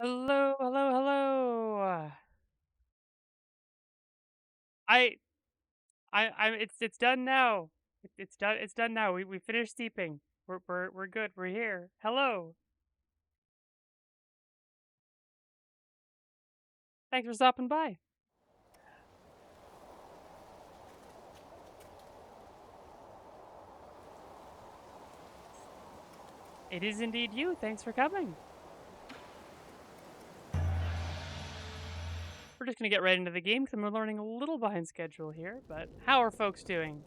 Hello, hello, hello. I, it's done now. It's done. It's done now. We finished steeping. We're good. We're here. Hello. Thanks for stopping by. It is indeed you. Thanks for coming. We're just gonna get right into the game because we're learning a little behind schedule here. But how are folks doing?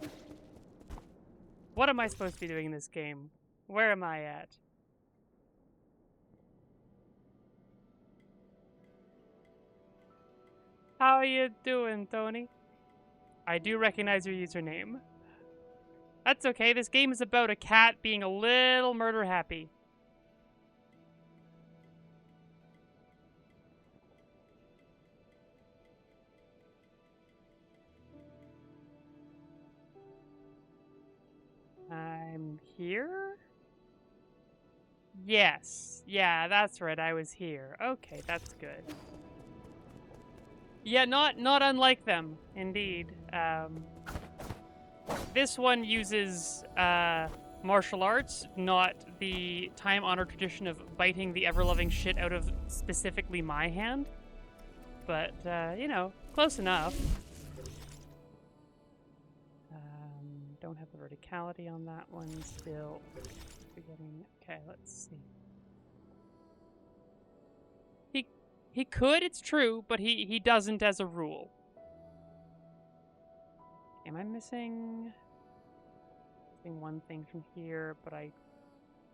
What am I supposed to be doing in this game? Where am I at? How are you doing, Tony? I do recognize your username. That's okay. This game is about a cat being a little murder happy. I'm here? Yes. Yeah, that's right. I was here. Okay, that's good. Yeah, not unlike them, indeed. This one uses martial arts, not the time-honored tradition of biting the ever-loving shit out of specifically my hand. But, you know, close enough. Don't have the verticality on that one still. Okay, let's see. He could, it's true, but he doesn't as a rule. Am I missing one thing from here, but I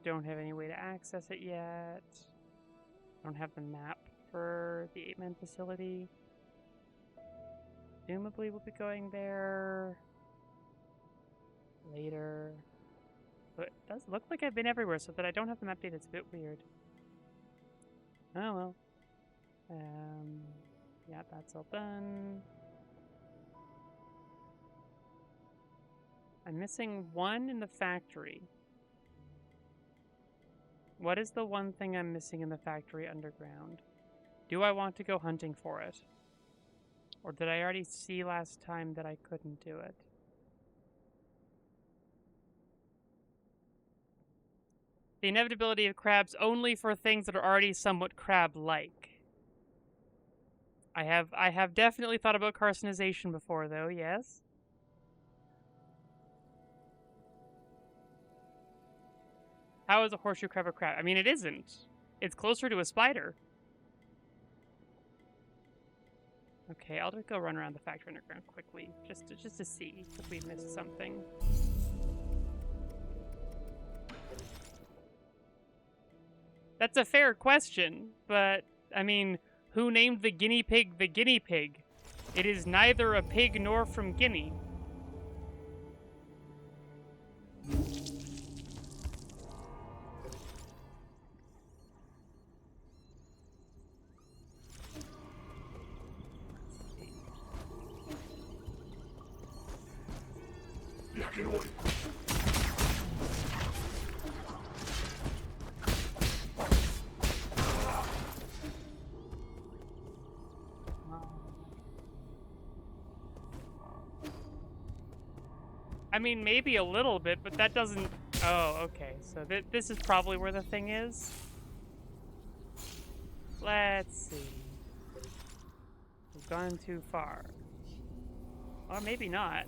don't have any way to access it yet. I don't have the map for the 8-man facility. Presumably we'll be going there later. But it does look like I've been everywhere, so that I don't have the map data, it's a bit weird. Oh well. Yeah, that's all done. I'm missing one in the factory. What is the one thing I'm missing in the factory underground? Do I want to go hunting for it? Or did I already see last time that I couldn't do it? The inevitability of crabs only for things that are already somewhat crab-like. I have definitely thought about carcinization before, though, yes? How is a horseshoe crab a crab? I mean, it isn't. It's closer to a spider. Okay, I'll just go run around the factory underground quickly, just to see if we've missed something. That's a fair question, but, I mean, who named the guinea pig the guinea pig? It is neither a pig nor from Guinea. I mean, maybe a little bit, but that doesn't... Oh, okay. So this is probably where the thing is. Let's see. We've gone too far. Or maybe not.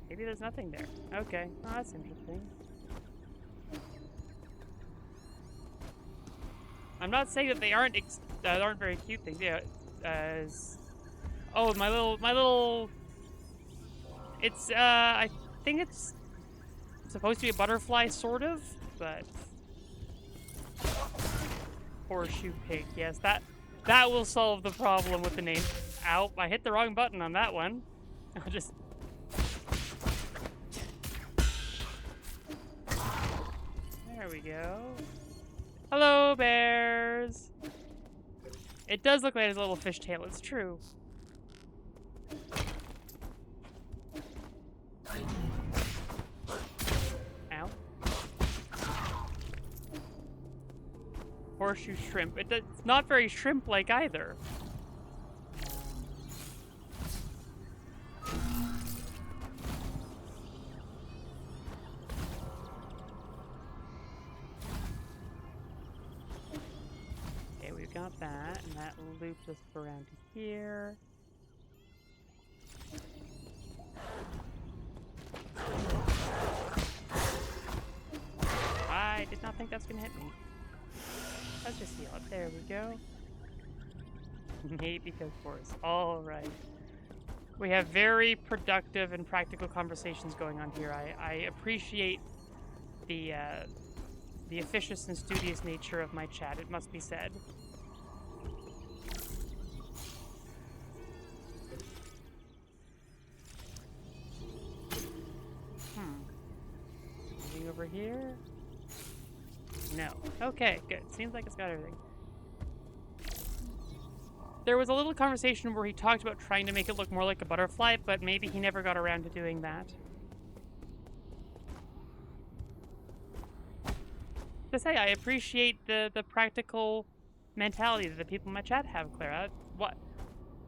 Maybe there's nothing there. Okay. Oh, that's interesting. I'm not saying that they aren't very cute things. Yeah. Oh, my little... It's, I think it's supposed to be a butterfly, sort of, but... Horseshoe pig, yes, that will solve the problem with the name. Ow, I hit the wrong button on that one. I'll just... There we go. Hello, bears! It does look like it has a little fishtail, it's true. Ow. Horseshoe shrimp. It's not very shrimp-like either. Okay, we've got that, and that loops us around to here. I did not think that's gonna hit me. Let's just heal up. There we go. Maybe because force. All right. We have very productive and practical conversations going on here. I appreciate the officious and studious nature of my chat, it must be said. Anything over here? No. Okay, good. Seems like it's got everything. There was a little conversation where he talked about trying to make it look more like a butterfly, but maybe he never got around to doing that. To say, I appreciate the practical mentality that the people in my chat have, Clara. What?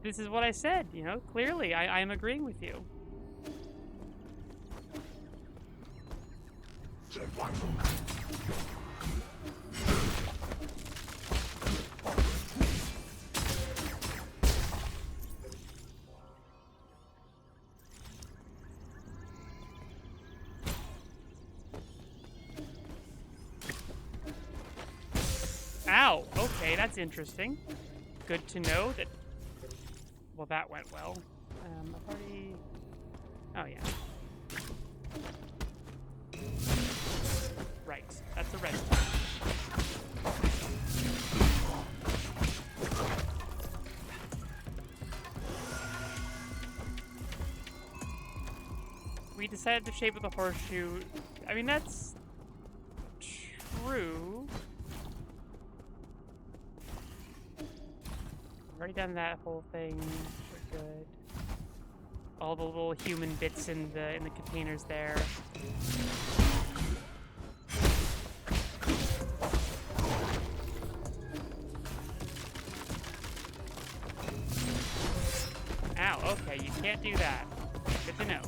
This is what I said, you know? Clearly, I am agreeing with you. Ow! Okay, that's interesting. Good to know that... Well, that went well. I've already... Oh, yeah. Right. That's a red one. We decided the shape of the horseshoe. I mean, that's... true. Already done that whole thing. We're good. All the little human bits in the containers there. Ow, okay, you can't do that. Good to know.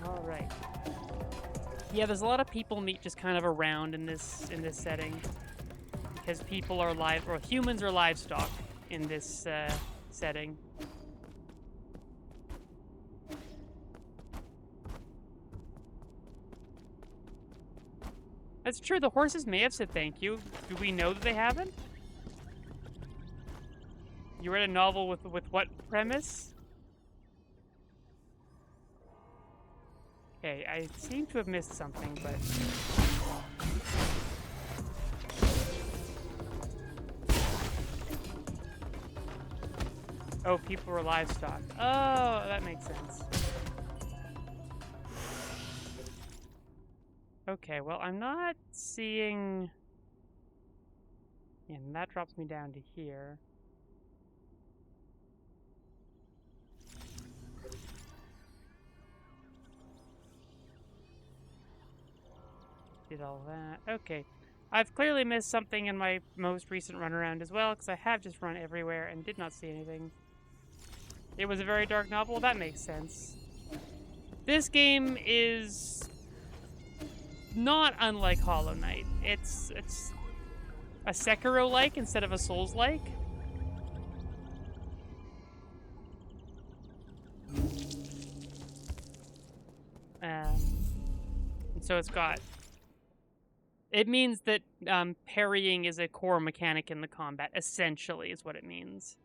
Alright. Yeah, there's a lot of people meet just kind of around in this setting. Because people are humans are livestock in this setting. That's true, the horses may have said thank you. Do we know that they haven't? You read a novel with what premise? Okay, I seem to have missed something, but... Oh, people were livestock. Oh, that makes sense. Okay, well, I'm not seeing... Yeah, and that drops me down to here. Did all that. Okay. I've clearly missed something in my most recent run around as well, because I have just run everywhere and did not see anything. It was a very dark novel. That makes sense. This game is not unlike Hollow Knight. It's a Sekiro-like instead of a Souls-like. And so it's got... It means that parrying is a core mechanic in the combat, essentially, is what it means.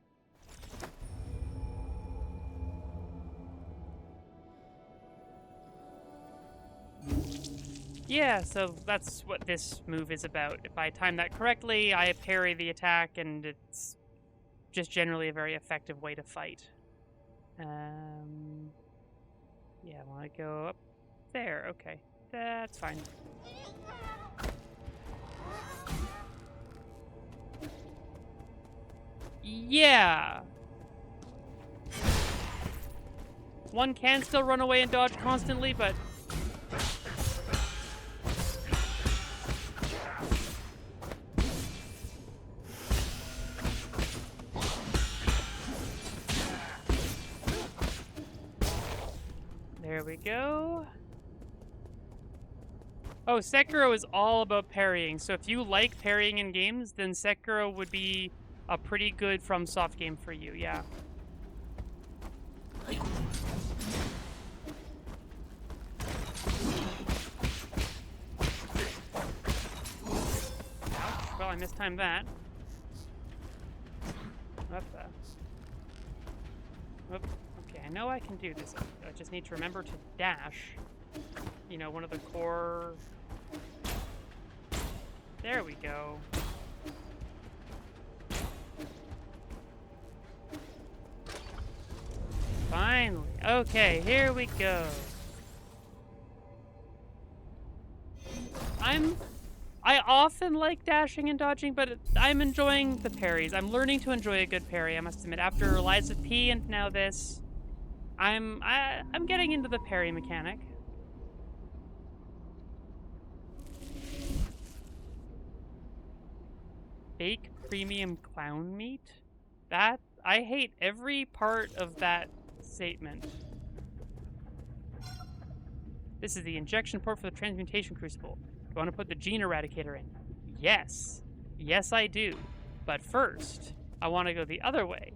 Yeah, so that's what this move is about. If I time that correctly, I parry the attack, and it's just generally a very effective way to fight. Yeah, I want to go up there. Okay, that's fine. Yeah. One can still run away and dodge constantly, but... There we go. Oh, Sekiro is all about parrying, so if you like parrying in games, then Sekiro would be a pretty good FromSoft game for you, yeah. Ouch. Well, I mistimed that. What the? Whoop. Okay, I know I can do this. I just need to remember to dash. You know, one of the core... There we go. Finally. Okay, here we go. I often like dashing and dodging, but I'm enjoying the parries. I'm learning to enjoy a good parry, I must admit. After Lies of P and now this, I'm getting into the parry mechanic. Fake premium clown meat? That, I hate every part of that statement. This is the injection port for the transmutation crucible. You want to put the gene eradicator in? Yes. Yes, I do. But first, I want to go the other way.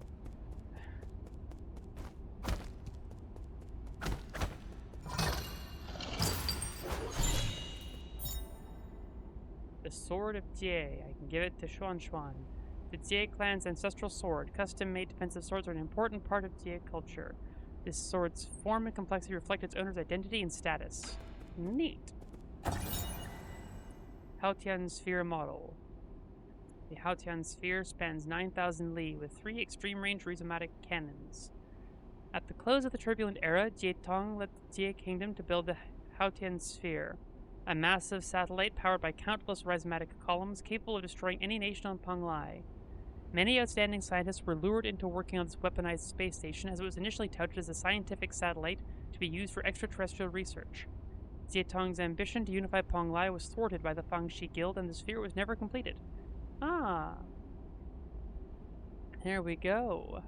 The Sword of Jie. I can give it to Xuan Xuan. The Jie clan's ancestral sword. Custom-made defensive swords are an important part of Jie culture. This sword's form and complexity reflect its owner's identity and status. Neat. Haotian Sphere model. The Haotian Sphere spans 9,000 li with 3 extreme-range rhizomatic cannons. At the close of the turbulent era, Jie Tong led the Jie kingdom to build the Haotian Sphere, a massive satellite powered by countless rhizomatic columns capable of destroying any nation on Penglai. Many outstanding scientists were lured into working on this weaponized space station as it was initially touted as a scientific satellite to be used for extraterrestrial research. Jie Tong's ambition to unify Penglai was thwarted by the Fangxi Guild and the sphere was never completed. Ah. There we go.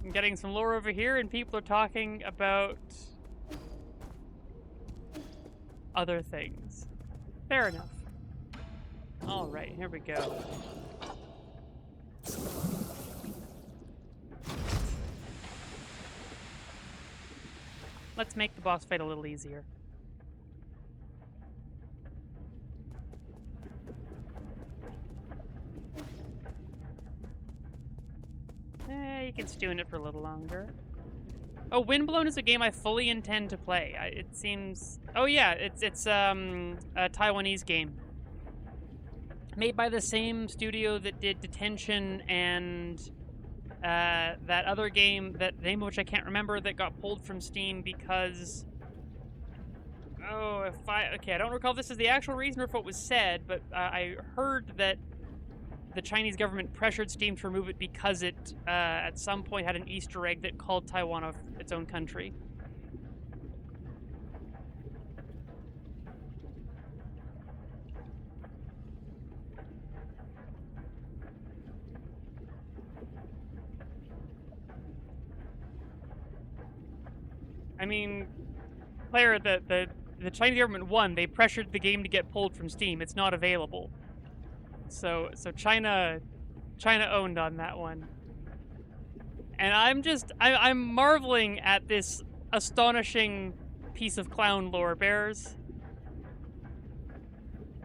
I'm getting some lore over here and people are talking about other things. Fair enough. Alright, here we go. Let's make the boss fight a little easier. You can stew in it for a little longer. Oh, Windblown is a game I fully intend to play. It seems... Oh yeah, it's a Taiwanese game. Made by the same studio that did Detention and that other game, that name of which I can't remember, that got pulled from Steam because... Oh, okay, I don't recall if this is the actual reason or if it was said, but I heard that the Chinese government pressured Steam to remove it because it, at some point, had an Easter egg that called Taiwan its own country. I mean, player, the Chinese government won. They pressured the game to get pulled from Steam. It's not available. So China owned on that one. And I'm marveling at this astonishing piece of clown lore, Bears.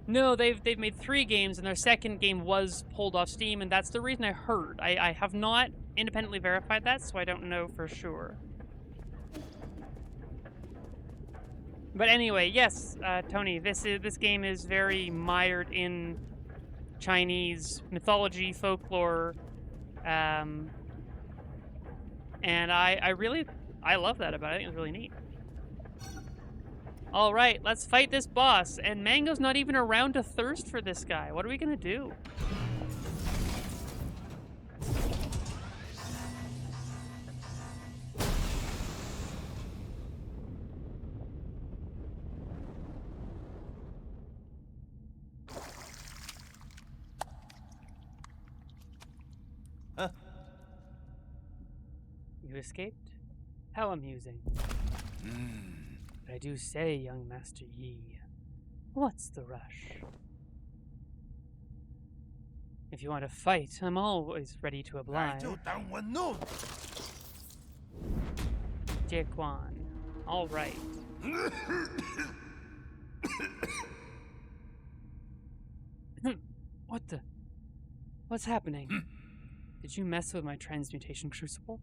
No, they've made 3 games, and their second game was pulled off Steam, and that's the reason I heard. I have not independently verified that, so I don't know for sure. But anyway, yes, Tony, this game is very mired in Chinese mythology, folklore, and I love that about it. I think it's really neat. All right, let's fight this boss. And Mango's not even around to thirst for this guy. What are we gonna do? You escaped? How amusing. But I do say, young Master Yi, what's the rush? If you want to fight, I'm always ready to oblige. Jaquan. All right. What the? What's happening? Did you mess with my transmutation crucible?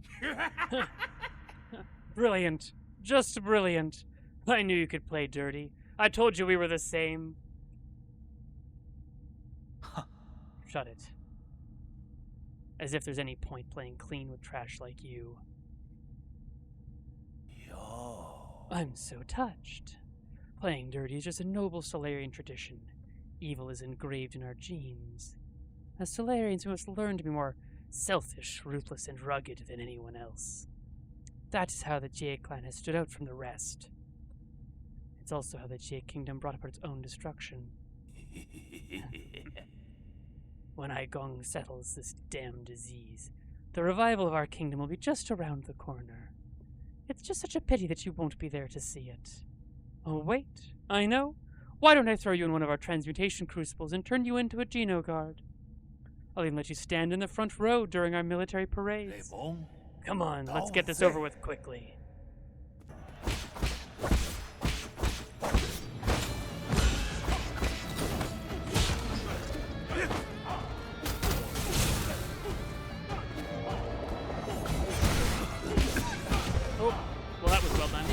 Brilliant. Just brilliant. I knew you could play dirty. I told you we were the same. Shut it. As if there's any point playing clean with trash like you. I'm so touched. Playing dirty is just a noble Solarian tradition. Evil is engraved in our genes. As Solarians, we must learn to be more selfish, ruthless, and rugged than anyone else. That is how the Jade clan has stood out from the rest. It's also how the Jade kingdom brought about its own destruction. When Gong settles this damned disease, the revival of our kingdom will be just around the corner. It's just such a pity that you won't be there to see it. Oh, wait, I know. Why don't I throw you in one of our transmutation crucibles and turn you into a Geno Guard? I'll even let you stand in the front row during our military parades. Come on, let's get this over with quickly. Oh, well that was well done.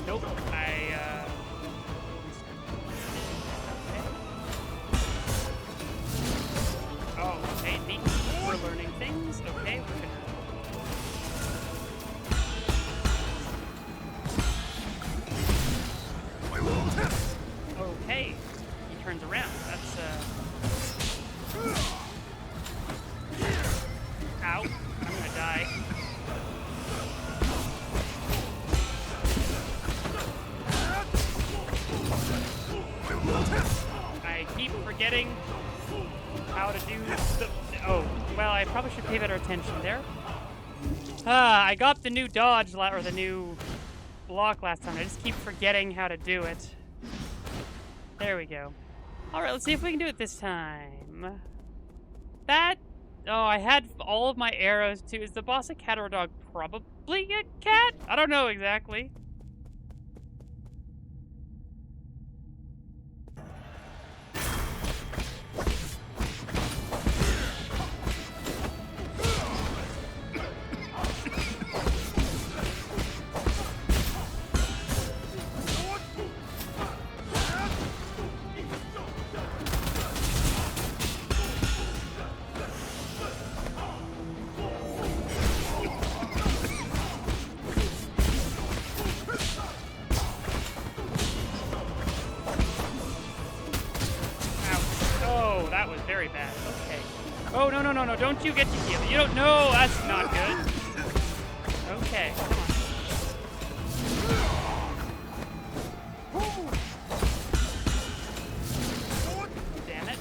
Nope, Oh, okay, neat. We're learning things. Okay, we're gonna... Okay, he turns around. That's, Ow, I'm gonna die. I keep forgetting how to do the... Oh, well, I probably should pay better attention there. I got the new dodge, or the new block last time. I just keep forgetting how to do it. There we go. Alright, let's see if we can do it this time. That... Oh, I had all of my arrows, too. Is the boss a cat or a dog? Probably a cat? I don't know exactly. That was very bad. Okay. Oh, no, no, no, no. Don't you get to heal. You don't know. That's not good. Okay. Come on. Damn it.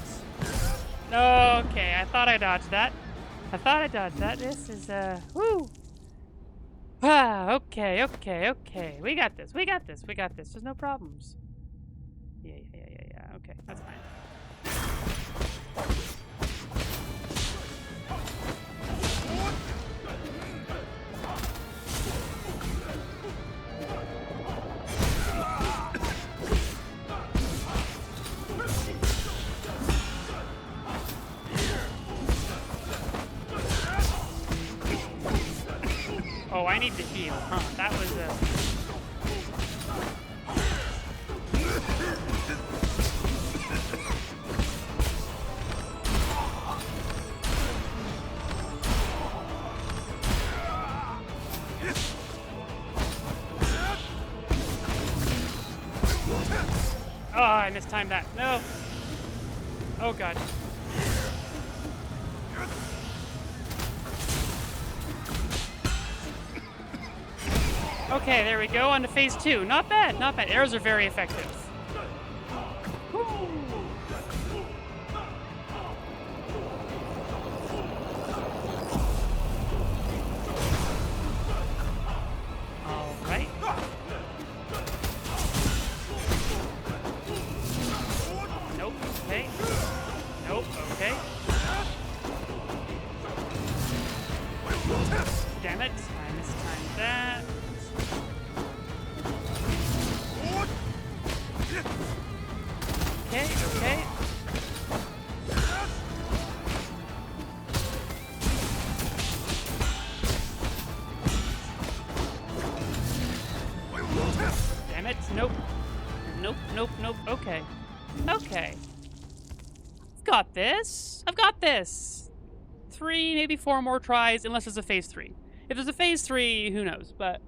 Okay. I thought I dodged that. This is, woo. Okay. We got this. There's no problems. Yeah. Okay. That's fine. Oh, I need to heal, huh? That was Oh, I mistimed that. No. Oh, God. Okay, there we go. On to phase 2. Not bad, not bad. Arrows are very effective. Woo. All right. Nope. Okay. Nope. Okay. Damn it. I mistimed that. Okay, okay. Damn it. Nope. Nope, nope, nope. Okay. Okay. I've got this. I've got this. 3, maybe 4 more tries, unless there's a phase 3. If there's a phase 3, who knows, but...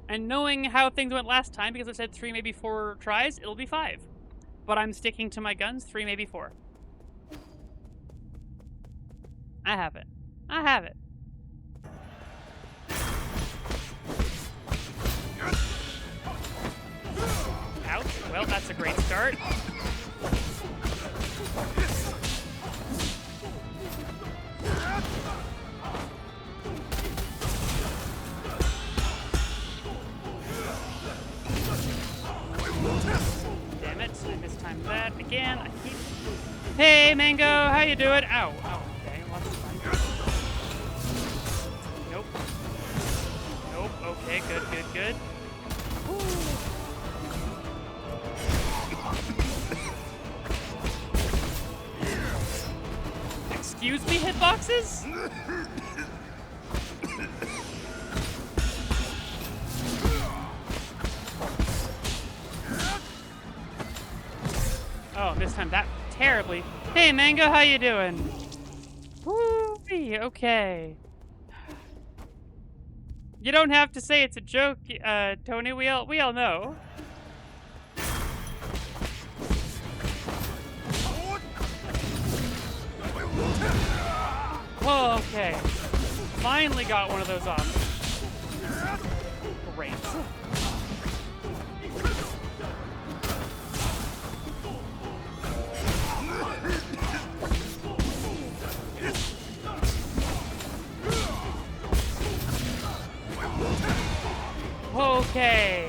And knowing how things went last time, because I said 3, maybe 4 tries, it'll be 5. But I'm sticking to my guns, 3, maybe 4. I have it. I have it. Ouch. Well, that's a great start. Damn it, I mistimed that again. I keep... Hey, Mango, how you doing? Ow, ow, okay, lots of fun. Nope. Nope, okay, good, good, good. Excuse me, hitboxes? Oh, this time that terribly. Hey, Mango, how you doing? Woo-wee, okay. You don't have to say it's a joke, Tony. We all know. Oh, okay. Finally got one of those off. Great. Okay.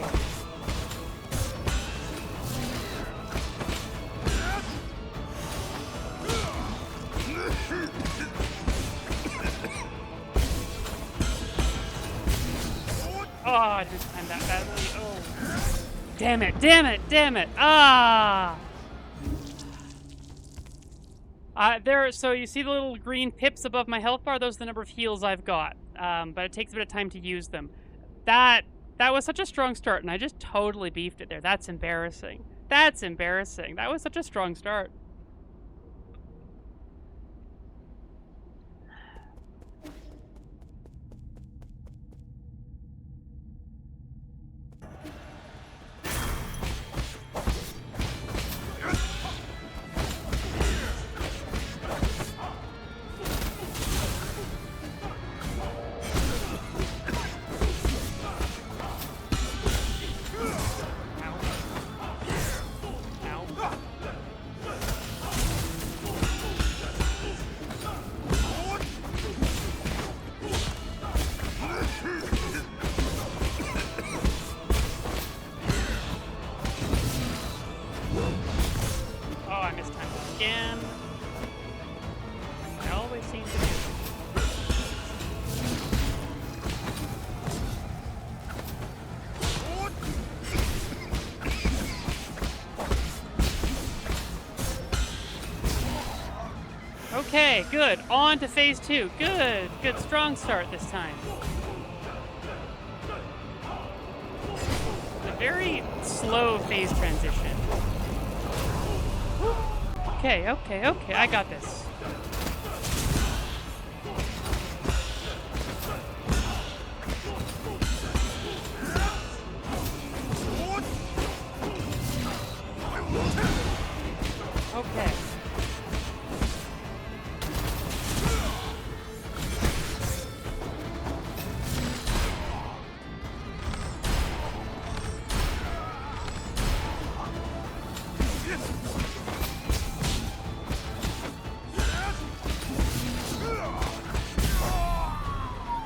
Oh, I just timed that badly. Oh. Damn it, damn it, damn it. Ah! So you see the little green pips above my health bar? Those are the number of heals I've got. But it takes a bit of time to use them. That was such a strong start, and I just totally beefed it there. That's embarrassing. That's embarrassing. That was such a strong start. Okay, good. On to phase 2. Good. Good. Strong start this time. A very slow phase transition. Okay, okay, okay. I got this. Okay.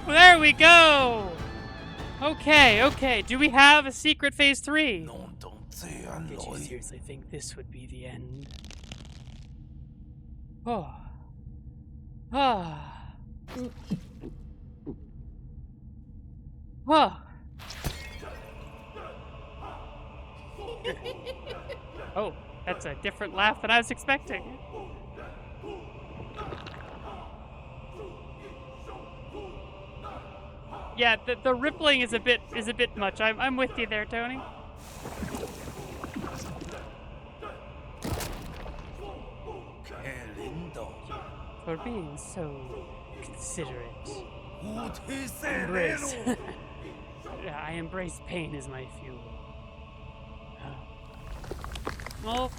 There we go! Okay, okay. Do we have a secret phase 3? Did you seriously think this would be the end? Oh. Ah. Oh. Oh, that's a different laugh than I was expecting. Yeah, the rippling is a bit much. I'm with you there, Tony. For being so considerate. Embrace. Yeah, I embrace pain as my fuel. Oh.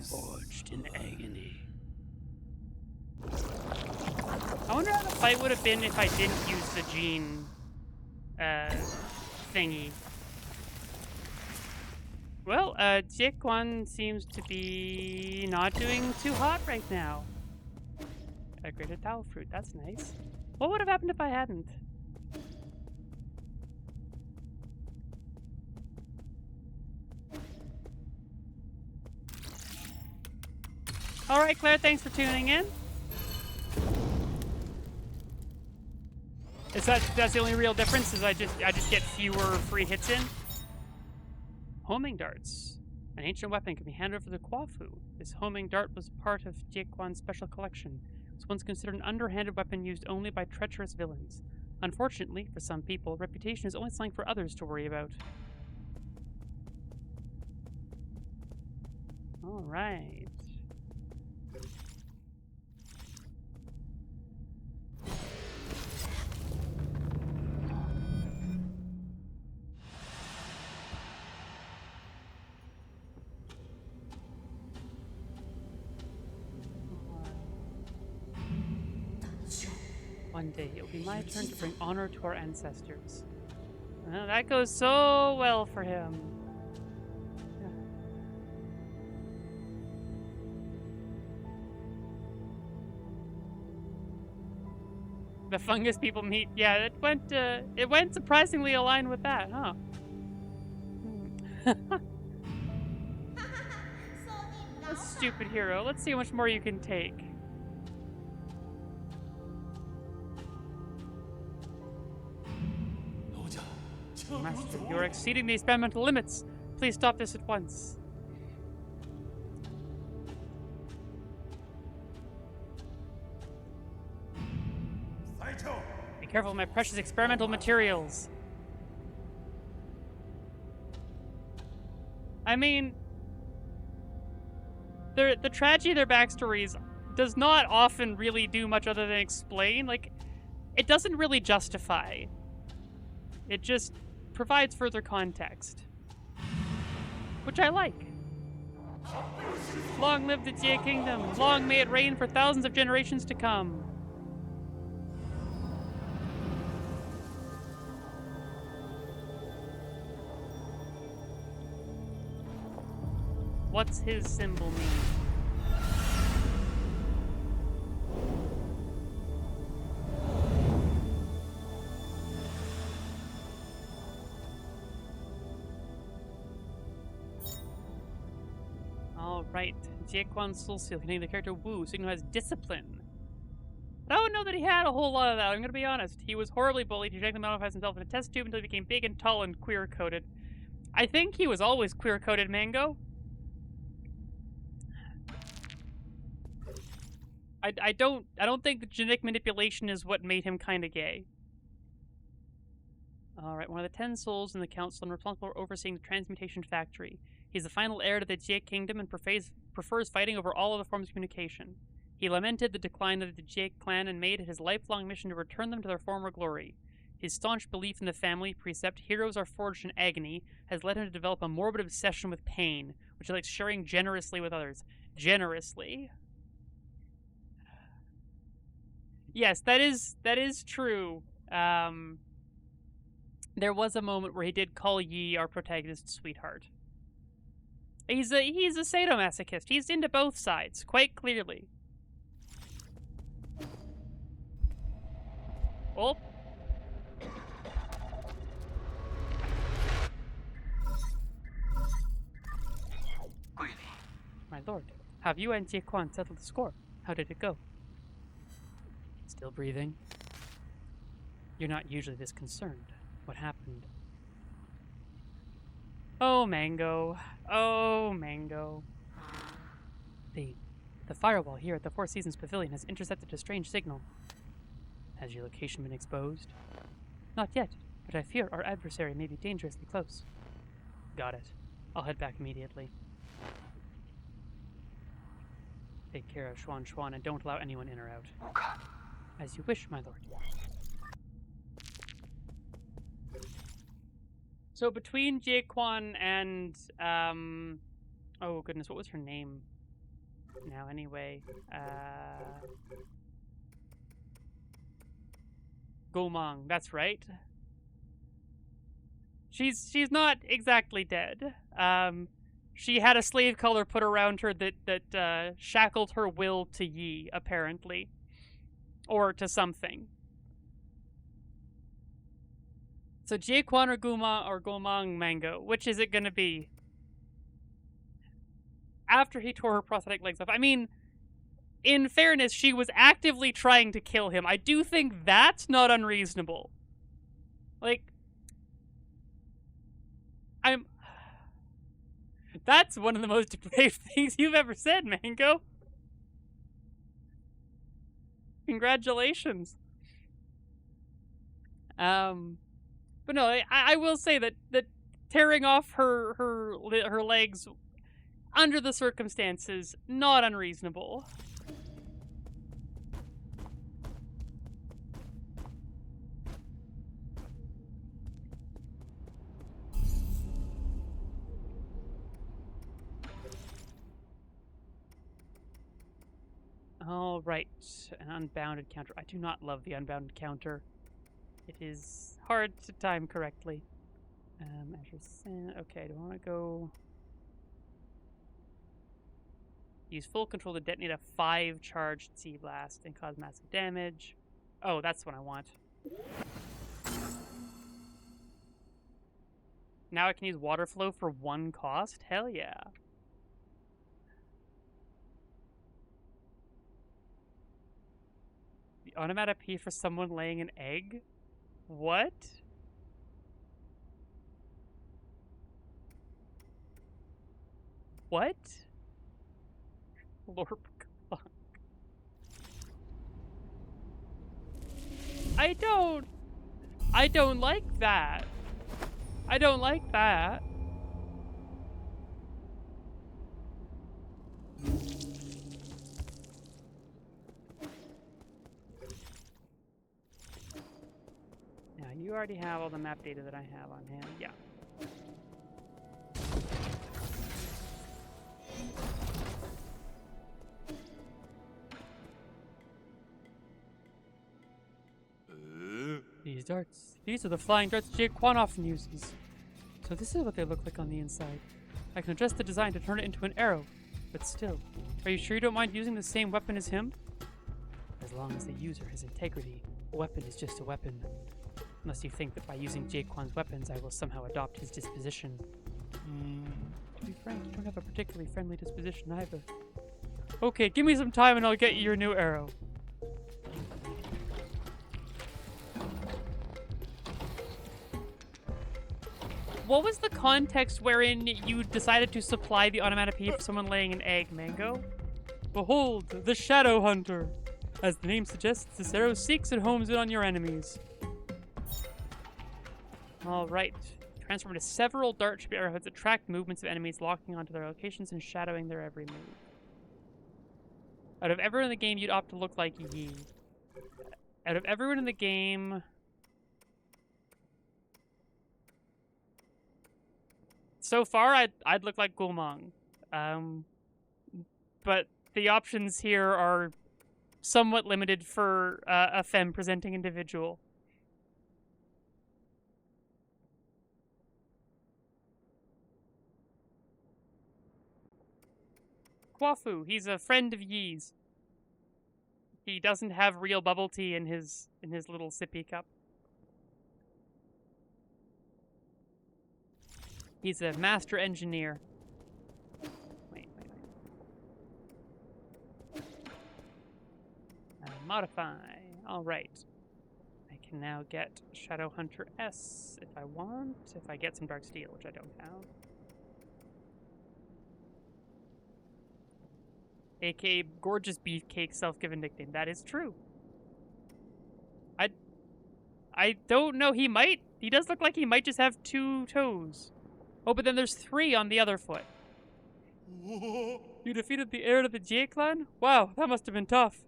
Forged in agony. I wonder how the fight would have been if I didn't use the gene thingy. Well, Jiekwan seems to be not doing too hot right now. A greater Tao fruit, that's nice. What would have happened if I hadn't? All right, Claire, thanks for tuning in. Is that's the only real difference? Is I just get fewer free hits in? Homing darts. An ancient weapon can be handed over to the Kwafu. This homing dart was part of Jiekwan's special collection. It was once considered an underhanded weapon used only by treacherous villains. Unfortunately, for some people, reputation is only something for others to worry about. All right. One day, it will be my turn to bring honor to our ancestors. Well, that goes so well for him. Yeah. The fungus people meet. Yeah, it went surprisingly aligned with that, huh? A stupid hero. Let's see how much more you can take. Master, you are exceeding the experimental limits. Please stop this at once. Be careful of my precious experimental materials. I mean, the tragedy of their backstories does not often really do much other than explain. Like, it doesn't really justify. It just provides further context, which I like. Long live the Jie Kingdom. Long may it reign for thousands of generations to come. What's his symbol mean? Right, Jiekwan's soul seal containing the character Wu signifies discipline. But I don't know that he had a whole lot of that, I'm gonna be honest. He was horribly bullied, he gently modifies himself in a test tube until he became big and tall and queer-coded. I think he was always queer-coded, Mango. I don't think the genetic manipulation is what made him kinda gay. Alright, one of the 10 souls in the council and responsible for overseeing the transmutation factory. He's the final heir to the Jie Kingdom and prefers fighting over all other forms of communication. He lamented the decline of the Jie clan and made it his lifelong mission to return them to their former glory. His staunch belief in the family precept, heroes are forged in agony, has led him to develop a morbid obsession with pain, which he likes sharing generously with others. Generously. Yes, that is true. There was a moment where he did call Yi, our protagonist, sweetheart. He's a sadomasochist. He's into both sides, quite clearly. Oh. My lord, have you and Jie settled the score? How did it go? Still breathing? You're not usually this concerned. What happened? Oh, Mango. Oh, Mango. The firewall here at the Four Seasons Pavilion has intercepted a strange signal. Has your location been exposed? Not yet, but I fear our adversary may be dangerously close. Got it. I'll head back immediately. Take care of Xuan and don't allow anyone in or out. As you wish, my lord. So between Jie and oh goodness, what was her name? Now anyway, Gomang, that's right. She's not exactly dead. She had a slave collar put around her that shackled her will to Yi, apparently. Or to something. So Jie or Gomang Mango, which is it gonna be? After he tore her prosthetic legs off. I mean, in fairness, she was actively trying to kill him. I do think that's not unreasonable. Like, that's one of the most brave things you've ever said, Mango. Congratulations. But no, I will say that tearing off her legs under the circumstances, not unreasonable. All right, an unbounded counter. I do not love the unbounded counter. It is hard to time correctly. Okay, do I want to go... Use full control to detonate a 5 charged Sea Blast and cause massive damage. Oh, that's what I want. Now I can use water flow for 1 cost? Hell yeah. The onomatopoeia for someone laying an egg? What? What? Lorp Clunk. I don't like that. I don't like that. Now, you already have all the map data that I have on hand. Yeah. These darts. These are the flying darts Jie often uses. So this is what they look like on the inside. I can adjust the design to turn it into an arrow. But still, are you sure you don't mind using the same weapon as him? As long as the user has integrity, a weapon is just a weapon. Unless you think that by using Jie weapons, I will somehow adopt his disposition. To be frank, you don't have a particularly friendly disposition either. Okay, give me some time and I'll get you your new arrow. What was the context wherein you decided to supply the onomatopoeia for someone laying an egg, Mango? Behold, the Shadow Hunter! As the name suggests, this arrow seeks and homes in on your enemies. Alright. Transform into several dart-shaped arrowheads that track movements of enemies, locking onto their locations and shadowing their every move. Out of everyone in the game, you'd opt to look like Yi. Out of everyone in the game... So far, I'd look like Gulmang. But the options here are somewhat limited for a femme-presenting individual. Kwafu. He's a friend of Yee's. He doesn't have real bubble tea in his little sippy cup. He's a master engineer. Wait. Modify. All right. I can now get Shadow Hunter S if I want. If I get some Dark Steel, which I don't have. AKA Gorgeous Beefcake self-given nickname. That is true. I don't know. He does look like he might just have 2 toes. Oh, but then there's 3 on the other foot. You defeated the heir of the Jie clan? Wow, that must have been tough.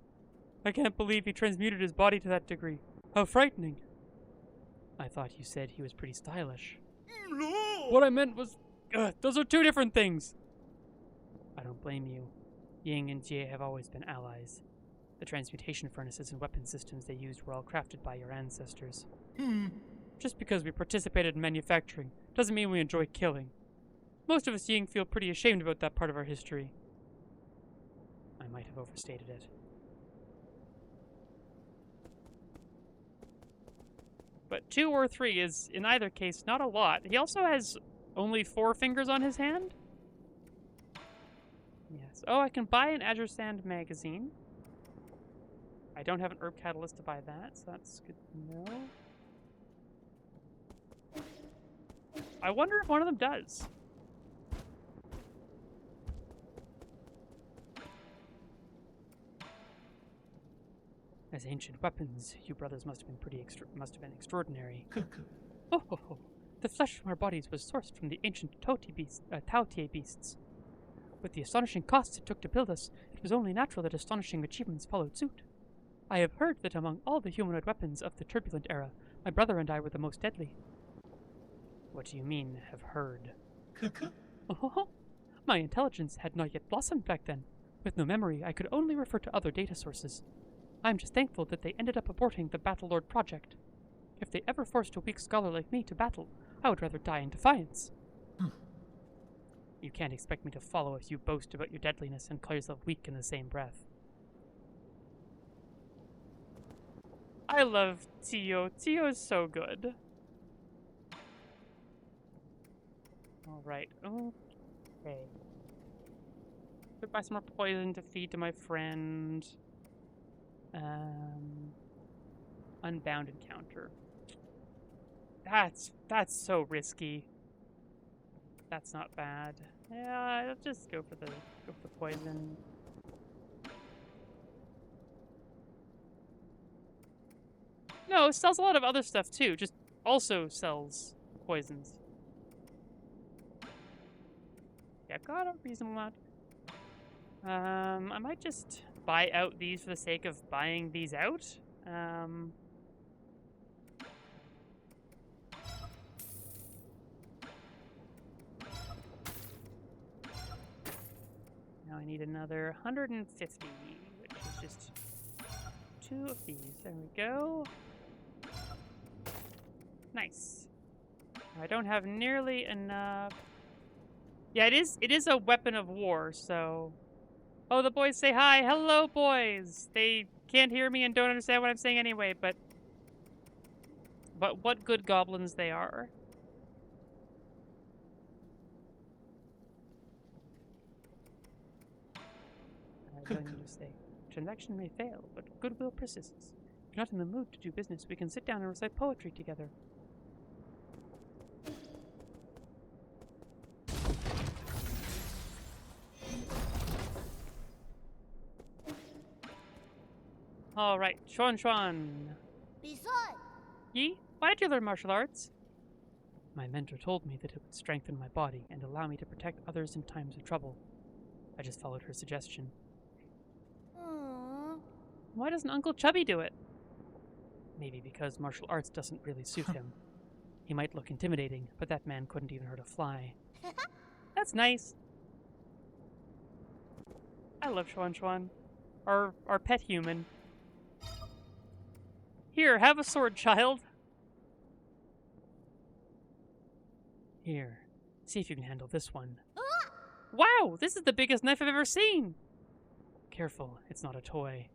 I can't believe he transmuted his body to that degree. How frightening. I thought you said he was pretty stylish. No! What I meant was... those are 2 different things. I don't blame you. Ying and Jie have always been allies. The transmutation furnaces and weapon systems they used were all crafted by your ancestors. Just because we participated in manufacturing doesn't mean we enjoy killing. Most of us Ying feel pretty ashamed about that part of our history. I might have overstated it. But 2 or 3 is, in either case, not a lot. He also has only 4 fingers on his hand? Yes. Oh, I can buy an Azure Sand magazine. I don't have an herb catalyst to buy that, so that's good to know. I wonder if one of them does. As ancient weapons, you brothers must have been extraordinary. Oh. The flesh from our bodies was sourced from the ancient Taotie beasts. With the astonishing costs it took to build us, it was only natural that astonishing achievements followed suit. I have heard that among all the humanoid weapons of the turbulent era, my brother and I were the most deadly. What do you mean, have heard? Oh, my intelligence had not yet blossomed back then. With no memory, I could only refer to other data sources. I'm just thankful that they ended up aborting the Battle Lord project. If they ever forced a weak scholar like me to battle, I would rather die in defiance. You can't expect me to follow if you boast about your deadliness and call yourself weak in the same breath. I love Tio. Tio is so good. Alright, okay. Could buy some more poison to feed to my friend. Unbound encounter. That's so risky. That's not bad. Yeah, I'll just go for the poison. No, it sells a lot of other stuff too. Just also sells poisons. Yeah, I've got a reasonable amount. I might just buy out these for the sake of buying these out. Now I need another 150, which is just 2 of these. There we go. Nice. I don't have nearly enough. Yeah, it is a weapon of war, so... Oh, the boys say hi. Hello, boys. They can't hear me and don't understand what I'm saying anyway, but what good goblins they are. I don't need to say. Transaction may fail, but goodwill persists. If you're not in the mood to do business, we can sit down and recite poetry together. Alright, Xuan. Yi, why did you learn martial arts? My mentor told me that it would strengthen my body and allow me to protect others in times of trouble. I just followed her suggestion. Aww. Why doesn't Uncle Chubby do it? Maybe because martial arts doesn't really suit him. He might look intimidating, but that man couldn't even hurt a fly. That's nice. I love Xuan. Our pet human. Here, have a sword, child. Here, see if you can handle this one. Wow, this is the biggest knife I've ever seen! Careful, it's not a toy.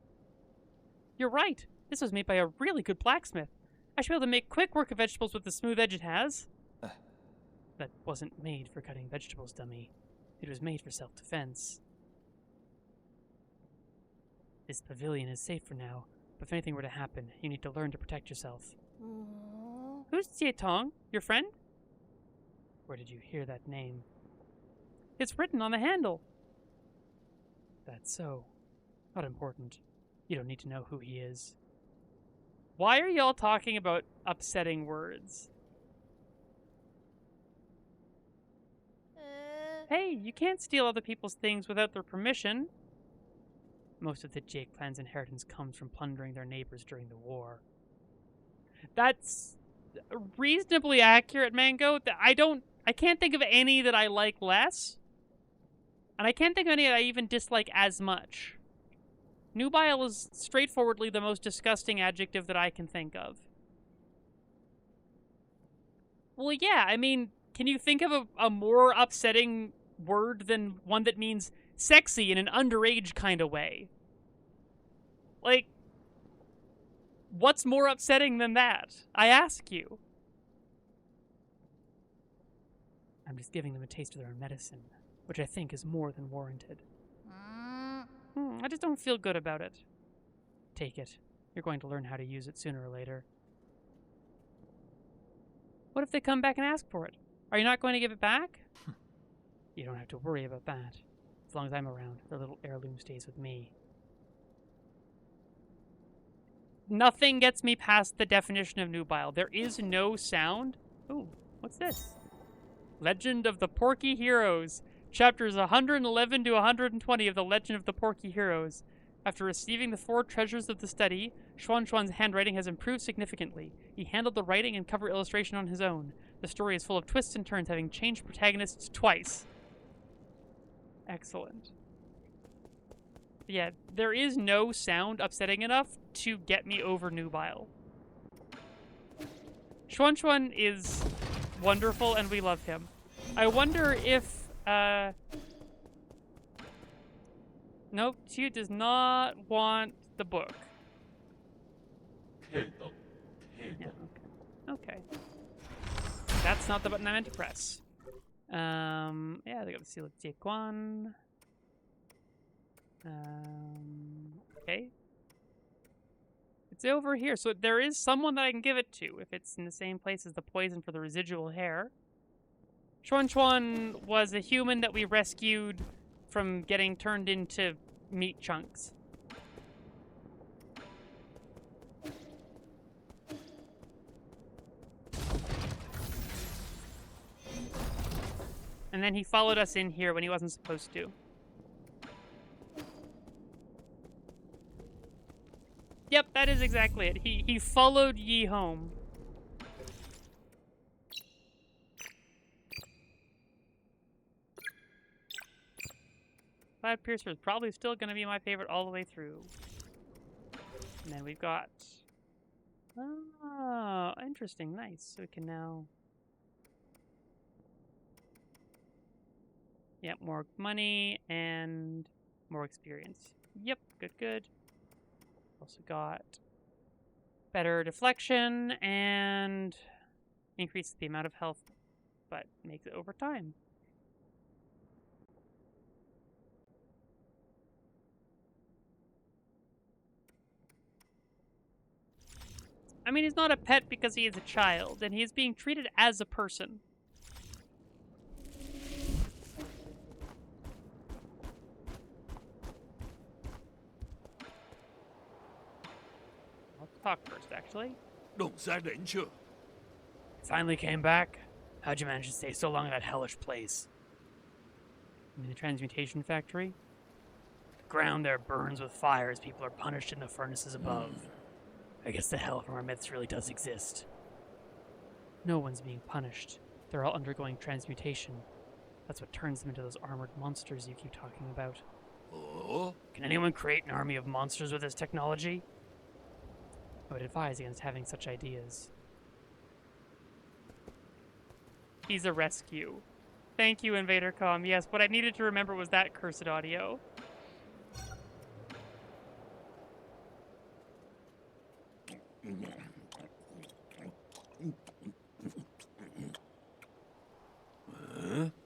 You're right. This was made by a really good blacksmith. I should be able to make quick work of vegetables with the smooth edge it has. That wasn't made for cutting vegetables, dummy. It was made for self-defense. This pavilion is safe for now, but if anything were to happen, you need to learn to protect yourself. Who's Jie Tong? Your friend? Where did you hear that name? It's written on the handle. That's so. Not important. You don't need to know who he is. Why are y'all talking about upsetting words? Hey, you can't steal other people's things without their permission. Most of the Jake clan's inheritance comes from plundering their neighbors during the war. That's reasonably accurate, Mango. I can't think of any that I like less. And I can't think of any that I even dislike as much. Nubile is straightforwardly the most disgusting adjective that I can think of. Well, yeah, I mean, can you think of a more upsetting word than one that means sexy in an underage kind of way? Like, what's more upsetting than that? I ask you. I'm just giving them a taste of their own medicine, which I think is more than warranted. I just don't feel good about it. Take it. You're going to learn how to use it sooner or later. What if they come back and ask for it? Are you not going to give it back? You don't have to worry about that. As long as I'm around, the little heirloom stays with me. Nothing gets me past the definition of nubile. There is no sound. Ooh, what's this? Legend of the Porky Heroes. Chapters 111 to 120 of the Legend of the Porky Heroes. After receiving the 4 treasures of the study, Xuan's handwriting has improved significantly. He handled the writing and cover illustration on his own. The story is full of twists and turns, having changed protagonists twice. Excellent. Yeah, there is no sound upsetting enough to get me over nubile. Xuan is wonderful and we love him. I wonder if nope, Tiu does not want the book. Yeah, okay. That's not the button I meant to press. Yeah, they got the seal of Jiequan. Okay. It's over here, so there is someone that I can give it to if it's in the same place as the poison for the residual hair. Xuan was a human that we rescued from getting turned into meat chunks. And then he followed us in here when he wasn't supposed to. Yep, that is exactly it. He followed Yi home. Cloud Piercer is probably still going to be my favorite all the way through. And then we've got... Oh, interesting. Nice. So we can now... Yep, more money and more experience. Yep, good. Also got better deflection and increases the amount of health, but makes it over time. I mean, he's not a pet because he is a child, and he is being treated as a person. Let's talk first, actually. Finally came back. How'd you manage to stay so long in that hellish place? You mean the transmutation factory? The ground there burns with fire as people are punished in the furnaces above. I guess the hell from our myths really does exist. No one's being punished. They're all undergoing transmutation. That's what turns them into those armored monsters you keep talking about. Oh? Can anyone create an army of monsters with this technology? I would advise against having such ideas. He's a rescue. Thank you, InvaderCom. Yes, what I needed to remember was that cursed audio.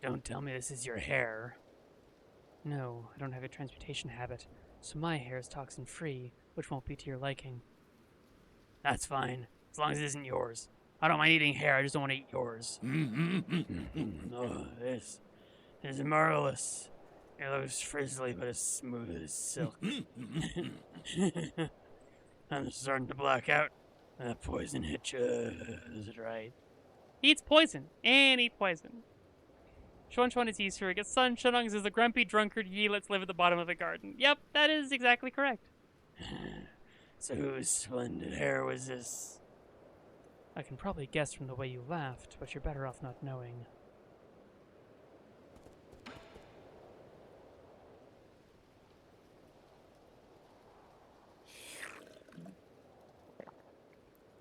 Don't tell me this is your hair. No, I don't have a transmutation habit, so my hair is toxin-free, which won't be to your liking. That's fine, as long as it isn't yours. I don't mind eating hair, I just don't want to eat yours. Oh, this is marvelous. It looks frizzly, but as smooth as silk. I'm starting to black out. That poison hit just right. He eats poison, and eat poison. Shuan is Easter. Gets Sun Shunungs is a grumpy drunkard ye lets live at the bottom of the garden. Yep, that is exactly correct. So whose splendid hair was this? I can probably guess from the way you laughed, but you're better off not knowing.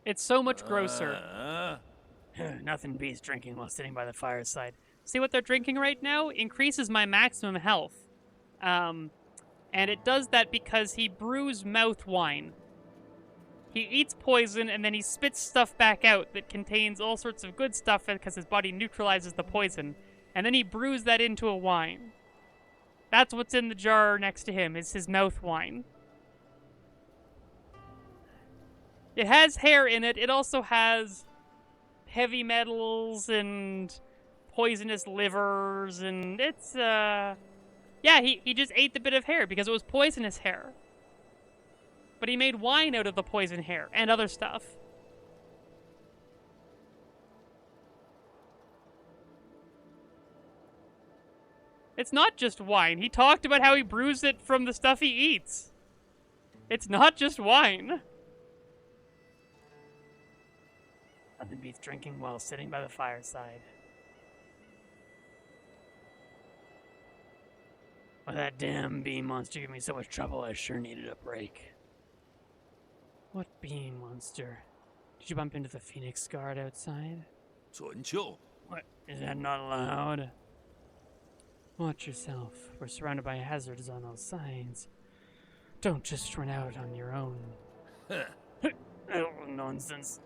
It's so much grosser. Nothing beats drinking while sitting by the fireside. See what they're drinking right now? Increases my maximum health. And it does that because he brews mouth wine. He eats poison and then he spits stuff back out that contains all sorts of good stuff because his body neutralizes the poison. And then he brews that into a wine. That's what's in the jar next to him, is his mouth wine. It has hair in it. It also has heavy metals and poisonous livers, and it's, yeah, he just ate the bit of hair because it was poisonous hair. But he made wine out of the poison hair and other stuff. It's not just wine. He talked about how he brews it from the stuff he eats. It's not just wine. Nothing beats drinking while sitting by the fireside. Well, that damn bean monster gave me so much trouble, I sure needed a break. What bean monster? Did you bump into the Phoenix Guard outside? What? Is that not allowed? Watch yourself. We're surrounded by hazards on all sides. Don't just run out on your own. Nonsense.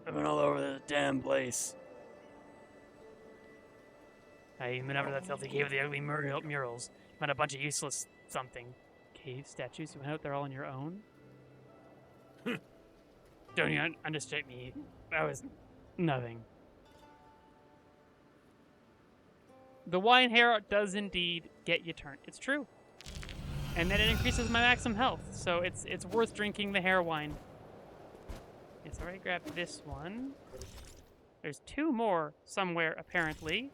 I've been all over this damn place. I even been over that filthy cave with the ugly murals. Found a bunch of useless something. Cave statues? You went out there all on your own? Don't even understate me. That was nothing. The wine hair does indeed get you turned. It's true. And then it increases my maximum health, so it's worth drinking the hair wine. Yes, I already grabbed this one. There's two more somewhere, apparently.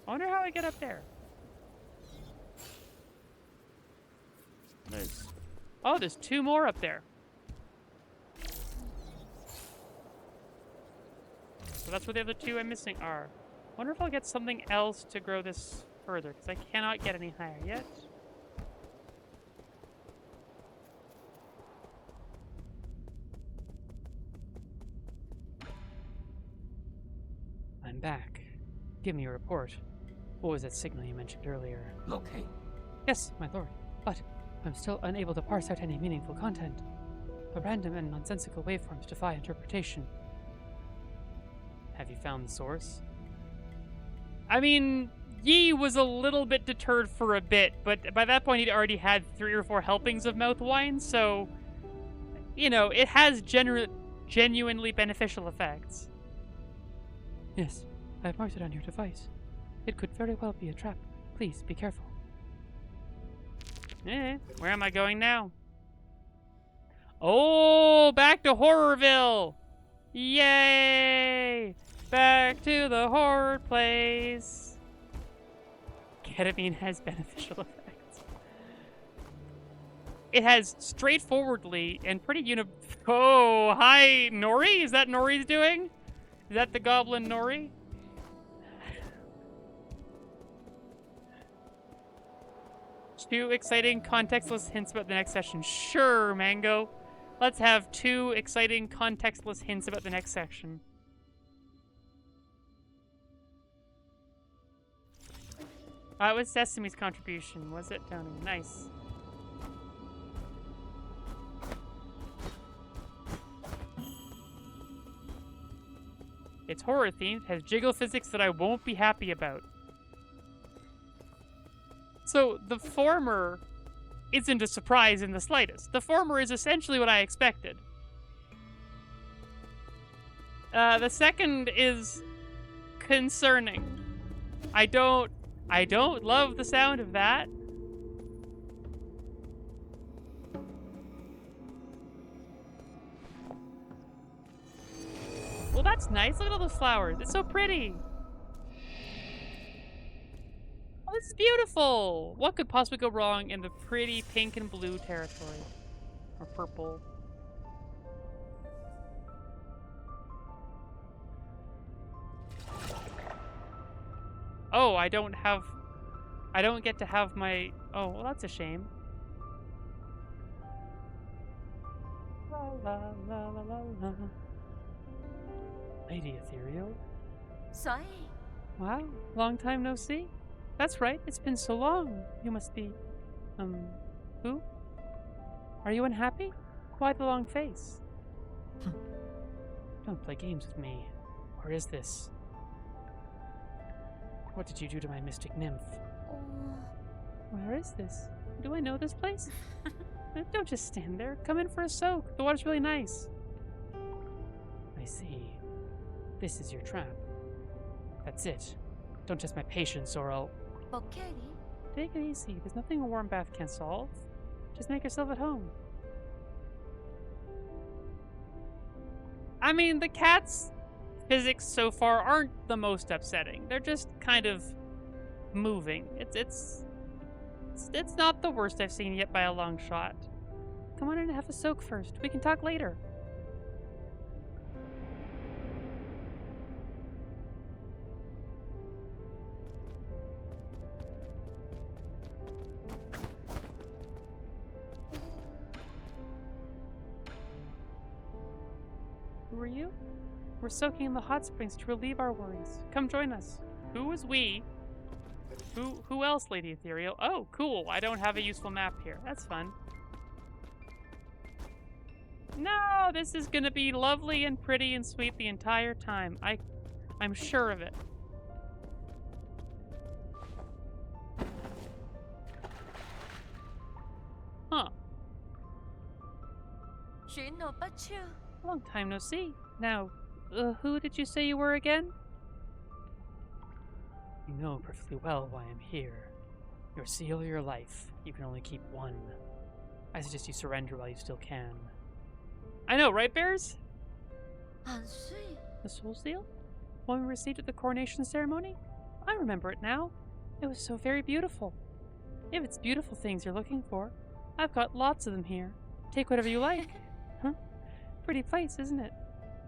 I wonder how I get up there. There's two more up there. So that's where the other two I'm missing are. Wonder if I'll get something else to grow this further, because I cannot get any higher yet. I'm back. Give me a report. What was that signal you mentioned earlier? Okay. Yes, my lord, but I'm still unable to parse out any meaningful content. The random and nonsensical waveforms defy interpretation. Have you found the source? I mean, Yi was a little bit deterred for a bit, but by that point he'd already had 3 or 4 helpings of mouth wine, so, you know, it has genuinely beneficial effects. Yes, I've marked it on your device. It could very well be a trap. Please, be careful. Where am I going now? Oh, back to Horrorville! Yay! Back to the horror place. Ketamine has beneficial effects. It has straightforwardly and pretty Oh, hi, Nori? Is that Nori's doing? Is that the goblin Nori? Two exciting contextless hints about the next session. Sure, Mango. Let's have 2 exciting contextless hints about the next section. It was Sesame's contribution, was it, Tony? Nice. It's horror themed, has jiggle physics that I won't be happy about. So the former isn't a surprise in the slightest. The former is essentially what I expected. The second is concerning. I don't love the sound of that. Well, that's nice. Look at all those flowers. It's so pretty. Oh, this is beautiful. What could possibly go wrong in the pretty pink and blue territory? Or purple. Oh, I don't get to have my... Oh, well, that's a shame. La la la la la la. Lady Ethereal? Sorry. Wow, long time no see. That's right, it's been so long. You must be... who? Are you unhappy? Why the long face? Don't play games with me. Or is this? What did you do to my mystic nymph? Where is this? Do I know this place? Don't just stand there. Come in for a soak. The water's really nice. I see. This is your trap. That's it. Don't test my patience or I'll... Take it easy. There's nothing a warm bath can't solve. Just make yourself at home. I mean, the cat's physics so far aren't the most upsetting. They're just kind of moving. It's not the worst I've seen yet by a long shot. Come on in and have a soak first. We can talk later. Who are you? We're soaking in the hot springs to relieve our worries. Come join us. Who is we? Who else, Lady Ethereal? Oh, cool. I don't have a useful map here. That's fun. No, this is gonna be lovely and pretty and sweet the entire time. I'm sure of it. Huh. Long time no see. Now, who did you say you were again? You know perfectly well why I'm here. Your seal or your life. You can only keep one. I suggest you surrender while you still can. I know, right, Bears? The soul seal? One we received at the coronation ceremony? I remember it now. It was so very beautiful. If it's beautiful things you're looking for, I've got lots of them here. Take whatever you like. Huh? Pretty place, isn't it?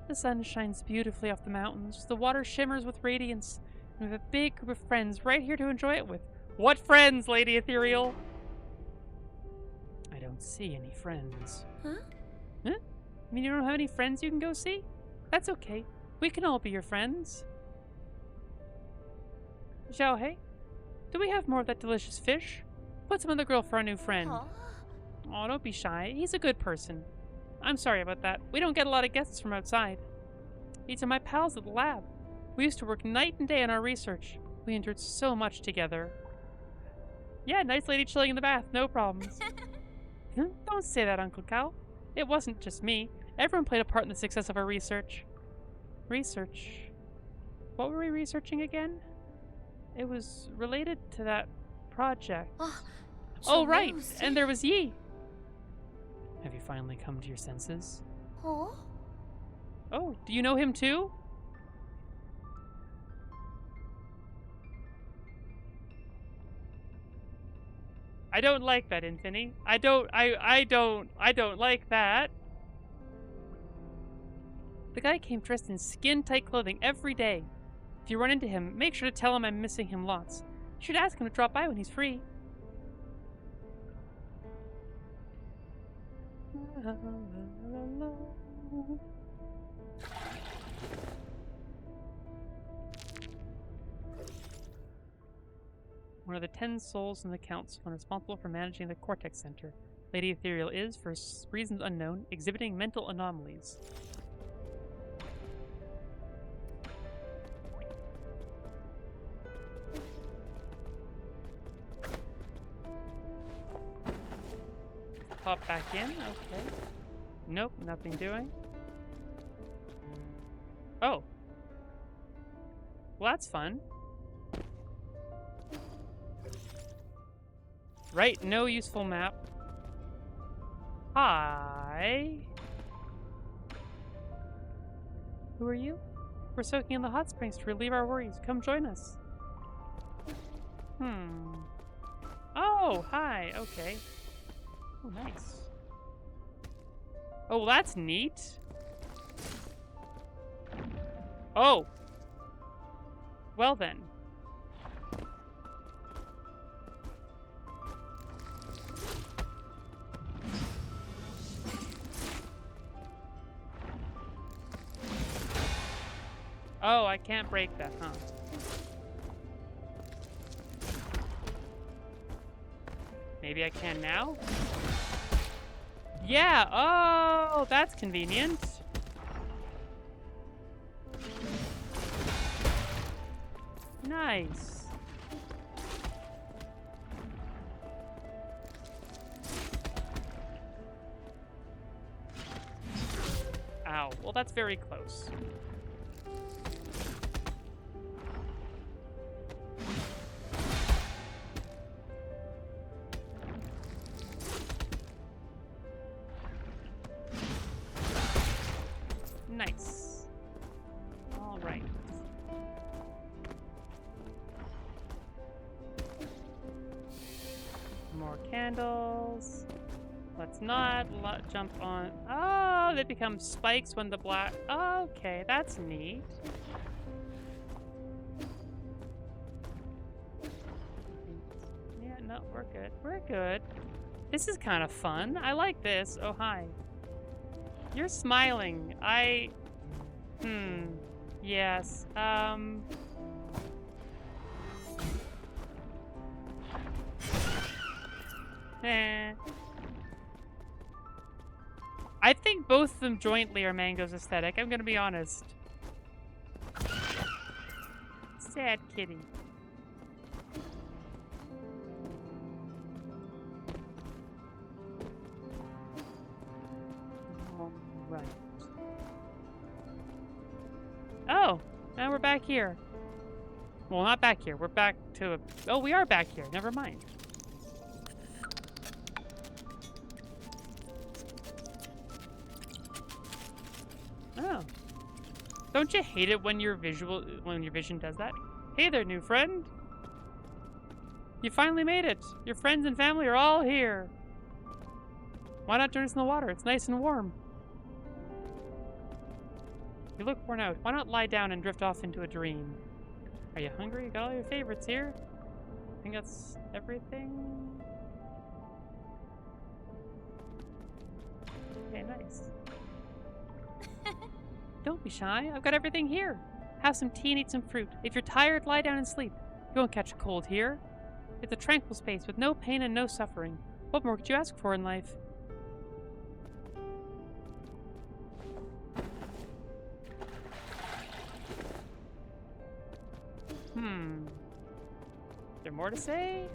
The sun shines beautifully off the mountains. The water shimmers with radiance. And we have a big group of friends right here to enjoy it with. What friends, Lady Ethereal? I don't see any friends. Huh? Huh? I mean, you don't have any friends you can go see? That's okay. We can all be your friends. Xiaohei, do we have more of that delicious fish? Put some on the grill for our new friend. Oh, don't be shy. He's a good person. I'm sorry about that. We don't get a lot of guests from outside. These are my pals at the lab. We used to work night and day on our research. We endured so much together. Yeah, nice lady chilling in the bath. No problems. Don't say that, Uncle Cow. It wasn't just me. Everyone played a part in the success of our research. Research? What were we researching again? It was related to that project. Oh, right. And there was Yi. Have you finally come to your senses? Oh, do you know him too? I don't like that, Infinity. I don't like that. The guy came dressed in skin-tight clothing every day. If you run into him, make sure to tell him I'm missing him lots. You should ask him to drop by when he's free. One of the 10 souls in the council and responsible for managing the Cortex Center. Lady Ethereal is, for reasons unknown, exhibiting mental anomalies. Pop back in, okay. Nope, nothing doing. Oh. Well, that's fun. Right, no useful map. Hi. Who are you? We're soaking in the hot springs to relieve our worries. Come join us. Oh, hi. Okay. Oh, nice. Oh, well, that's neat. Oh. Well, then. Oh, I can't break that, huh? Maybe I can now? Yeah! Oh, that's convenient. Nice. Ow. Well, that's very close. Nice. All right. More candles. Let's not jump on. Oh, they become spikes when the black. Okay, that's neat. Yeah, no, we're good. We're good. This is kind of fun. I like this. Oh, hi. You're smiling. Yes. I think both of them jointly are Mango's aesthetic. I'm gonna be honest. Sad kitty. Right. Oh, now we're back here. Well, not back here. We're back to a... Oh, we are back here. Never mind. Oh. Don't you hate it when your vision does that? Hey there, new friend. You finally made it. Your friends and family are all here. Why not join us in the water? It's nice and warm. You look worn out. Why not lie down and drift off into a dream? Are you hungry? You got all your favorites here. I think that's everything. Okay, nice. Don't be shy. I've got everything here. Have some tea and eat some fruit. If you're tired, lie down and sleep. You won't catch a cold here. It's a tranquil space with no pain and no suffering. What more could you ask for in life? Is there more to say?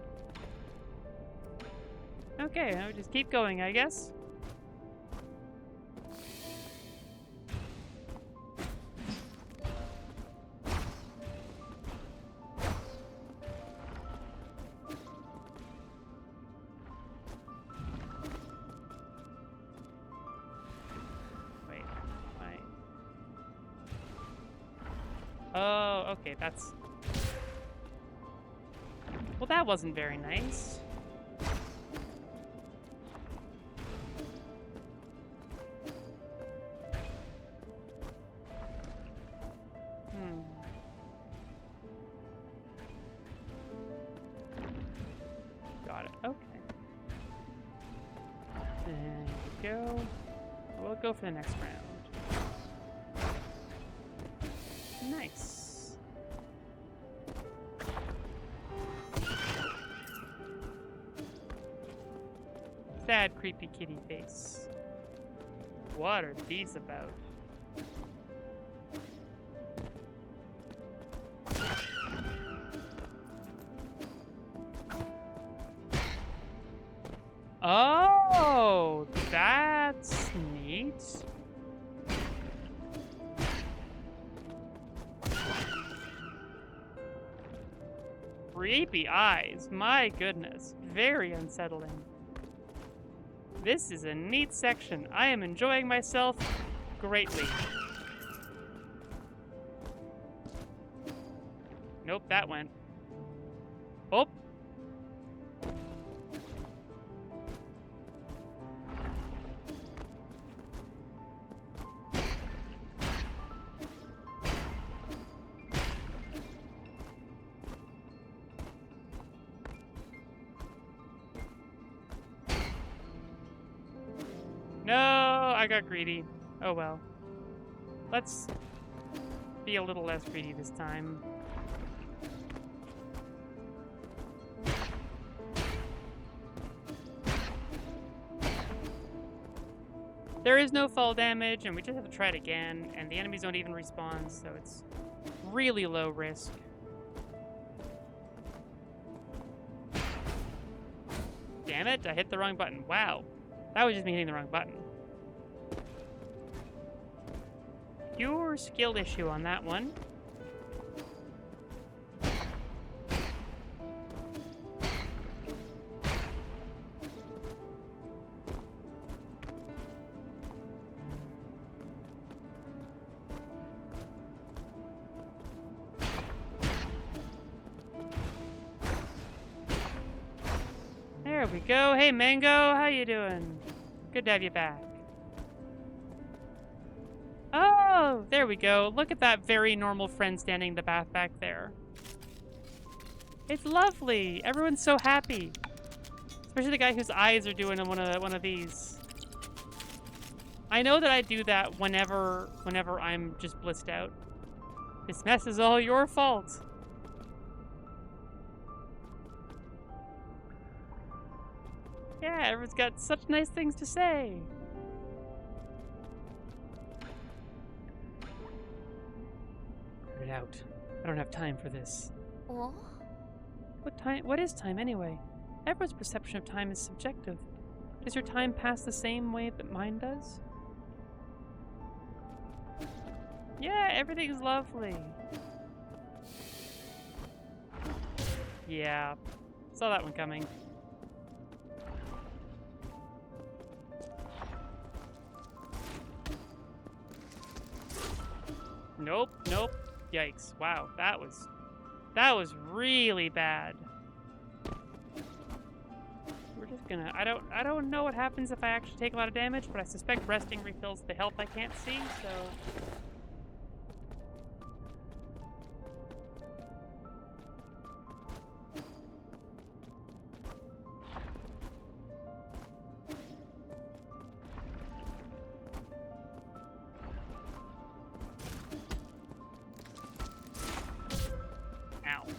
Okay, I'll just keep going, I guess. Wait, oh, okay, that's... Well, that wasn't very nice. Got it. Okay. There we go. go for the next round. Nice. Sad, creepy kitty face. What are these about? Oh, that's neat. Creepy eyes, my goodness. Very unsettling. This is a neat section. I am enjoying myself greatly. Nope, that went. Oh. No, I got greedy. Oh well. Let's be a little less greedy this time. There is no fall damage, and we just have to try it again, and the enemies don't even respawn, so it's really low risk. Damn it, I hit the wrong button. Wow. That was just me hitting the wrong button. Pure skill issue on that one. There we go. Hey, Mango, how you doing? Good to have you back. Oh, there we go. Look at that very normal friend standing in the bath back there. It's lovely. Everyone's so happy. Especially the guy whose eyes are doing one of these. I know that I do that whenever I'm just blissed out. This mess is all your fault. Yeah, everyone's got such nice things to say. Put it out. I don't have time for this. Oh? What is time anyway? Everyone's perception of time is subjective. Does your time pass the same way that mine does? Yeah, everything's lovely. Yeah, saw that one coming. Nope, nope. Yikes. Wow, that was really bad. We're just gonna I don't know what happens if I actually take a lot of damage, but I suspect resting refills the health I can't see, so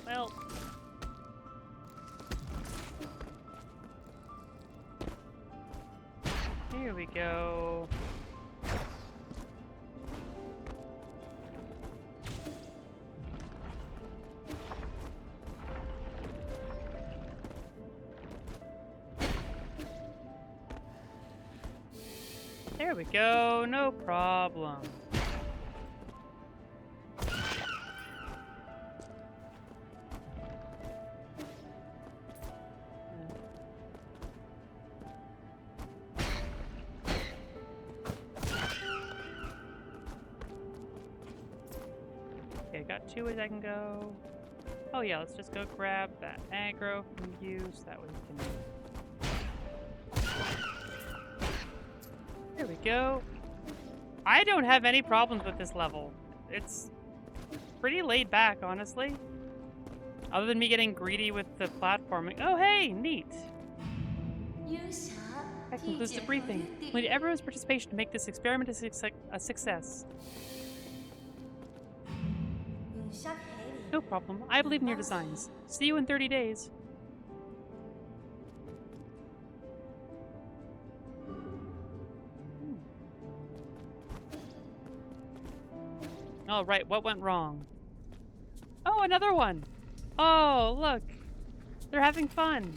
well. Here we go. There we go, no problem. Okay, got 2 ways I can go. Oh yeah, let's just go grab that aggro from you so that way we can... There we go. I don't have any problems with this level. It's pretty laid back, honestly. Other than me getting greedy with the platforming. Oh hey, neat. Yusha, That concludes the briefing. We need everyone's participation to make this experiment a success. No problem. I believe in your designs. See you in 30 days. All right, what went wrong? Oh, another one. Oh, look. They're having fun.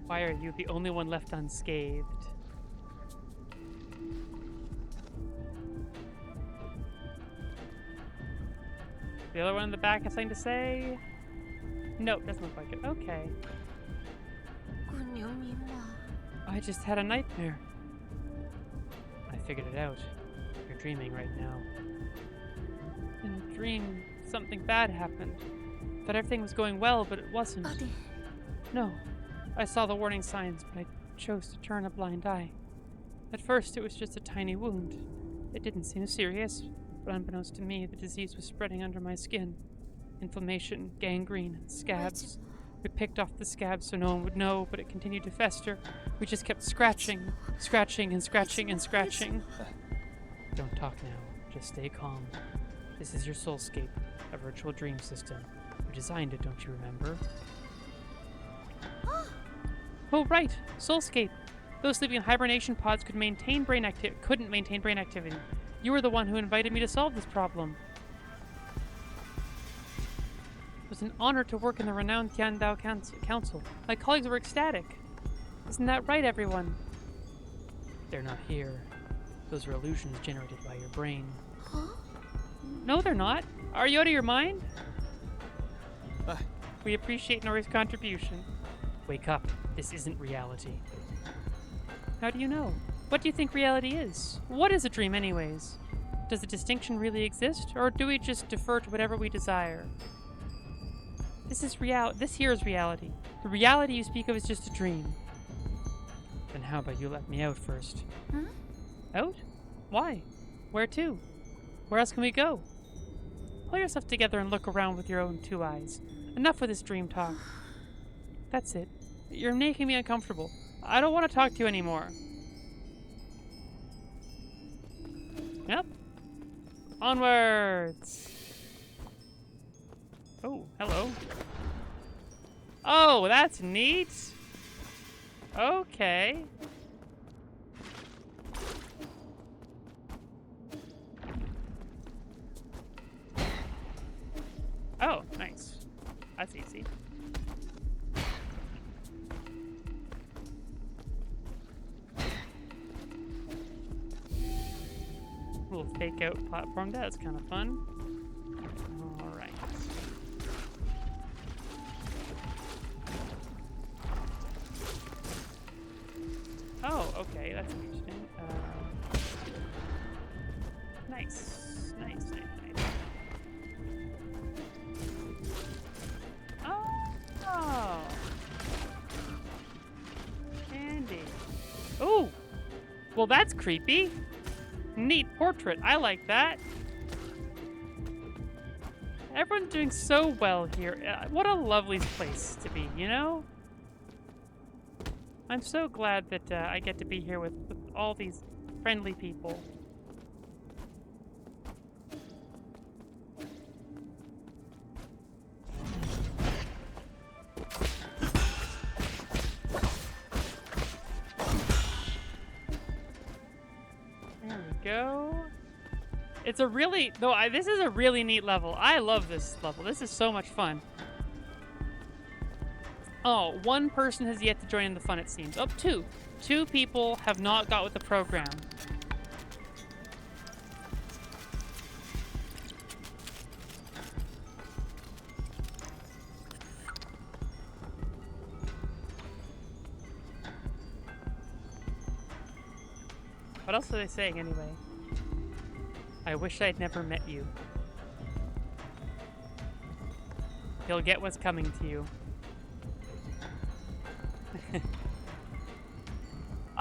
Why are you the only one left unscathed? The other one in the back has something to say? Nope, doesn't look like it. Okay. I just had a nightmare. I figured it out. You're dreaming right now. In a dream, something bad happened. Thought everything was going well, but it wasn't. No. I saw the warning signs, but I chose to turn a blind eye. At first, it was just a tiny wound. It didn't seem serious, but unbeknownst to me, the disease was spreading under my skin. Inflammation, gangrene, and scabs. We picked off the scabs so no one would know, but it continued to fester. We just kept scratching, scratching, and scratching, and scratching. Don't talk now. Just stay calm. This is your soulscape, a virtual dream system. You designed it, don't you remember? Oh, right! Soulscape! Those sleeping in hibernation pods couldn't maintain brain activity. You were the one who invited me to solve this problem. It was an honor to work in the renowned Tiandao Council. My colleagues were ecstatic. Isn't that right, everyone? They're not here. Those are illusions generated by your brain. Huh? No, they're not. Are you out of your mind? We appreciate Nori's contribution. Wake up. This isn't reality. How do you know? What do you think reality is? What is a dream anyways? Does the distinction really exist, or do we just defer to whatever we desire? This here is reality. The reality you speak of is just a dream. Then how about you let me out first? Huh? Out? Why? Where to? Where else can we go? Pull yourself together and look around with your own two eyes. Enough with this dream talk. That's it. You're making me uncomfortable. I don't want to talk to you anymore. Yep. Onwards! Oh, hello. Oh, that's neat! Okay. Oh, nice. That's easy. Little fake out platform, that's kind of fun. Alright. Oh, okay, that's interesting. Nice. Nice. Oh! Candy. Oh! Well, that's creepy. Neat portrait. I like that. Everyone's doing so well here. What a lovely place to be, you know? I'm so glad that I get to be here with all these friendly people. Go. It's a really, this is a really neat level. I love this level. This is so much fun. Oh, one person has yet to join in the fun, it seems. Oh, two. Two people have not got with the program. What else are they saying, anyway? I wish I'd never met you. You'll get what's coming to you.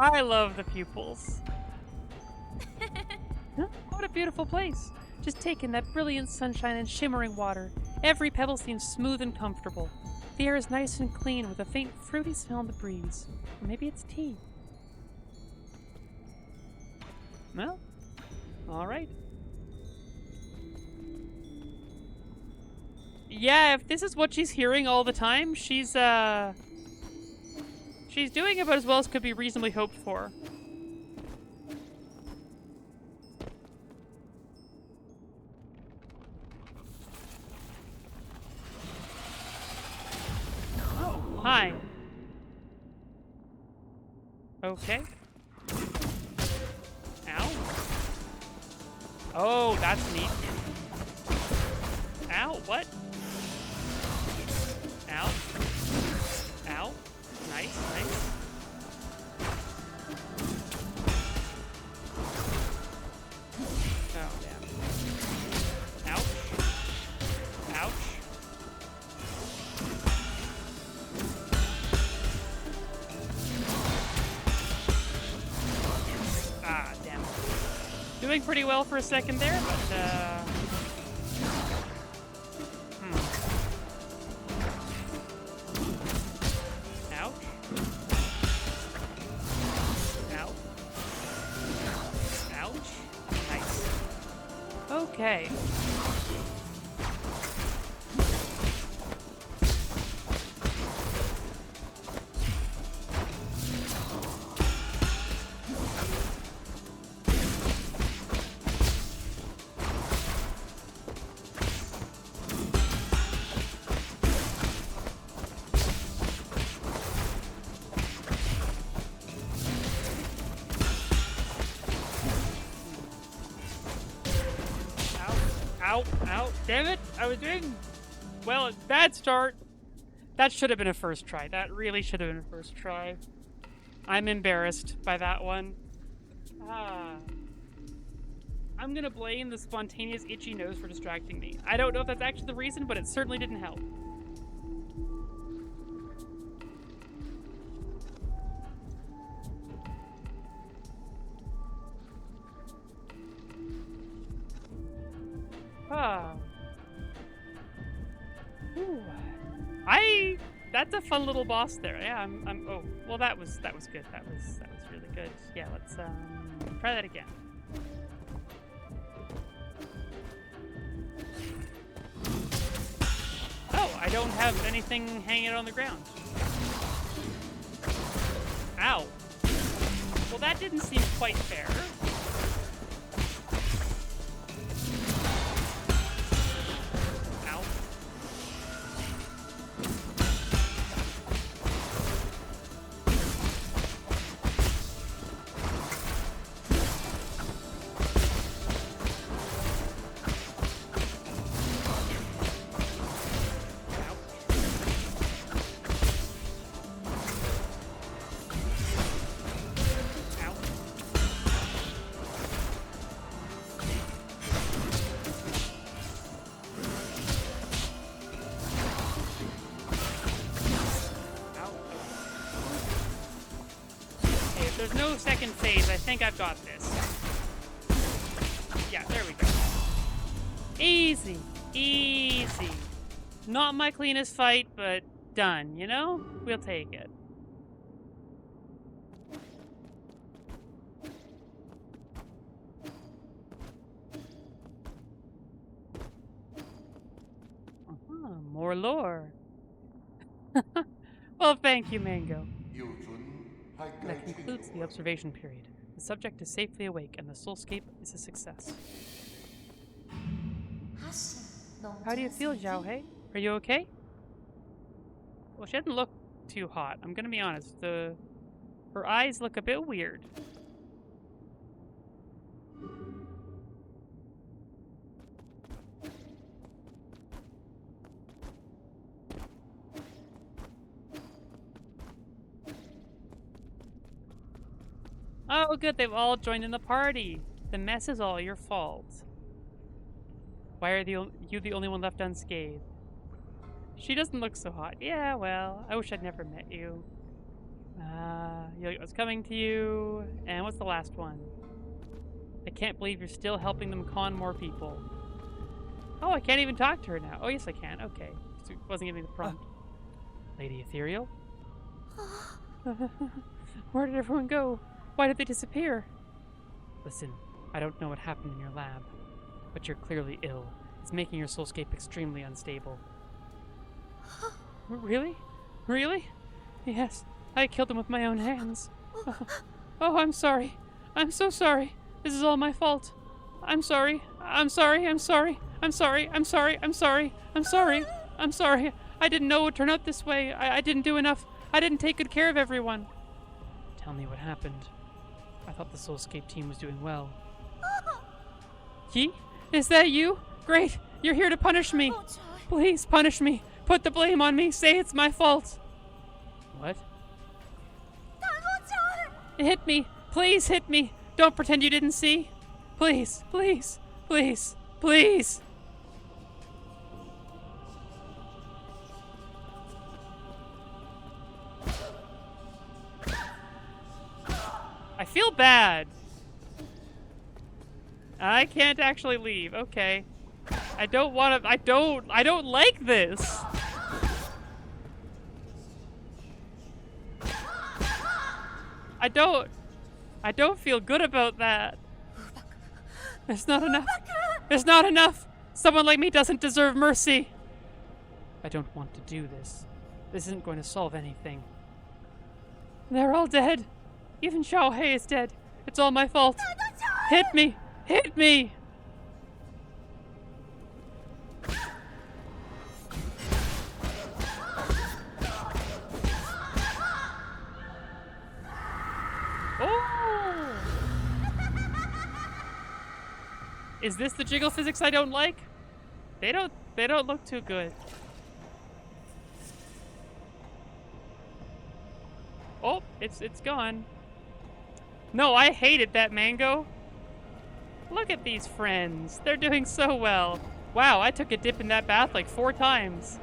I love the pupils. Huh? What a beautiful place. Just take in that brilliant sunshine and shimmering water. Every pebble seems smooth and comfortable. The air is nice and clean with a faint fruity smell in the breeze. Or maybe it's tea. Well, all right. Yeah, if this is what she's hearing all the time, she's doing about as well as could be reasonably hoped for. Oh, hi. Okay. Ow. Oh, that's neat. Ow, what? Ow. Ow. Nice, nice. Oh, damn. Ouch. Ouch. Ah, damn. Doing pretty well for a second there, but, Ouch. Ow. Ouch. Nice. Okay. Ow, ow, damn it! I was doing well. Bad start. That should have been a first try. That really should have been a first try. I'm embarrassed by that one. I'm gonna blame the spontaneous itchy nose for distracting me. I don't know if that's actually the reason, but it certainly didn't help. Ooh. That's a fun little boss there. Yeah, oh, well that was good. That was really good. Yeah, let's try that again. Oh, I don't have anything hanging on the ground. Ow. Well, that didn't seem quite fair. There's no second phase. I think I've got this. Yeah, there we go. Easy. Easy. Not my cleanest fight, but done, you know? We'll take it. More lore. Well, thank you, Mango. That concludes the observation period. The subject is safely awake, and the soulscape is a success. How do you feel, Xiaohei? Are you okay? Well, she doesn't look too hot. I'm gonna be honest. Her eyes look a bit weird. Oh, good, they've all joined in the party. The mess is all your fault. Why are you the only one left unscathed? She doesn't look so hot. Yeah, well, I wish I'd never met you. You like what's coming to you. And what's the last one? I can't believe you're still helping them con more people. Oh, I can't even talk to her now. Oh, yes, I can. Okay. She wasn't giving me the prompt. Lady Ethereal? Where did everyone go? Why did they disappear? Listen, I don't know what happened in your lab, but you're clearly ill. It's making your soulscape extremely unstable. Really? Really? Yes, I killed them with my own hands. Oh, I'm sorry. I'm so sorry. This is all my fault. I'm sorry. I'm sorry. I'm sorry. I'm sorry. I'm sorry. I'm sorry. I'm sorry. I'm sorry. I didn't know it would turn out this way. I didn't do enough. I didn't take good care of everyone. Tell me what happened. I thought the Soulscape team was doing well. Yi? Is that you? Great. You're here to punish me. Please punish me. Put the blame on me. Say it's my fault. What? Hit me. Please hit me. Don't pretend you didn't see. Please, please, please, please. I feel bad. I can't actually leave. Okay. I don't want to. I don't like this. I don't feel good about that. There's not enough. There's not enough. Someone like me doesn't deserve mercy. I don't want to do this. This isn't going to solve anything. They're all dead. Even Xiaohei is dead. It's all my fault. Hit me! Hit me! Oh! Is this the jiggle physics I don't like? They don't look too good. Oh, it's gone. No, I hated that mango. Look at these friends. They're doing so well. Wow, I took a dip in that bath like 4 times.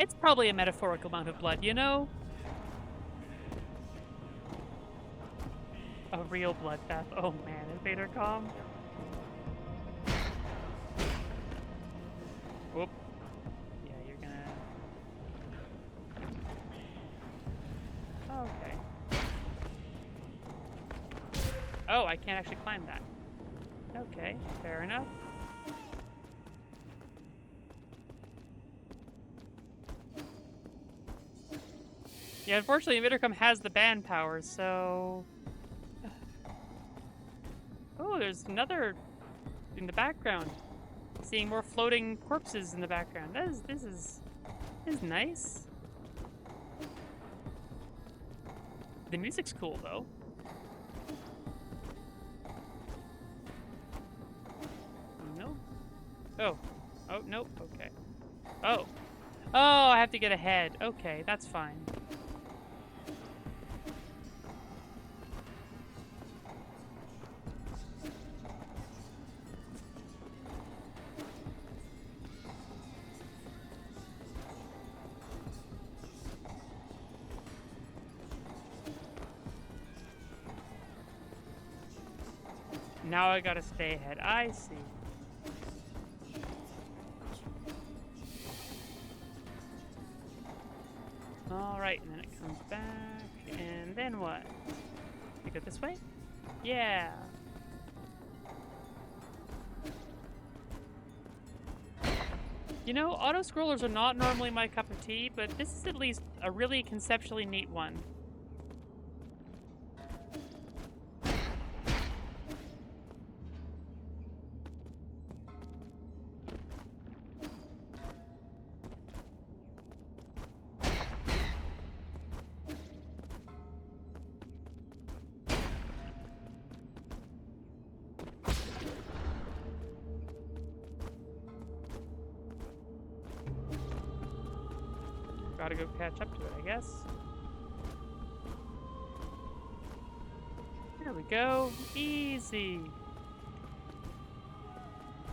It's probably a metaphorical amount of blood, you know? A real bloodbath. Oh man, is Vader calm? Whoop. Yeah, you're gonna... Okay. Oh, I can't actually climb that. Okay, fair enough. Yeah, unfortunately, Vittercom has the band power, so... Oh, there's another in the background. Seeing more floating corpses in the background. This is nice. The music's cool though. No. Oh. Oh, nope. Okay. Oh. Oh, I have to get ahead. Okay, that's fine. Now I gotta stay ahead. I see. Alright, and then it comes back. And then what? We go this way? Yeah. You know, auto-scrollers are not normally my cup of tea, but this is at least a really conceptually neat one. Gotta go catch up to it, I guess. There we go. Easy.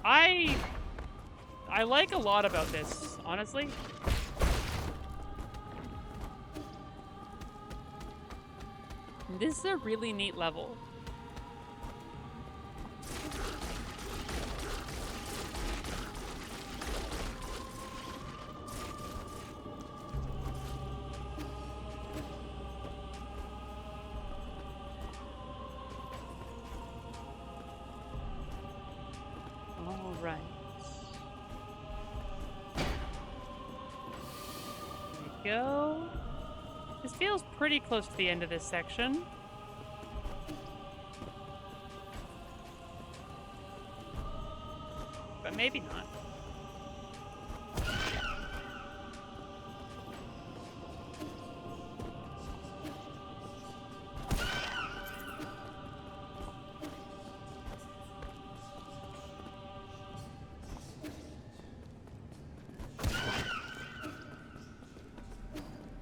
I like a lot about this, honestly. This is a really neat level. All right. There we go. This feels pretty close to the end of this section. But maybe not.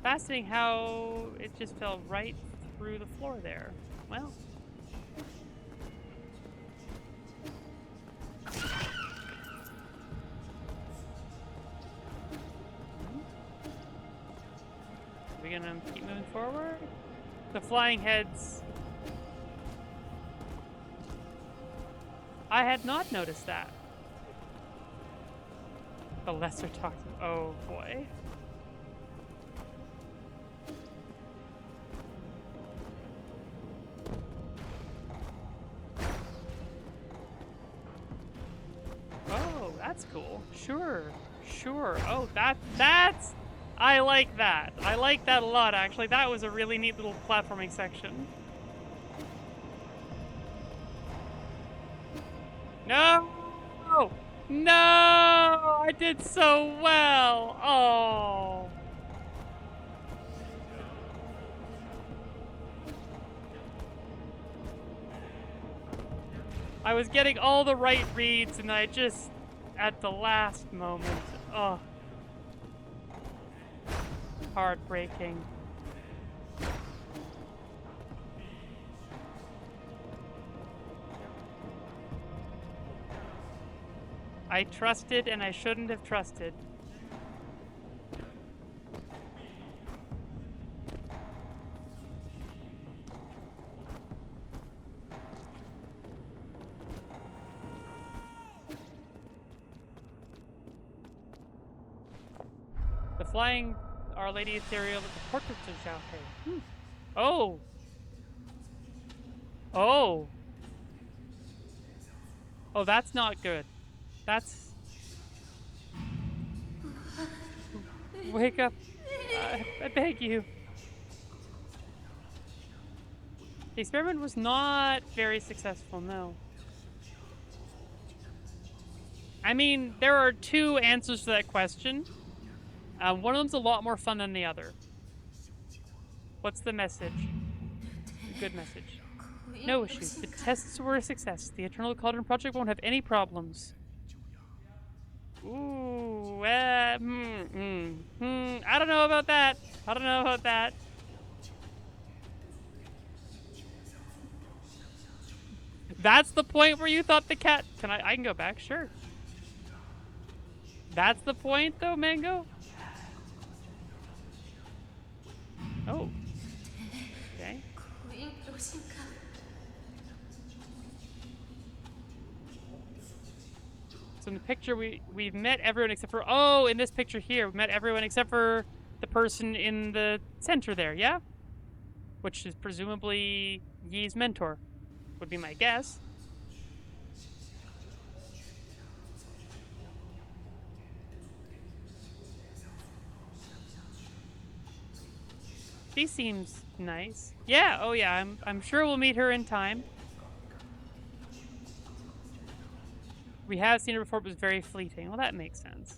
Fascinating how it just fell right through the floor there. Well. Are we gonna keep moving forward? The flying heads. I had not noticed that. The lesser toxin. Oh boy. That's cool. Sure. Oh, that's... I like that. I like that a lot, actually. That was a really neat little platforming section. No! No! I did so well! Oh. I was getting all the right reads, and I just... at the last moment. Oh. Heartbreaking. I trusted and I shouldn't have trusted. The flying Our Lady Ethereal with the portraits of Zhao Hei. Oh! Oh! Oh, that's not good. That's... Wake up. I beg you. The experiment was not very successful, no. I mean, there are two answers to that question. One of them's a lot more fun than the other. What's the message? A good message. No issues. The tests were a success. The Eternal Cauldron Project won't have any problems. Ooh, I don't know about that. I don't know about that. That's the point where you thought the cat... I can go back? Sure. That's the point, though, Mango? Oh. Okay. So in the picture, we've met everyone except for... Oh, in this picture here, we've met everyone except for the person in the center there, yeah? Which is presumably Yi's mentor, would be my guess. She seems nice. Yeah, oh yeah, I'm sure we'll meet her in time. We have seen her before, but it was very fleeting. Well, that makes sense.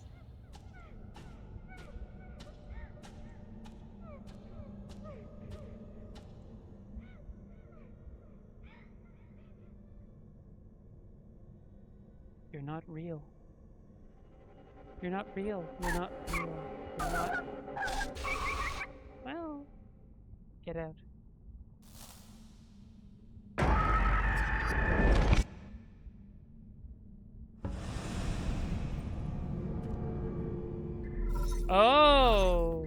You're not real. You're not real. You're not real. You're not... Well... Get out. Oh!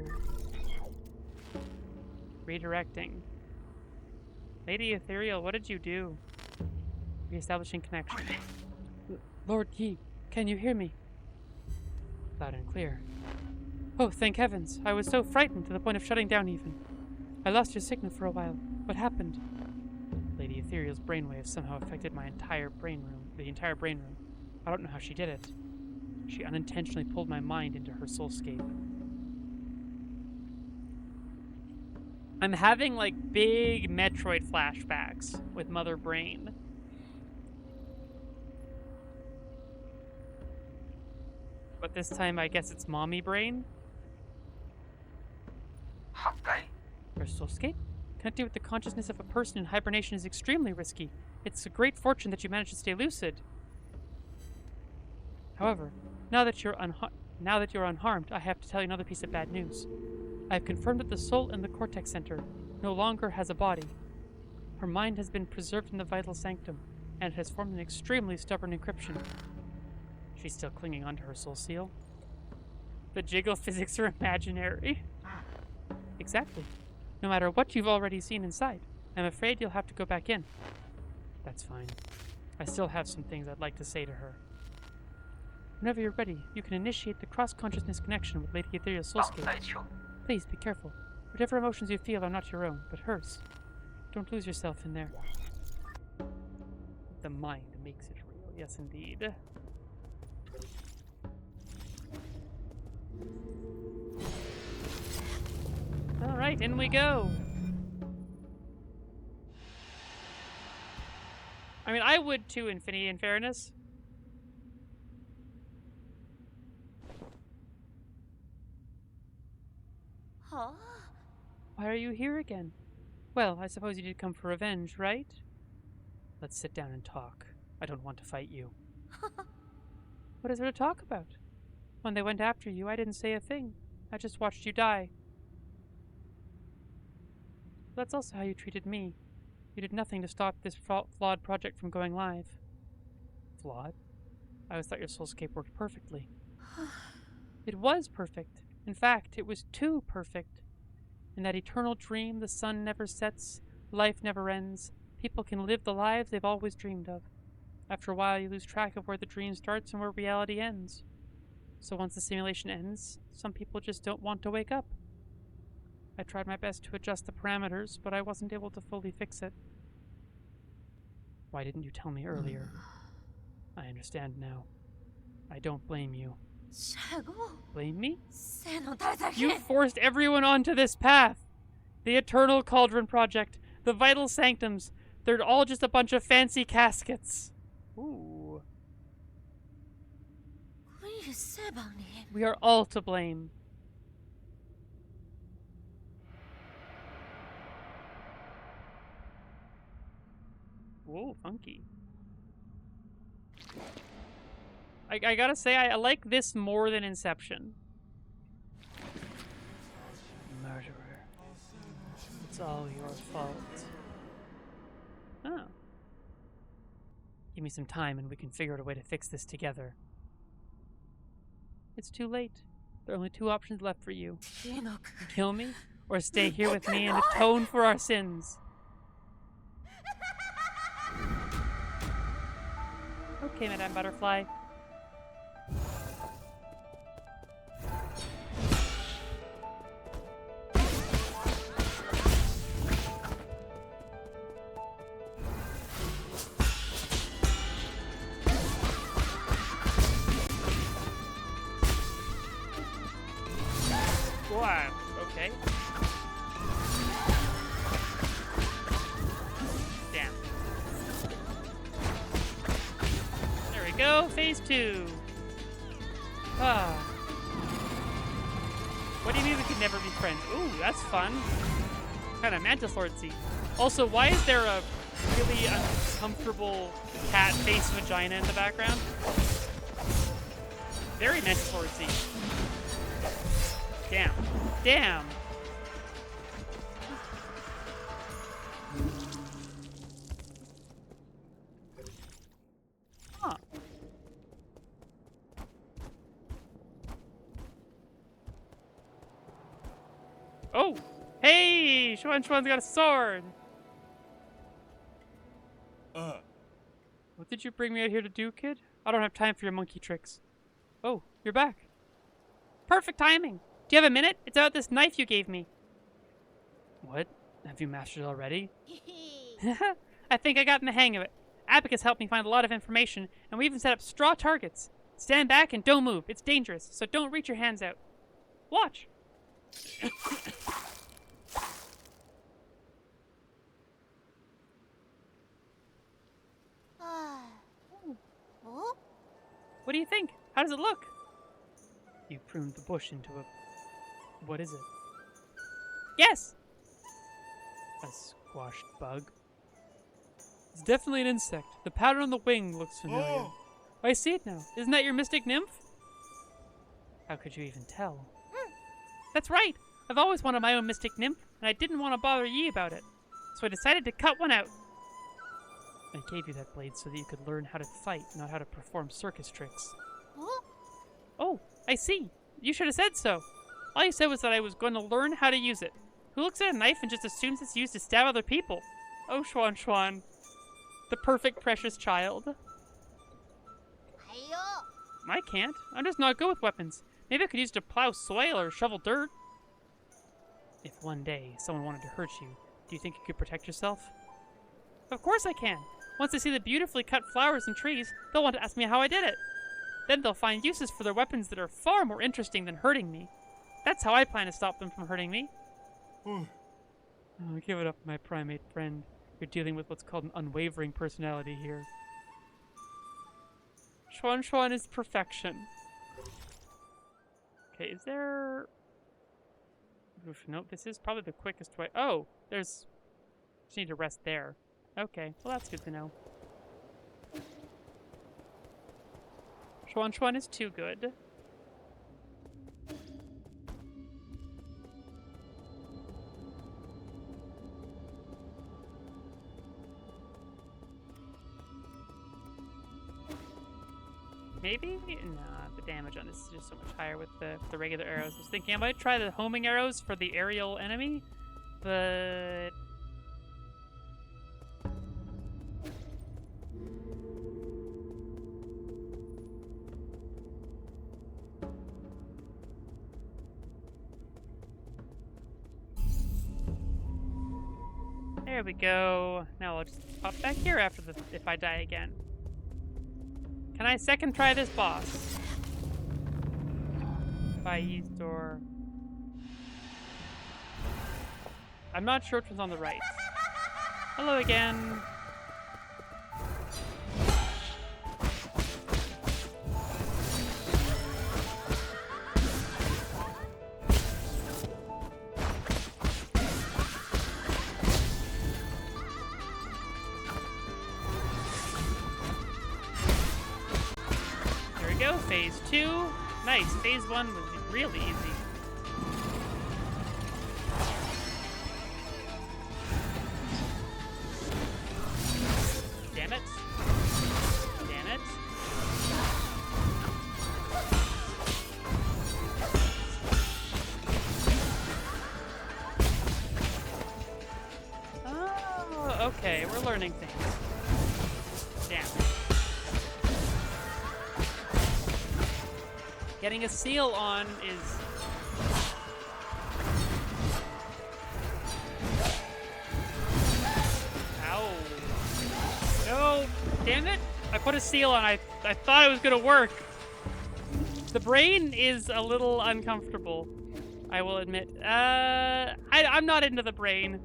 Redirecting. Lady Ethereal, what did you do? Reestablishing connection. Lord Yi, can you hear me? Loud and clear. Oh, thank heavens. I was so frightened to the point of shutting down even. I lost your signal for a while. What happened? Lady Ethereal's brainwaves somehow affected the entire brain room. I don't know how she did it. She unintentionally pulled my mind into her soulscape. I'm having like big Metroid flashbacks with Mother Brain. But this time I guess it's Mommy Brain. Her soulscape? Connecting with the consciousness of a person in hibernation is extremely risky. It's a great fortune that you managed to stay lucid. However, now that you're unharmed, I have to tell you another piece of bad news. I have confirmed that the soul in the Cortex Center no longer has a body. Her mind has been preserved in the vital sanctum, and it has formed an extremely stubborn encryption. She's still clinging onto her soul seal. The jiggle physics are imaginary. Exactly. No matter what you've already seen inside, I'm afraid you'll have to go back in. That's fine. I still have some things I'd like to say to her. Whenever you're ready, you can initiate the cross-consciousness connection with Lady Ethereal's soulscape. Please be careful. Whatever emotions you feel are not your own, but hers. Don't lose yourself in there. The mind makes it real. Yes, indeed. Alright, in we go. I mean, I would too, Infinity, in fairness. Huh? Why are you here again? Well, I suppose you did come for revenge, right? Let's sit down and talk. I don't want to fight you. What is there to talk about? When they went after you, I didn't say a thing. I just watched you die. That's also how you treated me. You did nothing to stop this flawed project from going live. Flawed? I always thought your soulscape worked perfectly. It was perfect. In fact, it was too perfect. In that eternal dream, the sun never sets, life never ends. People can live the lives they've always dreamed of. After a while, you lose track of where the dream starts and where reality ends. So once the simulation ends, some people just don't want to wake up. I tried my best to adjust the parameters, but I wasn't able to fully fix it. Why didn't you tell me earlier? I understand now. I don't blame you. Blame me? You forced everyone onto this path! The Eternal Cauldron Project, the Vital Sanctums, they're all just a bunch of fancy caskets. Ooh. We are all to blame. Whoa, funky. I gotta say, I like this more than Inception. Murderer. It's all your fault. Oh. Give me some time and we can figure out a way to fix this together. It's too late. There are only two options left for you. Kill me, or stay here with me and atone for our sins. Okay, Madame Butterfly. Wow, okay. Damn. There we go, phase 2. Ah. What do you mean we could never be friends? Ooh, that's fun. Kind of Mantis Lordsy. Also, why is there a really uncomfortable cat face vagina in the background? Very Mantis Lordsy. Damn. Damn. Huh. Oh! Hey! Xuan's got a sword! What did you bring me out here to do, kid? I don't have time for your monkey tricks. Oh, you're back. Perfect timing! Do you have a minute? It's about this knife you gave me. What? Have you mastered it already? I think I got in the hang of it. Abacus helped me find a lot of information, and we even set up straw targets. Stand back and don't move. It's dangerous, so don't reach your hands out. Watch. What do you think? How does it look? You pruned the bush into a... What is it? Yes! A squashed bug. It's definitely an insect. The pattern on the wing looks familiar. Oh, I see it now. Isn't that your mystic nymph? How could you even tell? That's right! I've always wanted my own mystic nymph, and I didn't want to bother Yi about it. So I decided to cut one out. I gave you that blade so that you could learn how to fight, not how to perform circus tricks. Huh? Oh, I see. You should have said so. All you said was that I was going to learn how to use it. Who looks at a knife and just assumes it's used to stab other people? Oh, Xuan. The perfect precious child. I can't. I'm just not good with weapons. Maybe I could use it to plow soil or shovel dirt. If one day someone wanted to hurt you, do you think you could protect yourself? Of course I can. Once they see the beautifully cut flowers and trees, they'll want to ask me how I did it. Then they'll find uses for their weapons that are far more interesting than hurting me. That's how I plan to stop them from hurting me. Oh, give it up, my primate friend. You're dealing with what's called an unwavering personality here. Xuan is perfection. Okay, is there... Oof, nope, this is probably the quickest way. Oh, there's... Just need to rest there. Okay, well that's good to know. Xuan is too good. Maybe? Nah, the damage on this is just so much higher with the regular arrows. I was thinking I might try the homing arrows for the aerial enemy, but... There we go. Now I'll just pop back here after if I die again. Can I second try this boss? By east or... I'm not sure which one's on the right. Hello again. Phase 2. Nice. Phase 1 was really easy. Damn it. Damn it. Oh, okay. We're learning things. Damn it. Getting a seal on is... Ow. No! Damn it! I put a seal on. I thought it was gonna work. The brain is a little uncomfortable, I will admit. I'm not into the brain.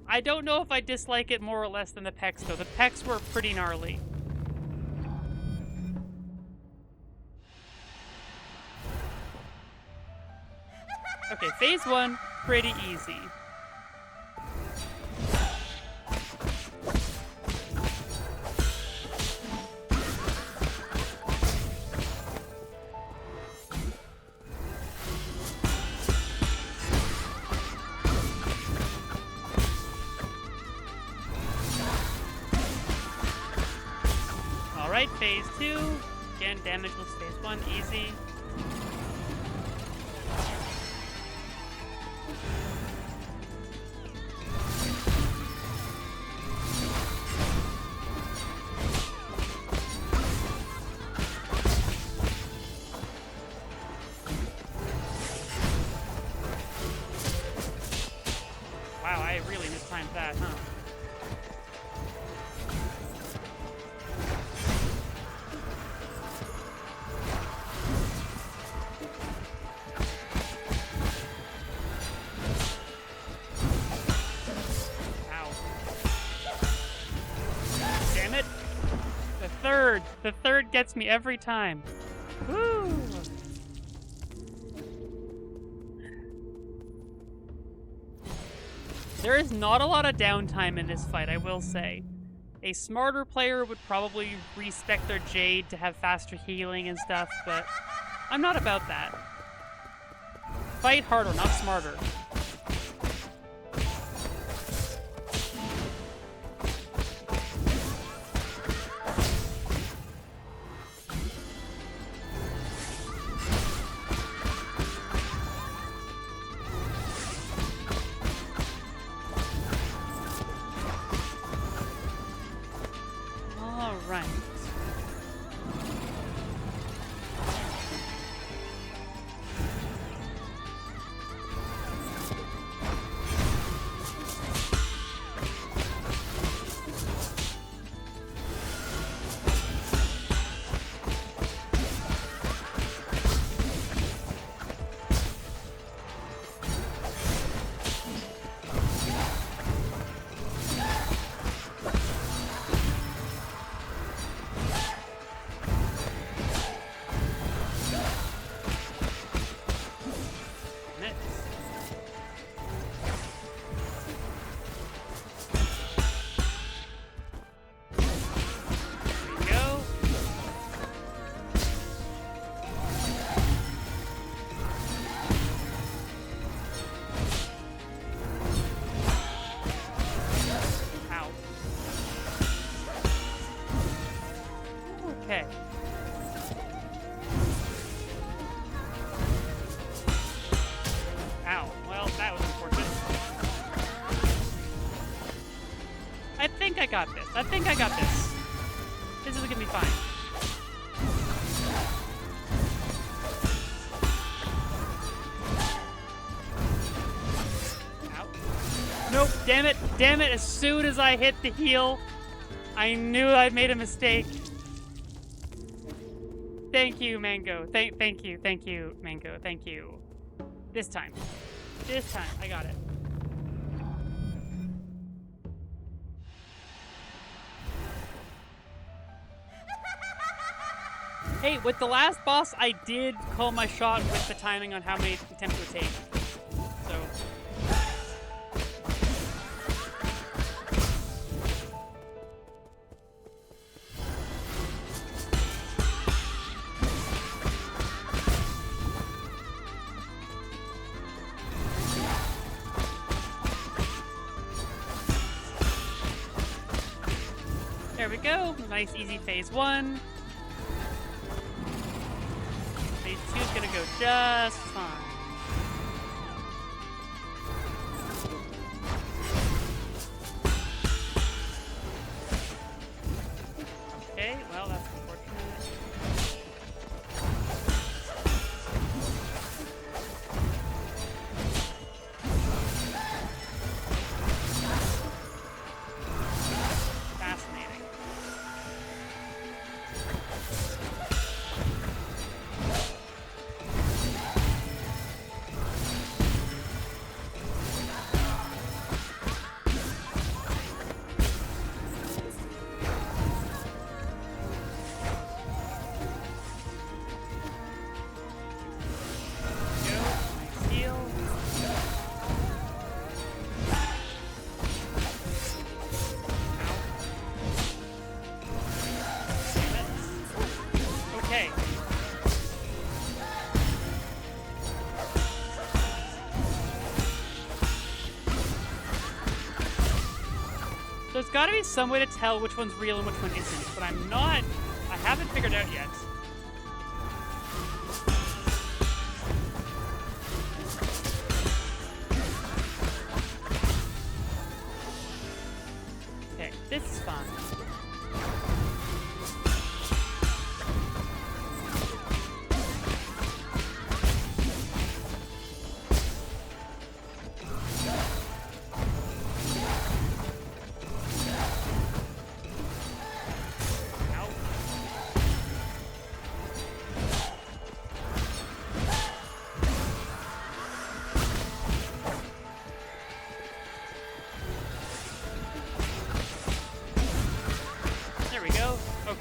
I don't know if I dislike it more or less than the pecs, though. The pecs were pretty gnarly. Okay, phase 1, pretty easy. Alright, phase 2. Again, damage was phase 1, easy. wow, I really mistimed that, huh? The third gets me every time. Woo! There is not a lot of downtime in this fight, I will say. A smarter player would probably respec their Jade to have faster healing and stuff, but I'm not about that. Fight harder, not smarter. Okay. Ow. Well, that was unfortunate. I think I got this. I think I got this. This is gonna be fine. Ow. Nope. Damn it. Damn it. As soon as I hit the heal, I knew I made a mistake. Thank you, Mango. Thank you, Mango. Thank you. This time, I got it. Hey, with the last boss, I did call my shot with the timing on how many attempts it would take. So. There we go. Nice, easy phase 1. Phase 2 is gonna go just fine. Okay, well, that's unfortunate. There's gotta be some way to tell which one's real and which one isn't, but I haven't figured out yet. Okay, this is fine.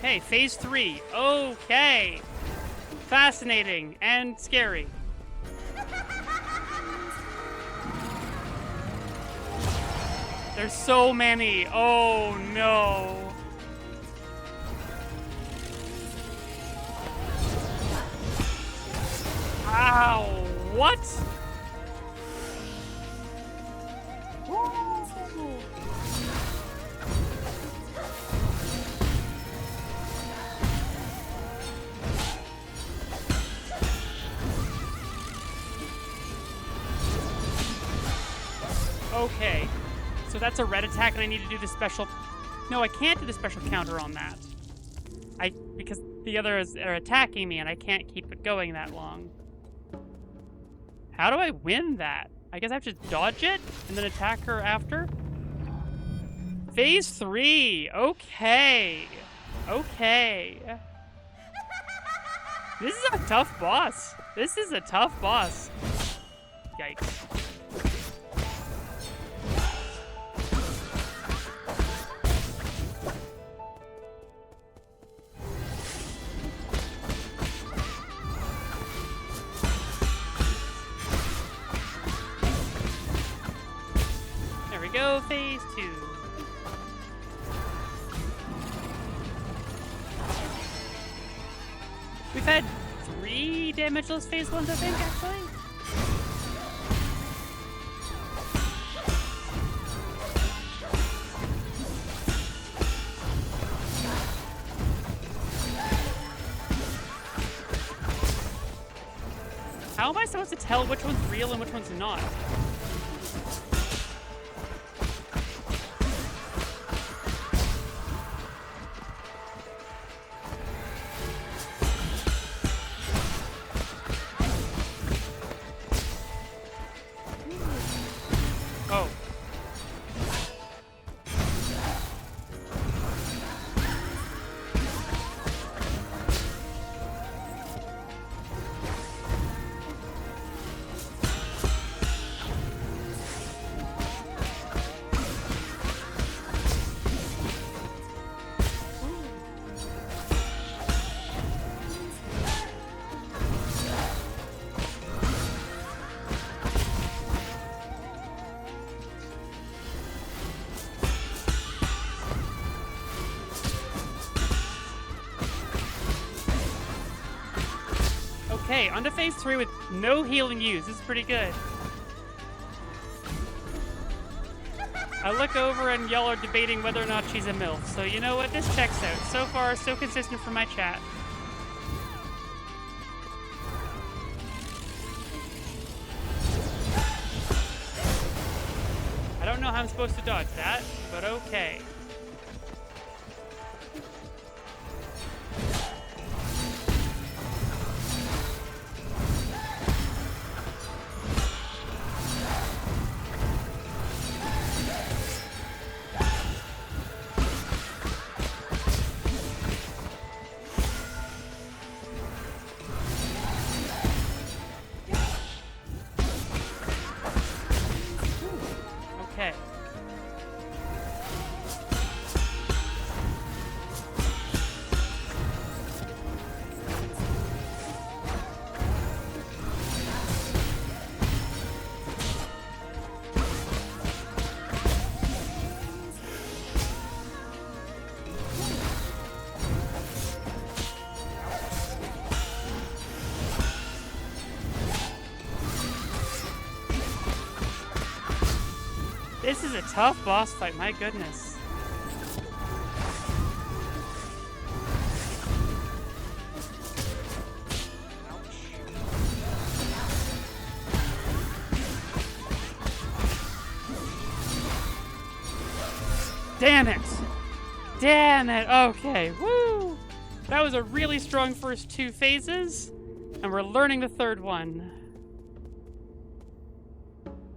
Okay, phase 3. Okay. Fascinating and scary. There's so many. Oh no. Ow. What? Okay. So that's a red attack and I need to do the special... No, I can't do the special counter on that. Because the others are attacking me and I can't keep it going that long. How do I win that? I guess I have to dodge it and then attack her after? Phase 3. Okay. Okay. This is a tough boss. This is a tough boss. Yikes. Go phase 2. We've had 3 damageless phase 1s, I think, actually. How am I supposed to tell which one's real and which one's not? Oh. Okay, on to phase 3 with no healing used. This is pretty good. I look over and y'all are debating whether or not she's a MILF. So you know what? This checks out. So far, so consistent from my chat. I don't know how I'm supposed to dodge that, but okay. Okay. This is a tough boss fight, my goodness. Damn it! Damn it! Okay, woo! That was a really strong first 2 phases, and we're learning the third one.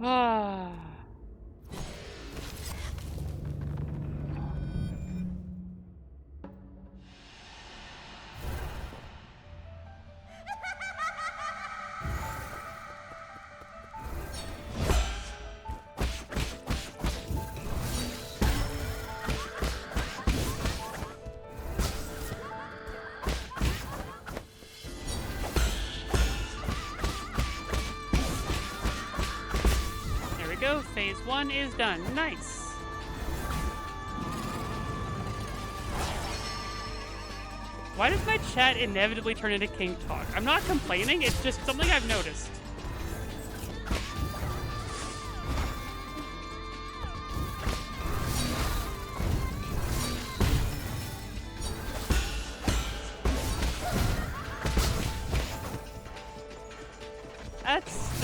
Ah. phase 1 is done. Nice. Why does my chat inevitably turn into King Talk? I'm not complaining, it's just something I've noticed.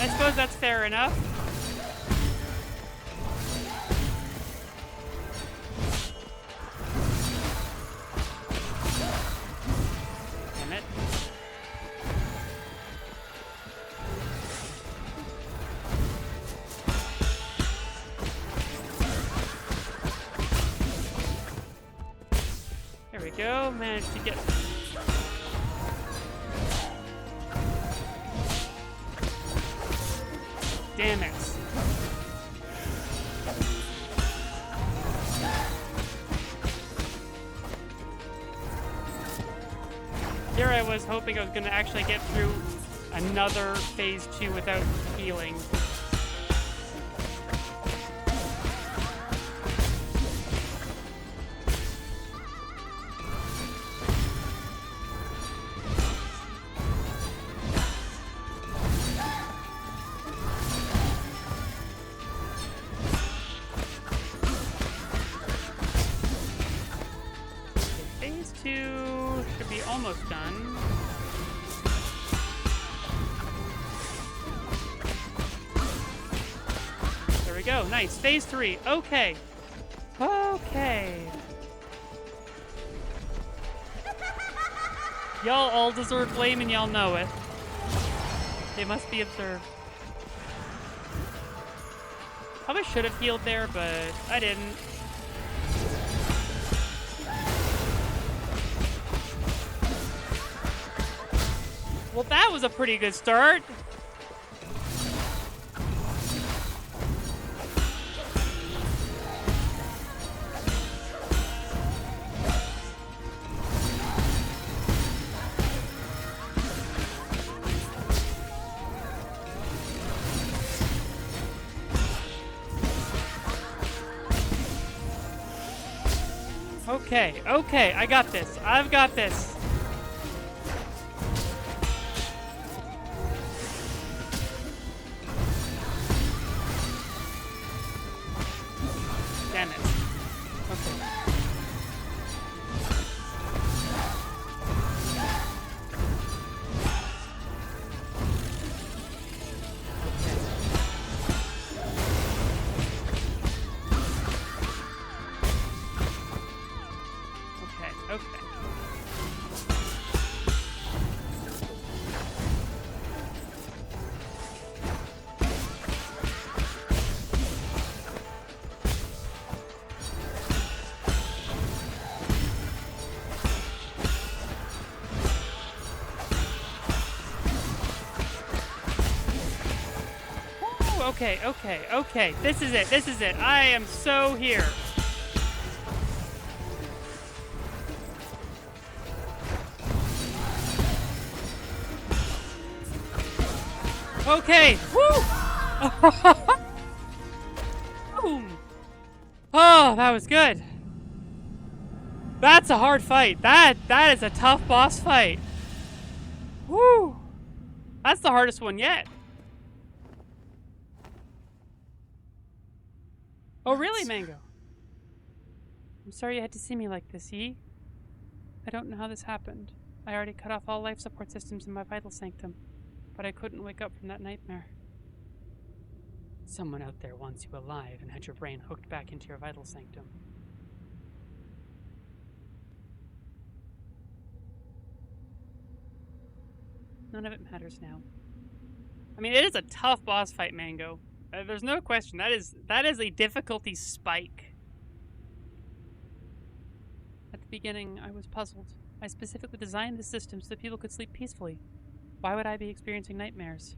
I suppose that's fair enough. Damn it. There we go, managed to get... Damn it. Here I was hoping I was going to actually get through another phase 2 without healing. Done. There we go. Nice. Phase 3. Okay. Okay. Y'all all deserve blame and y'all know it. They must be observed. Probably should have healed there, but I didn't. Well, that was a pretty good start. Okay, okay, I got this. I've got this. Damn it. Okay. Okay. Okay. This is it. I am so here. Okay. Woo! Boom. Oh, that was good. That's a hard fight. That is a tough boss fight. Woo! That's the hardest one yet. Oh, really, Mango? I'm sorry you had to see me like this, Yi. I don't know how this happened. I already cut off all life support systems in my vital sanctum, but I couldn't wake up from that nightmare. Someone out there wants you alive and had your brain hooked back into your vital sanctum. None of it matters now. I mean, it is a tough boss fight, Mango. There's no question. That is a difficulty spike. At the beginning, I was puzzled. I specifically designed the system so that people could sleep peacefully. Why would I be experiencing nightmares?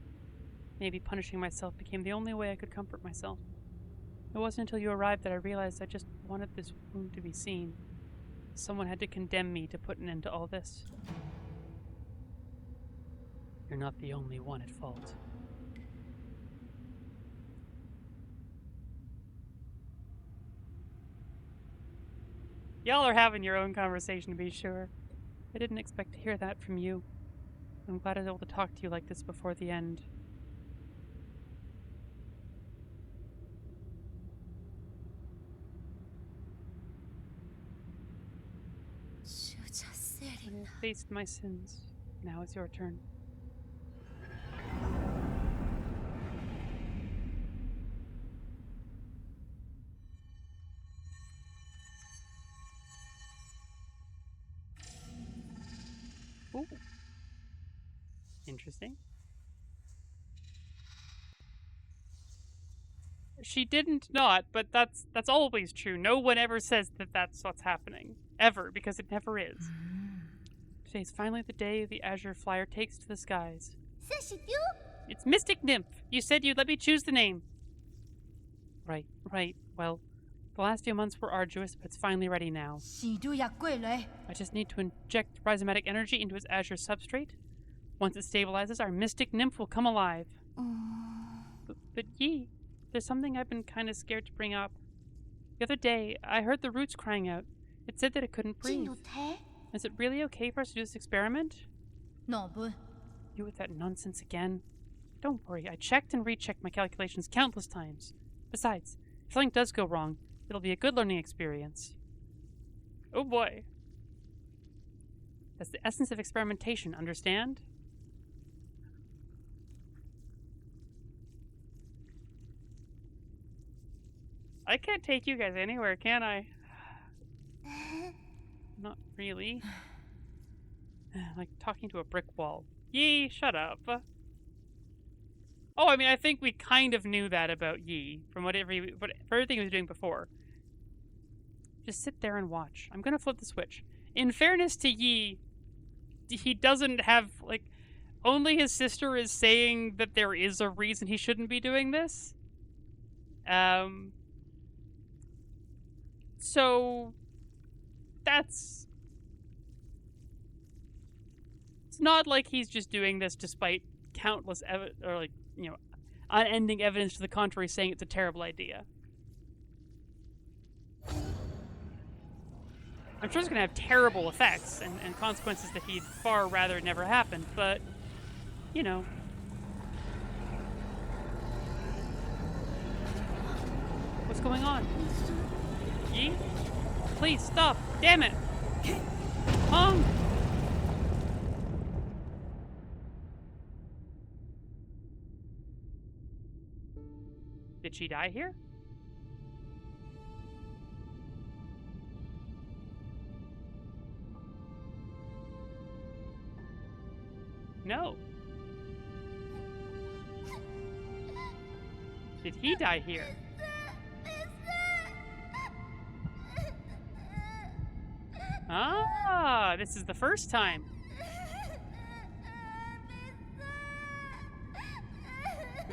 Maybe punishing myself became the only way I could comfort myself. It wasn't until you arrived that I realized I just wanted this wound to be seen. Someone had to condemn me to put an end to all this. You're not the only one at fault. Y'all are having your own conversation, to be sure. I didn't expect to hear that from you. I'm glad I was able to talk to you like this before the end. I have faced my sins. Now it's your turn. Ooh. Interesting. She didn't not, but that's always true. No one ever says that that's what's happening. Ever, because it never is. Today's finally the day the Azure Flyer takes to the skies. It's Mystic Nymph. You said you'd let me choose the name. Right. Well, the last few months were arduous, but it's finally ready now. I just need to inject rhizomatic energy into its Azure substrate. Once it stabilizes, our Mystic Nymph will come alive. But Yi, there's something I've been kind of scared to bring up. The other day, I heard the roots crying out. It said that it couldn't breathe. Is it really okay for us to do this experiment? You with that nonsense again? Don't worry, I checked and rechecked my calculations countless times. Besides, if something does go wrong, it'll be a good learning experience. Oh boy. That's the essence of experimentation, understand? I can't take you guys anywhere, can I? Not really. Like talking to a brick wall. Yi, shut up. Oh, I mean, I think we kind of knew that about Yi from for everything he was doing before. Just sit there and watch. I'm gonna flip the switch. In fairness to Yi, he doesn't have, like, only his sister is saying that there is a reason he shouldn't be doing this. So that's... It's not like he's just doing this despite countless unending evidence to the contrary saying it's a terrible idea. I'm sure it's going to have terrible effects and consequences that he'd far rather never happened, but, you know. What's going on? Yi? Please, stop! Damn it! Hong! Did she die here? No. Did he die here? Ah, this is the first time.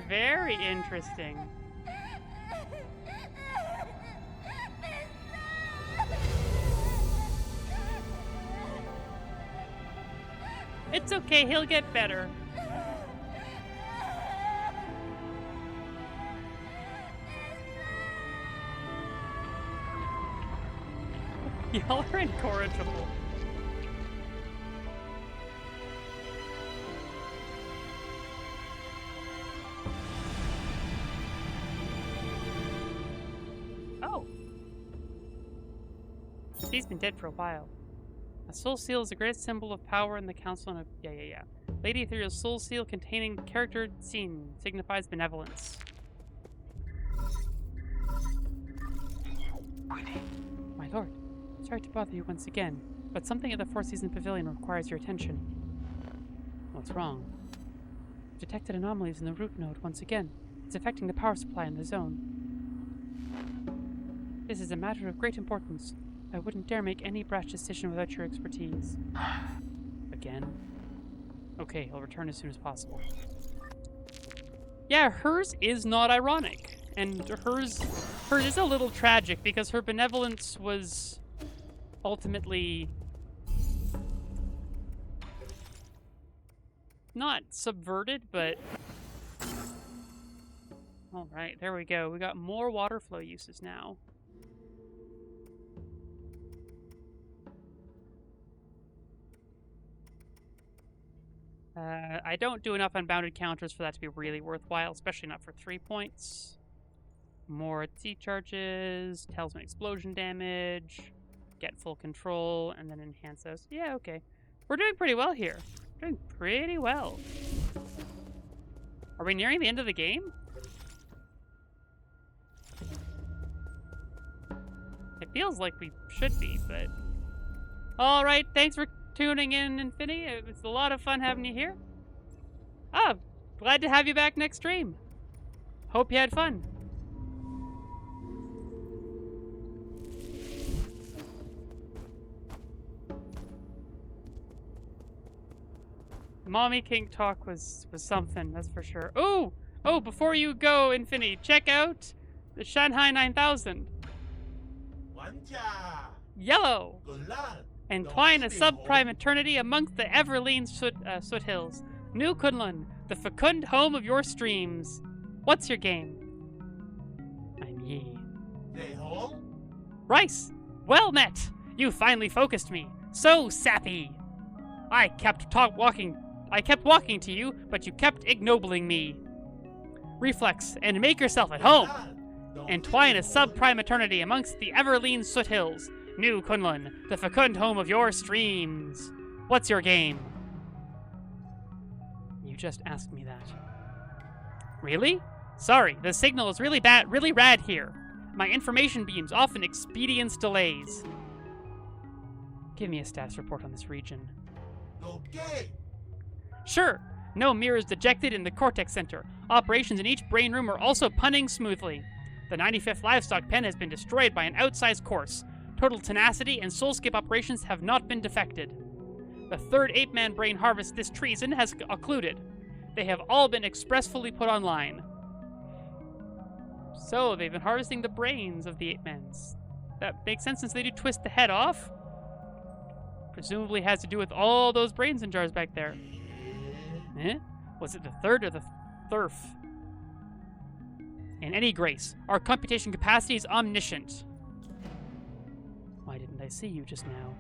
Very interesting. It's okay, he'll get better. Y'all are incorrigible. Oh. She's been dead for a while. A soul seal is the greatest symbol of power in the council and yeah. Lady Ethereal's soul seal containing character scene signifies benevolence. My lord, sorry to bother you once again, but something at the Four Seasons Pavilion requires your attention. What's wrong? I've detected anomalies in the root node once again. It's affecting the power supply in the zone. This is a matter of great importance. I wouldn't dare make any brash decision without your expertise. Again? Okay, I'll return as soon as possible. Yeah, hers is not ironic. And hers is a little tragic because her benevolence was ultimately not subverted, but... Alright, there we go. We got more water flow uses now. I don't do enough unbounded counters for that to be really worthwhile, especially not for 3 points. More T charges, talisman explosion damage, get full control, and then enhance those. Yeah, okay. We're doing pretty well here. Doing pretty well. Are we nearing the end of the game? It feels like we should be, but... Alright, thanks for tuning in, Infinity. It was a lot of fun having you here. Oh, glad to have you back next stream. Hope you had fun. Mommy Kink Talk was something, that's for sure. Oh, before you go, Infinity, check out the Shanghai 9000. Yellow. Entwine a subprime eternity amongst the Everlean Soot Hills. New Kunlun, the fecund home of your streams. What's your game? I'm Yi. Rice, well met. You finally focused me. So sappy. I kept walking to you, but you kept ignobling me. Reflex, and make yourself at home. Entwine a subprime eternity amongst the Everlean Soot Hills. New Kunlun, the fecund home of your streams. What's your game? You just asked me that. Really? Sorry, the signal is really rad here. My information beams often experience delays. Give me a status report on this region. Okay. Sure. No mirrors dejected in the Cortex Center. Operations in each brain room are also punning smoothly. The 95th livestock pen has been destroyed by an outsized course. Total tenacity and soulskip operations have not been defected. The third ape-man brain harvest this treason has occluded. They have all been expressfully put online. So, they've been harvesting the brains of the ape-mans. That makes sense since they do twist the head off. Presumably has to do with all those brains in jars back there. Eh? Was it the third or the thirf? In any grace, our computation capacity is omniscient. Why didn't I see you just now?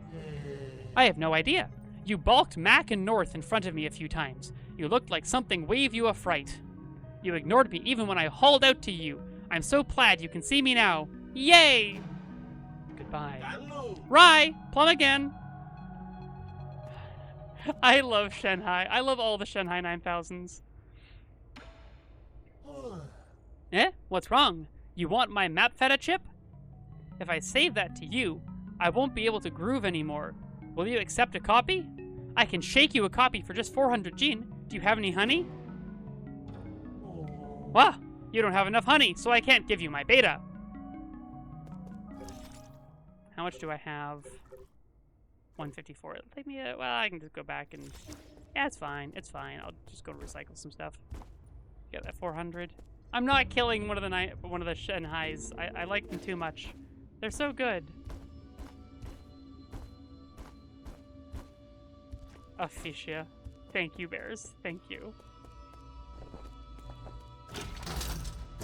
I have no idea. You balked Mac and North in front of me a few times. You looked like something waved you a fright. You ignored me even when I hauled out to you. I'm so glad you can see me now. Yay! Goodbye. Rye! Plum again! I love Shanghai. I love all the Shanghai 9000s. Eh? What's wrong? You want my map feta chip? If I save that to you, I won't be able to groove anymore. Will you accept a copy? I can shake you a copy for just 400 gin. Do you have any honey? Wah! You don't have enough honey, so I can't give you my beta. How much do I have? 154. It'll take me a... Well, I can just go back and... Yeah, it's fine. It's fine. I'll just go recycle some stuff. Get that 400. I'm not killing one of the Shanghais. I like them too much. They're so good. Aphicia. Thank you, bears. Thank you.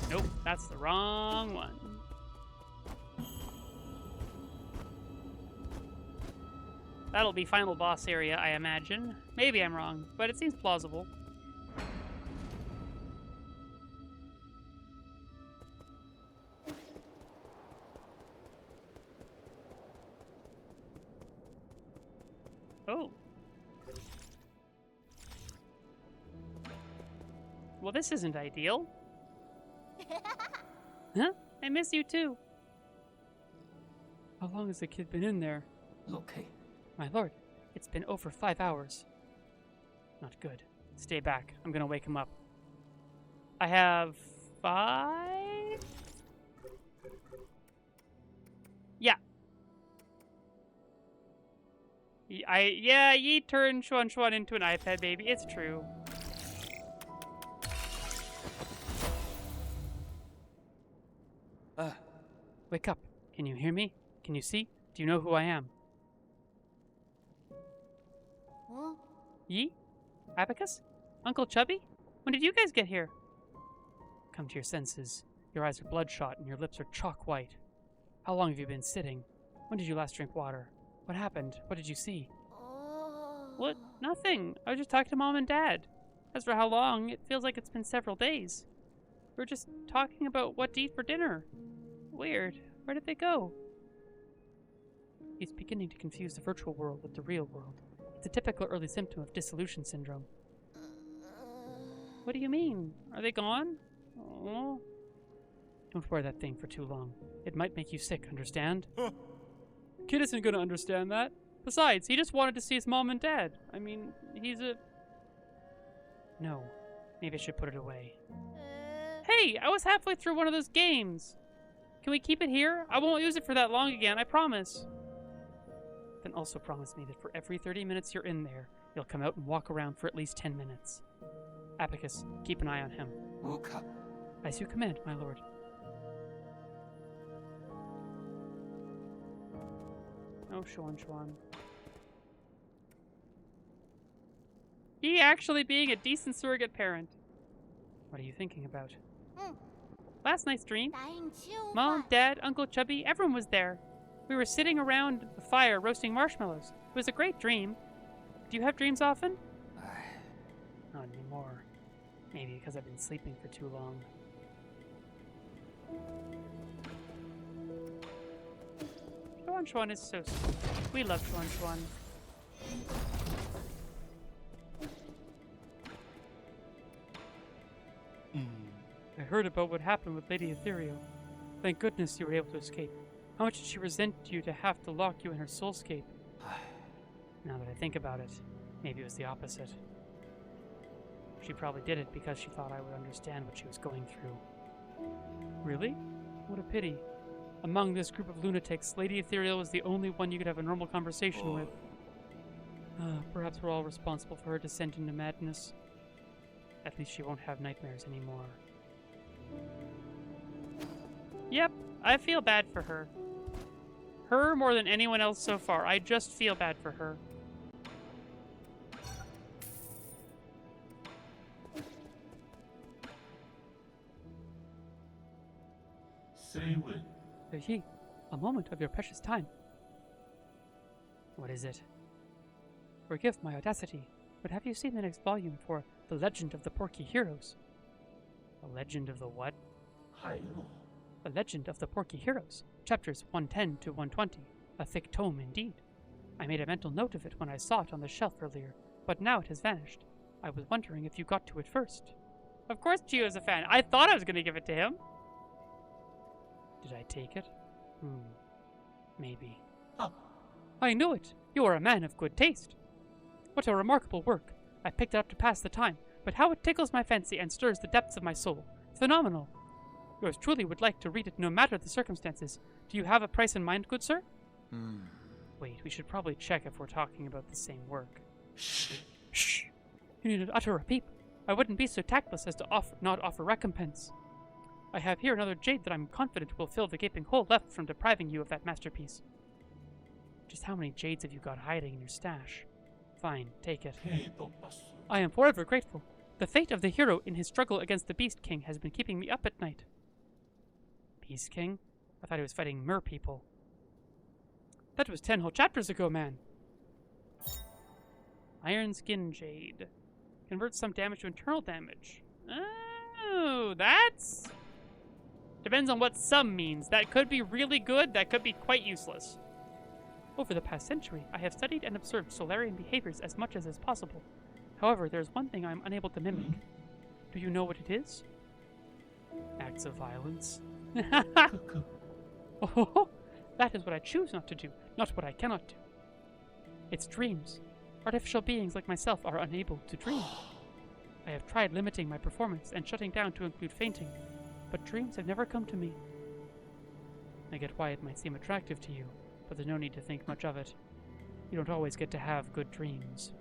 Nope, that's the wrong one. That'll be final boss area, I imagine. Maybe I'm wrong, but it seems plausible. Oh. Well, this isn't ideal. Huh? I miss you too. How long has the kid been in there? Okay. My lord, it's been over 5 hours. Not good. Stay back. I'm gonna wake him up. I have 5? Yeah. Yeah, Yi turned Xuan Xuan into an iPad baby. It's true. Wake up. Can you hear me? Can you see? Do you know who I am? Huh? Yi? Abacus? Uncle Chubby? When did you guys get here? Come to your senses. Your eyes are bloodshot and your lips are chalk white. How long have you been sitting? When did you last drink water? What happened? What did you see? What? Nothing. I was just talking to Mom and Dad. As for how long, it feels like it's been several days. We were just talking about what to eat for dinner. Weird. Where did they go? He's beginning to confuse the virtual world with the real world. It's a typical early symptom of dissolution syndrome. What do you mean? Are they gone? Oh. Don't wear that thing for too long. It might make you sick, understand? Kid isn't gonna understand that. Besides, he just wanted to see his mom and dad. I mean, he's a... No. Maybe I should put it away. Hey, I was halfway through one of those games. Can we keep it here? I won't use it for that long again, I promise. Then also promise me that for every 30 minutes you're in there, you'll come out and walk around for at least 10 minutes. Abacus, keep an eye on him. As you command, my lord. Oh, Xuan. He actually being a decent surrogate parent. What are you thinking about? Last night's dream. Mom, Dad, Uncle Chubby, everyone was there. We were sitting around the fire roasting marshmallows. It was a great dream. Do you have dreams often? Not anymore. Maybe because I've been sleeping for too long. Xuan is so sweet. We love Xuan. I heard about what happened with Lady Ethereal. Thank goodness you were able to escape. How much did she resent you to have to lock you in her soulscape? Now that I think about it, maybe it was the opposite. She probably did it because she thought I would understand what she was going through. Really? What a pity. Among this group of lunatics, Lady Ethereal was the only one you could have a normal conversation with. Perhaps we're all responsible for her descent into madness. At least she won't have nightmares anymore. Yep, I feel bad for her. Her more than anyone else so far. I just feel bad for her. Yi, a moment of your precious time. What is it? Forgive my audacity, but have you seen the next volume for The Legend of the Porky Heroes? The Legend of the what? The Legend of the Porky Heroes, chapters 110 to 120. A thick tome indeed. I made a mental note of it when I saw it on the shelf earlier, but now it has vanished. I was wondering if you got to it first. Of course Chio's a fan. I thought I was going to give it to him. Did I take it? Maybe. I knew it! You are a man of good taste. What a remarkable work. I picked it up to pass the time, but how it tickles my fancy and stirs the depths of my soul. Phenomenal. Yours truly would like to read it no matter the circumstances. Do you have a price in mind, good sir? Wait, we should probably check if we're talking about the same work. Shh! You needn't utter a peep. I wouldn't be so tactless as to not offer recompense. I have here another jade that I'm confident will fill the gaping hole left from depriving you of that masterpiece. Just how many jades have you got hiding in your stash? Fine, take it. I am forever grateful. The fate of the hero in his struggle against the Beast King has been keeping me up at night. Beast King? I thought he was fighting mer people. That was 10 whole chapters ago, man. Iron Skin Jade. Converts some damage to internal damage. Oh, that's... Depends on what some means. That could be really good, that could be quite useless. Over the past century, I have studied and observed Solarian behaviors as much as is possible. However, there's one thing I am unable to mimic. Do you know what it is? Acts of violence. Oh, that is what I choose not to do, not what I cannot do. It's dreams. Artificial beings like myself are unable to dream. I have tried limiting my performance and shutting down to include fainting, but dreams have never come to me. I get why it might seem attractive to you, but there's no need to think much of it. You don't always get to have good dreams.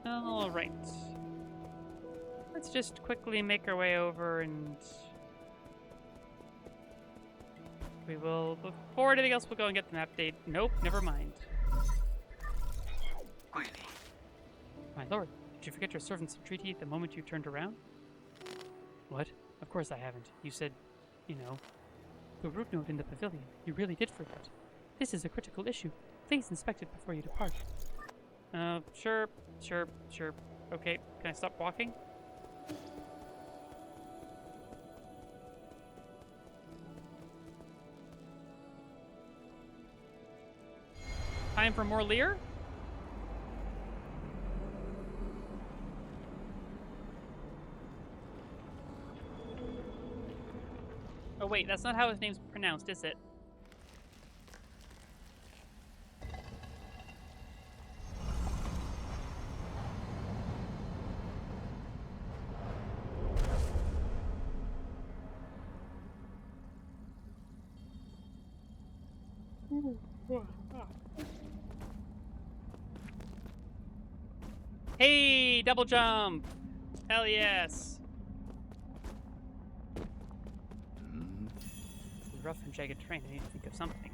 Alright. Let's just quickly make our way over and... we will, before anything else, we'll go and get an update. Nope, never mind. My lord, did you forget your servant's entreaty the moment you turned around? What? Of course I haven't. You said, you know, the root note in the pavilion. You really did forget. This is a critical issue. Please inspect it before you depart. Sure. Okay, can I stop walking? Time for more Lear? Oh wait, that's not how his name's pronounced, is it? Hey, double jump! Hell yes! This is rough and jagged terrain. I need to think of something.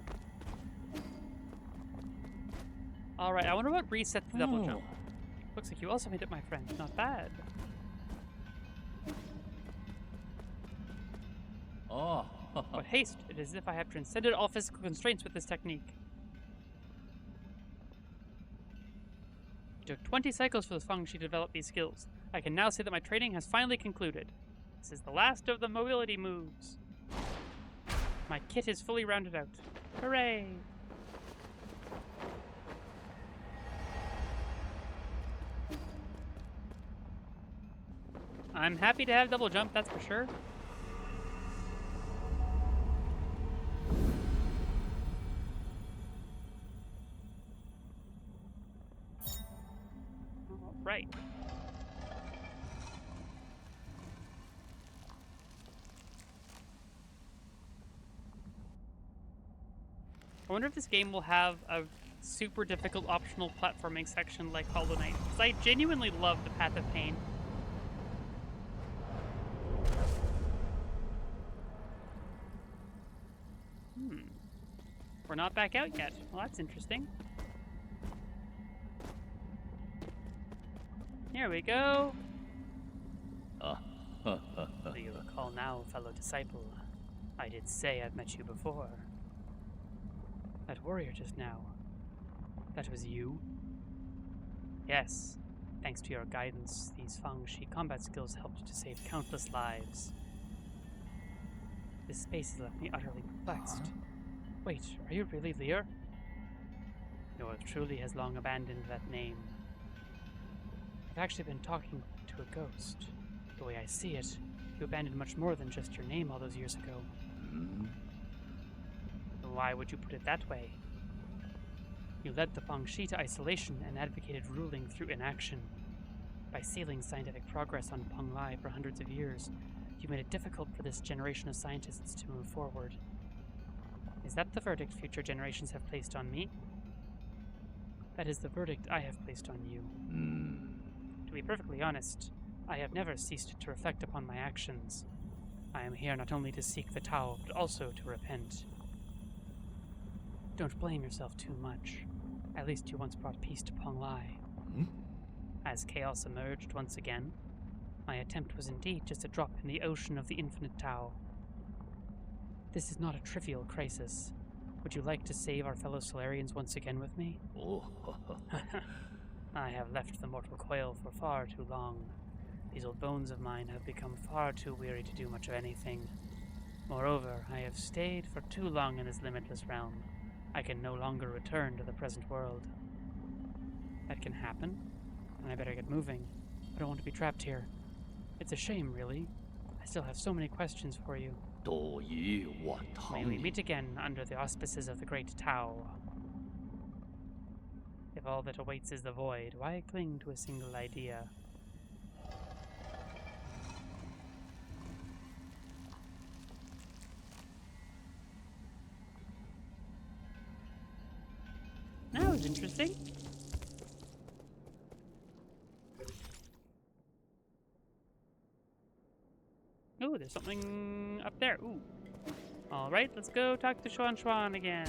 Alright, I wonder what resets the double jump. Looks like you also made it, my friend. Not bad. Oh. What haste! It is as if I have transcended all physical constraints with this technique. It took 20 cycles for the Feng Shi to develop these skills. I can now say that my training has finally concluded. This is the last of the mobility moves. My kit is fully rounded out. Hooray! I'm happy to have double jump, that's for sure. Right. I wonder if this game will have a super difficult optional platforming section like Hollow Knight, because I genuinely love the Path of Pain. We're not back out yet. Well, that's interesting. Here we go. Do you recall now, fellow disciple? I did say I've met you before. That warrior just now. That was you? Yes. Thanks to your guidance, these Feng Shi combat skills helped to save countless lives. This space has left me utterly perplexed. Wait, are you really Lear? No, it truly has long abandoned that name. I've actually been talking to a ghost. The way I see it, you abandoned much more than just your name all those years ago. Why would you put it that way? You led the Feng Shi to isolation and advocated ruling through inaction. By sealing scientific progress on Peng Lai for hundreds of years, you made it difficult for this generation of scientists to move forward. Is that the verdict future generations have placed on me? That is the verdict I have placed on you. To be perfectly honest, I have never ceased to reflect upon my actions. I am here not only to seek the Tao, but also to repent. Don't blame yourself too much. At least you once brought peace to Peng Lai. As chaos emerged once again, my attempt was indeed just a drop in the ocean of the infinite Tao. This is not a trivial crisis. Would you like to save our fellow Solarians once again with me? I have left the mortal coil for far too long. These old bones of mine have become far too weary to do much of anything. Moreover, I have stayed for too long in this limitless realm. I can no longer return to the present world. That can happen, and I better get moving. I don't want to be trapped here. It's a shame, really. I still have so many questions for you. May we meet again under the auspices of the great Tao. If all that awaits is the void, why cling to a single idea? That was interesting. Oh, there's something up there. Ooh. Alright, let's go talk to Xuan Xuan again.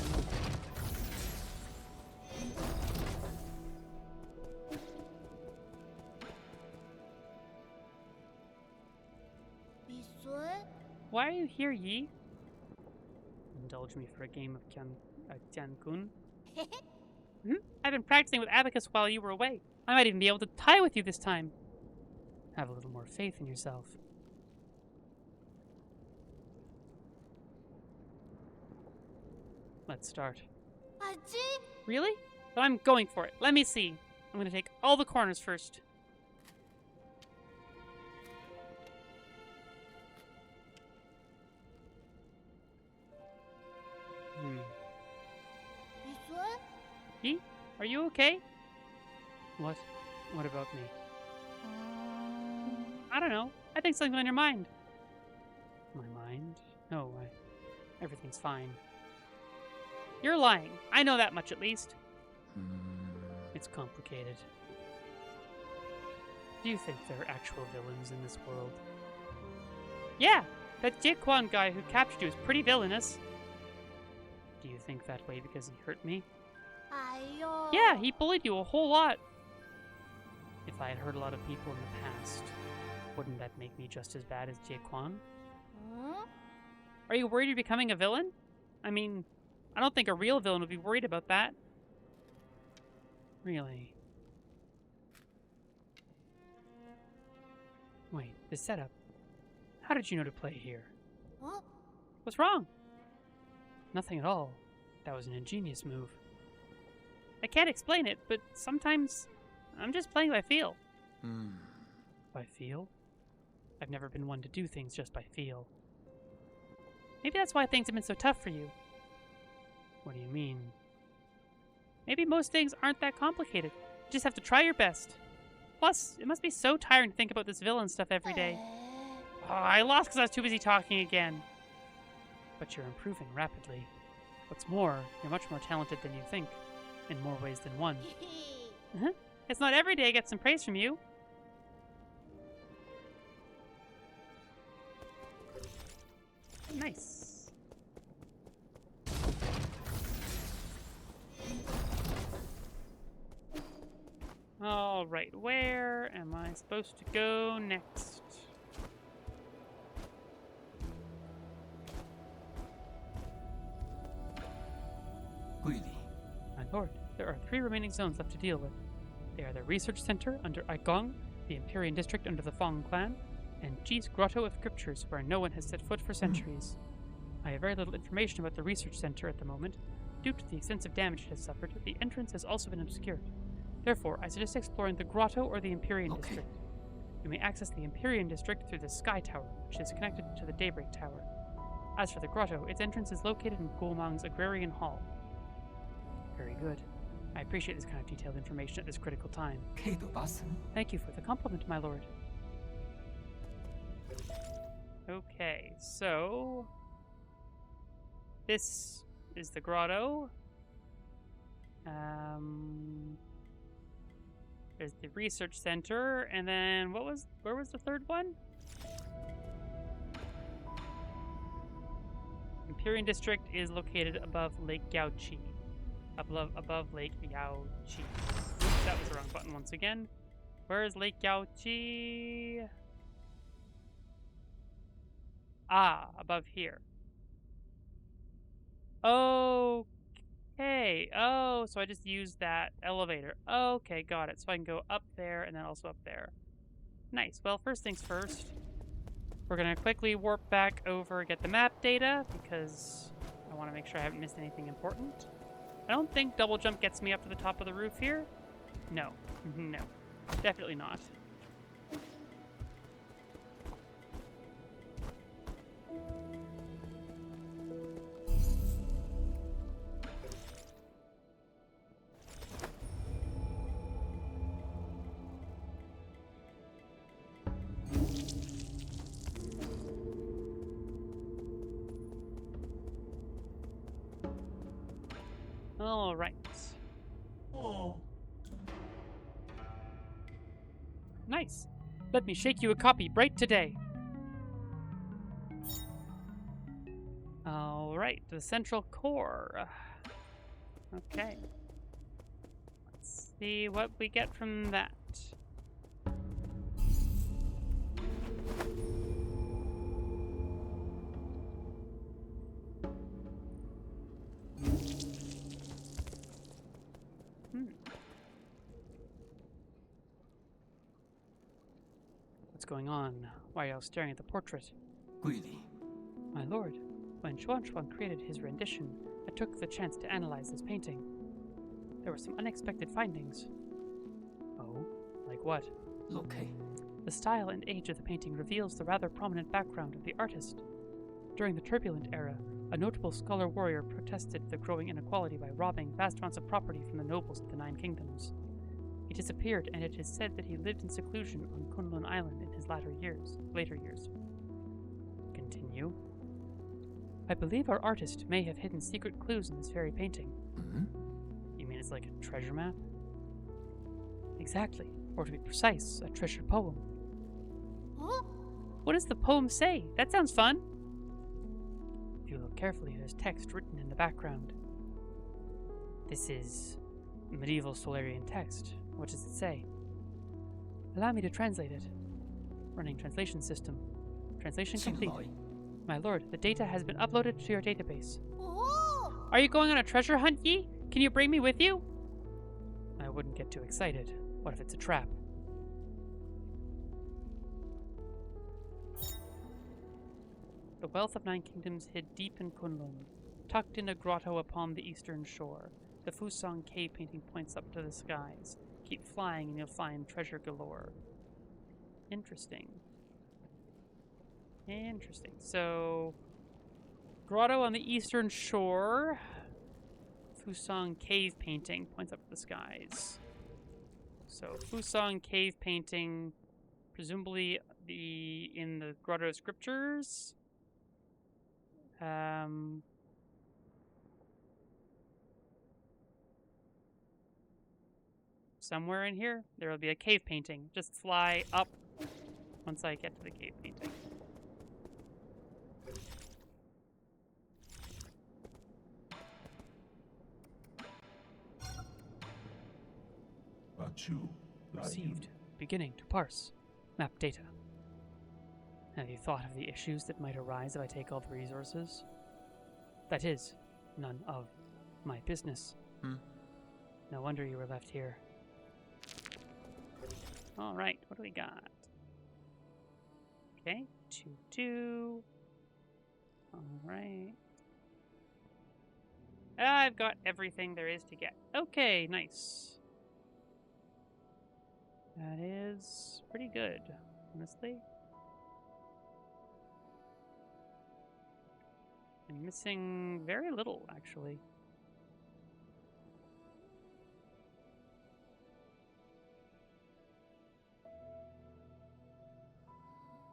Why are you here, Yi? indulge me for a game of Tian-kun? I've been practicing with abacus while you were away. I might even be able to tie with you this time. Have a little more faith in yourself. Let's start. Really? But I'm going for it. Let me see. I'm going to take all the corners first. He? Are you okay? What? What about me? I don't know. I think something's on your mind. My mind? No, everything's fine. You're lying. I know that much at least. It's complicated. Do you think there are actual villains in this world? Yeah, that Jie guy who captured you is pretty villainous. Do you think that way because he hurt me? Yeah, he bullied you a whole lot. If I had hurt a lot of people in the past, wouldn't that make me just as bad as Jie? Are you worried you're becoming a villain? I mean, I don't think a real villain would be worried about that. Really? Wait, the setup. How did you know to play here? What? What's wrong? Nothing at all. That was an ingenious move. I can't explain it, but sometimes I'm just playing by feel. By feel? I've never been one to do things just by feel. Maybe that's why things have been so tough for you. What do you mean? Maybe most things aren't that complicated. You just have to try your best. Plus, it must be so tiring to think about this villain stuff every day. Oh, I lost because I was too busy talking again. But you're improving rapidly. What's more, you're much more talented than you think. In more ways than one. It's not every day I get some praise from you. Nice. Alright, where am I supposed to go next? My lord, there are 3 remaining zones left to deal with. They are the Research Center under Aikong, the Empyrean District under the Fong clan, and Ji's Grotto of Scriptures, where no one has set foot for centuries. I have very little information about the Research Center at the moment. Due to the extensive damage it has suffered, the entrance has also been obscured. Therefore, I suggest exploring the Grotto or the Empyrean District. You may access the Empyrean District through the Sky Tower, which is connected to the Daybreak Tower. As for the Grotto, its entrance is located in Gulmang's Agrarian Hall. Very good. I appreciate this kind of detailed information at this critical time. Thank you for the compliment, my lord. Okay, so... this is the Grotto. There's the Research Center, and then where was the third one? Empyrean District is located above Lake Yaoqi. Above Lake Yaoqi. Oops, that was the wrong button once again. Where is Lake Yaoqi? Ah, above here. Okay. Oh, so I just used that elevator. Okay, got it. So I can go up there and then also up there. Nice. Well, first things first. We're going to quickly warp back over, get the map data, because I want to make sure I haven't missed anything important. I don't think double jump gets me up to the top of the roof here. No. No. Definitely not. All right. Oh. Nice. Let me shake you a copy right today. All right, the central core. Okay. Let's see what we get from that. What's going on? Why are you all staring at the portrait? Really? My lord, when Chuan created his rendition, I took the chance to analyze this painting. There were some unexpected findings. Oh? Like what? Okay. The style and age of the painting reveals the rather prominent background of the artist. During the turbulent era, a notable scholar-warrior protested the growing inequality by robbing vast amounts of property from the nobles of the Nine Kingdoms. He disappeared, and it is said that he lived in seclusion on Kunlun Island in his later years. Continue. I believe our artist may have hidden secret clues in this very painting. Mm-hmm. You mean it's like a treasure map? Exactly. Or to be precise, a treasure poem. Huh? What does the poem say? That sounds fun. If you look carefully, there's text written in the background. This is medieval Solarian text. What does it say? Allow me to translate it. Running translation system. Translation complete. My lord, the data has been uploaded to your database. Oh! Are you going on a treasure hunt, Yi? Can you bring me with you? I wouldn't get too excited. What if it's a trap? The wealth of Nine Kingdoms hid deep in Kunlun, tucked in a grotto upon the eastern shore. The Fusang cave painting points up to the skies. Keep flying and you'll find treasure galore. Interesting. Interesting. So, grotto on the eastern shore. Fusang cave painting points up to the skies. So, Fusang cave painting, presumably in the grotto scriptures. Somewhere in here, there will be a cave painting. Just fly up once I get to the cave painting. Received. Beginning to parse. Map data. Have you thought of the issues that might arise if I take all the resources? That is, none of my business. No wonder you were left here. Alright, what do we got? Okay, 2-2. Alright. I've got everything there is to get. Okay, nice. That is pretty good, honestly. I'm missing very little, actually.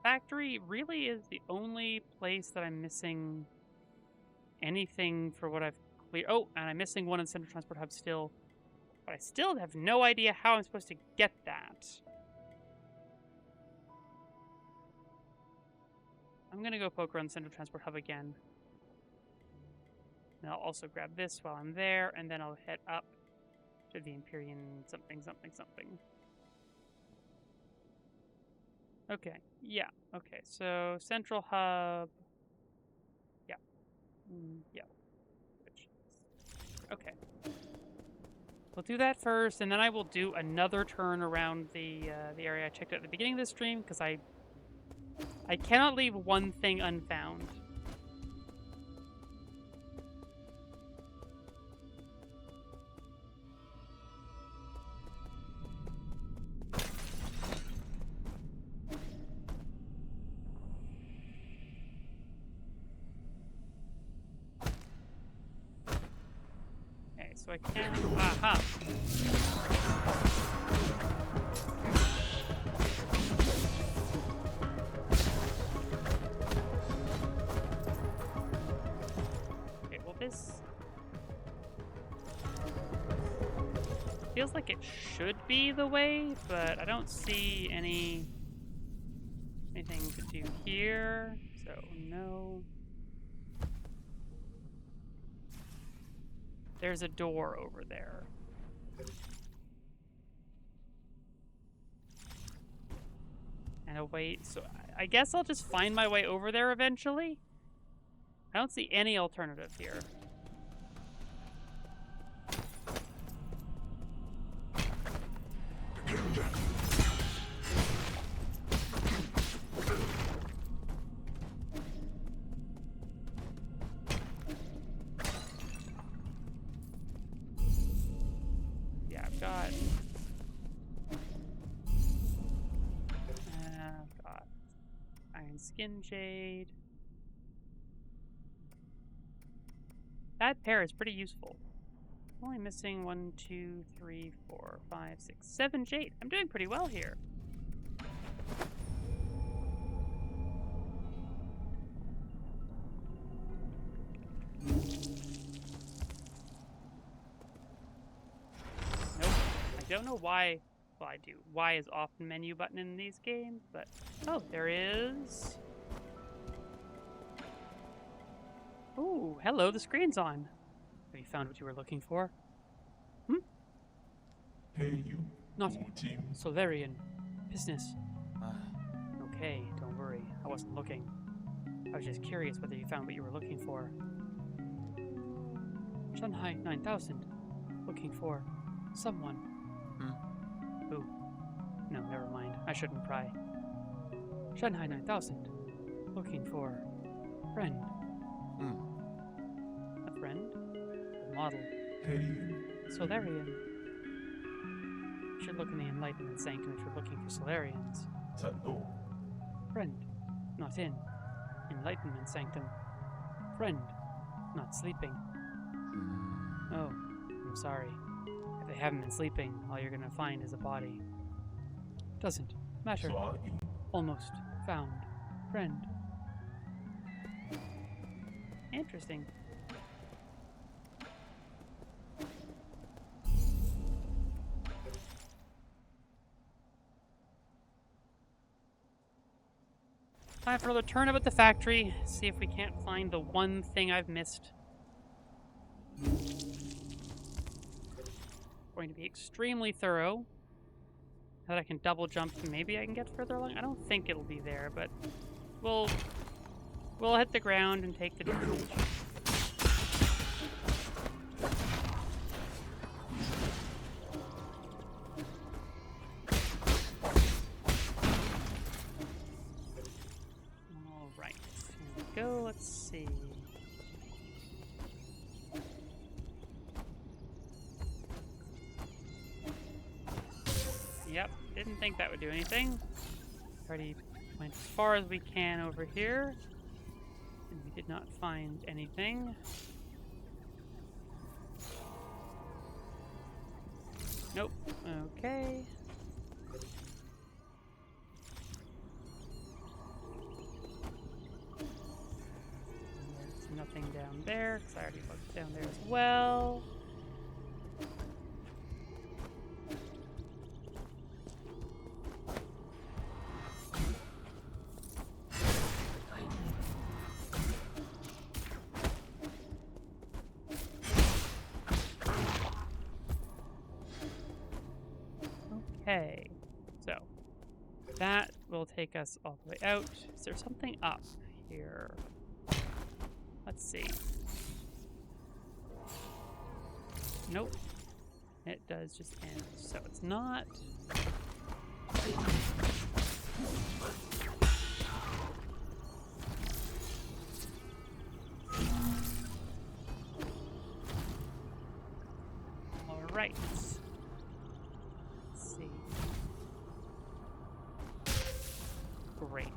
Factory really is the only place that I'm missing anything for what I've cleared. Oh, and I'm missing one in Central Transport Hub still. But I still have no idea how I'm supposed to get that. I'm going to go poke around the Central Transport Hub again. And I'll also grab this while I'm there, and then I'll head up to the Empyrean something. Okay, yeah, okay, so Central Hub. Yeah. Yeah. Okay. We'll do that first, and then I will do another turn around the area I checked out at the beginning of the stream, because I cannot leave one thing unfound. Okay, so I can... Aha! Okay, well this... feels like it should be the way, but I don't see anything to do here, so no. There's a door over there. And a way, so I guess I'll just find my way over there eventually. I don't see any alternative here. got... got Iron Skin Jade. That pair is pretty useful. Only missing 1, 2, 3, 4, 5, 6, 7 jade. I'm doing pretty well here. Nope. I don't know why. Well, I do. Y is often menu button in these games, but... Oh, there is... Ooh, hello, the screen's on. Have you found what you were looking for? Hmm? Hey, you. Not team. Solarian. Business. Okay, don't worry. I wasn't looking. I was just curious whether you found what you were looking for. Shanghai 9000. Looking for someone. Who? No, never mind. I shouldn't pry. Shanghai 9000. Looking for friend. A friend? A model. Hey, you. Solarian. You should look in the Enlightenment Sanctum if you're looking for Solarians. Tano. Friend. Not in. Enlightenment Sanctum. Friend. Not sleeping. Oh, I'm sorry. If they haven't been sleeping, all you're gonna find is a body. Doesn't matter. Sorry. Almost found. Friend. Interesting. Time for another turn up at the factory. See if we can't find the one thing I've missed. Going to be extremely thorough. Now that I can double jump, maybe I can get further along. I don't think it'll be there, but we'll hit the ground and take the damage. Alright, here we go, let's see. Yep, didn't think that would do anything. Already went as far as we can over here. And we did not find anything. Nope. Okay. There's nothing down there, because I already looked down there as well. Okay, so that will take us all the way out. Is there something up here? Let's see. Nope. It does just end, so it's not. All right. Great.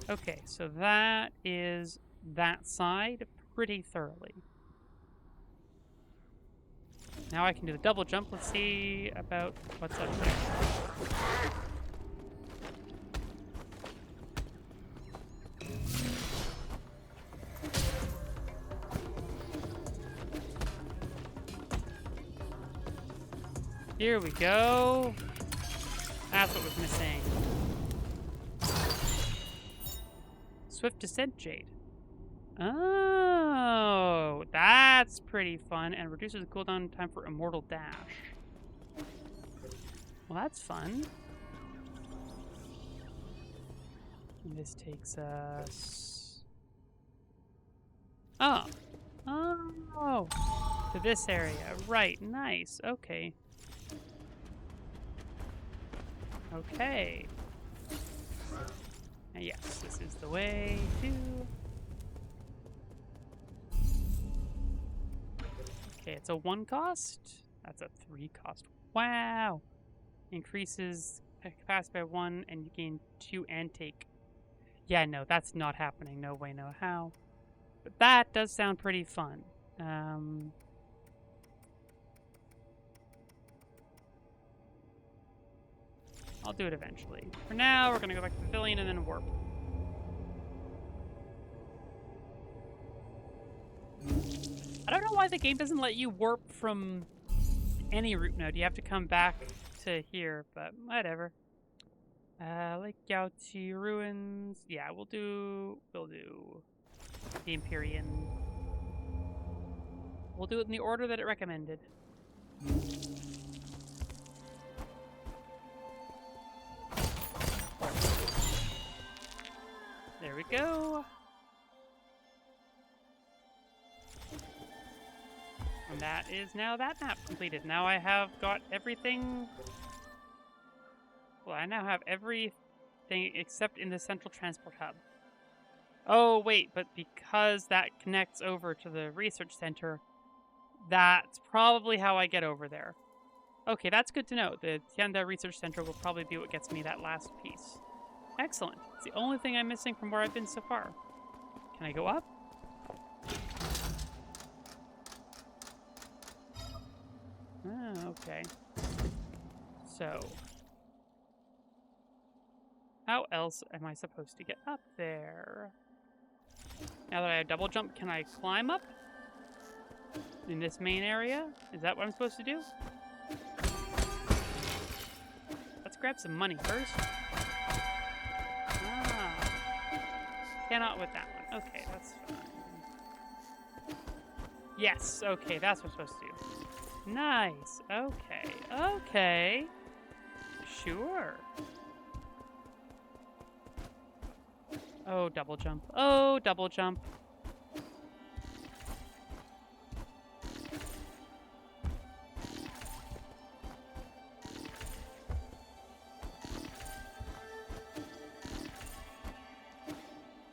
Okay, so that is that side pretty thoroughly. Now I can do the double jump. Let's see about what's up there. Here we go. That's what was missing. Swift Descent Jade. Oh, that's pretty fun and reduces the cooldown time for Immortal Dash. Well, that's fun. And this takes us... Oh. Oh. To this area. Right, nice. Okay. Okay. And yes, this is the way to it's a 1 cost. That's a 3 cost. Wow. Increases capacity by 1 and you gain 2 and take. Yeah, no, that's not happening. No way, no how. But that does sound pretty fun. I'll do it eventually. For now, we're gonna go back to the pavilion and then warp. I don't know why the game doesn't let you warp from any route node. You have to come back to here, but whatever. Lake Yaoti Ruins. Yeah, we'll do the Empyrean. We'll do it in the order that it recommended. There we go. And that is now that map completed. Now I have got everything. Well, I now have everything except in the central transport hub. Oh, wait, but because that connects over to the research center, that's probably how I get over there. Okay, that's good to know. The Tianda Research Center will probably be what gets me that last piece. Excellent. It's the only thing I'm missing from where I've been so far. Can I go up? Ah, okay. So, how else am I supposed to get up there? Now that I have double jump, can I climb up? In this main area? Is that what I'm supposed to do? Let's grab some money first. Ah. Cannot with that one. Okay, that's fine. Yes, okay, that's what I'm supposed to do. Nice. Okay. Okay. Sure. Oh, double jump. Oh, double jump.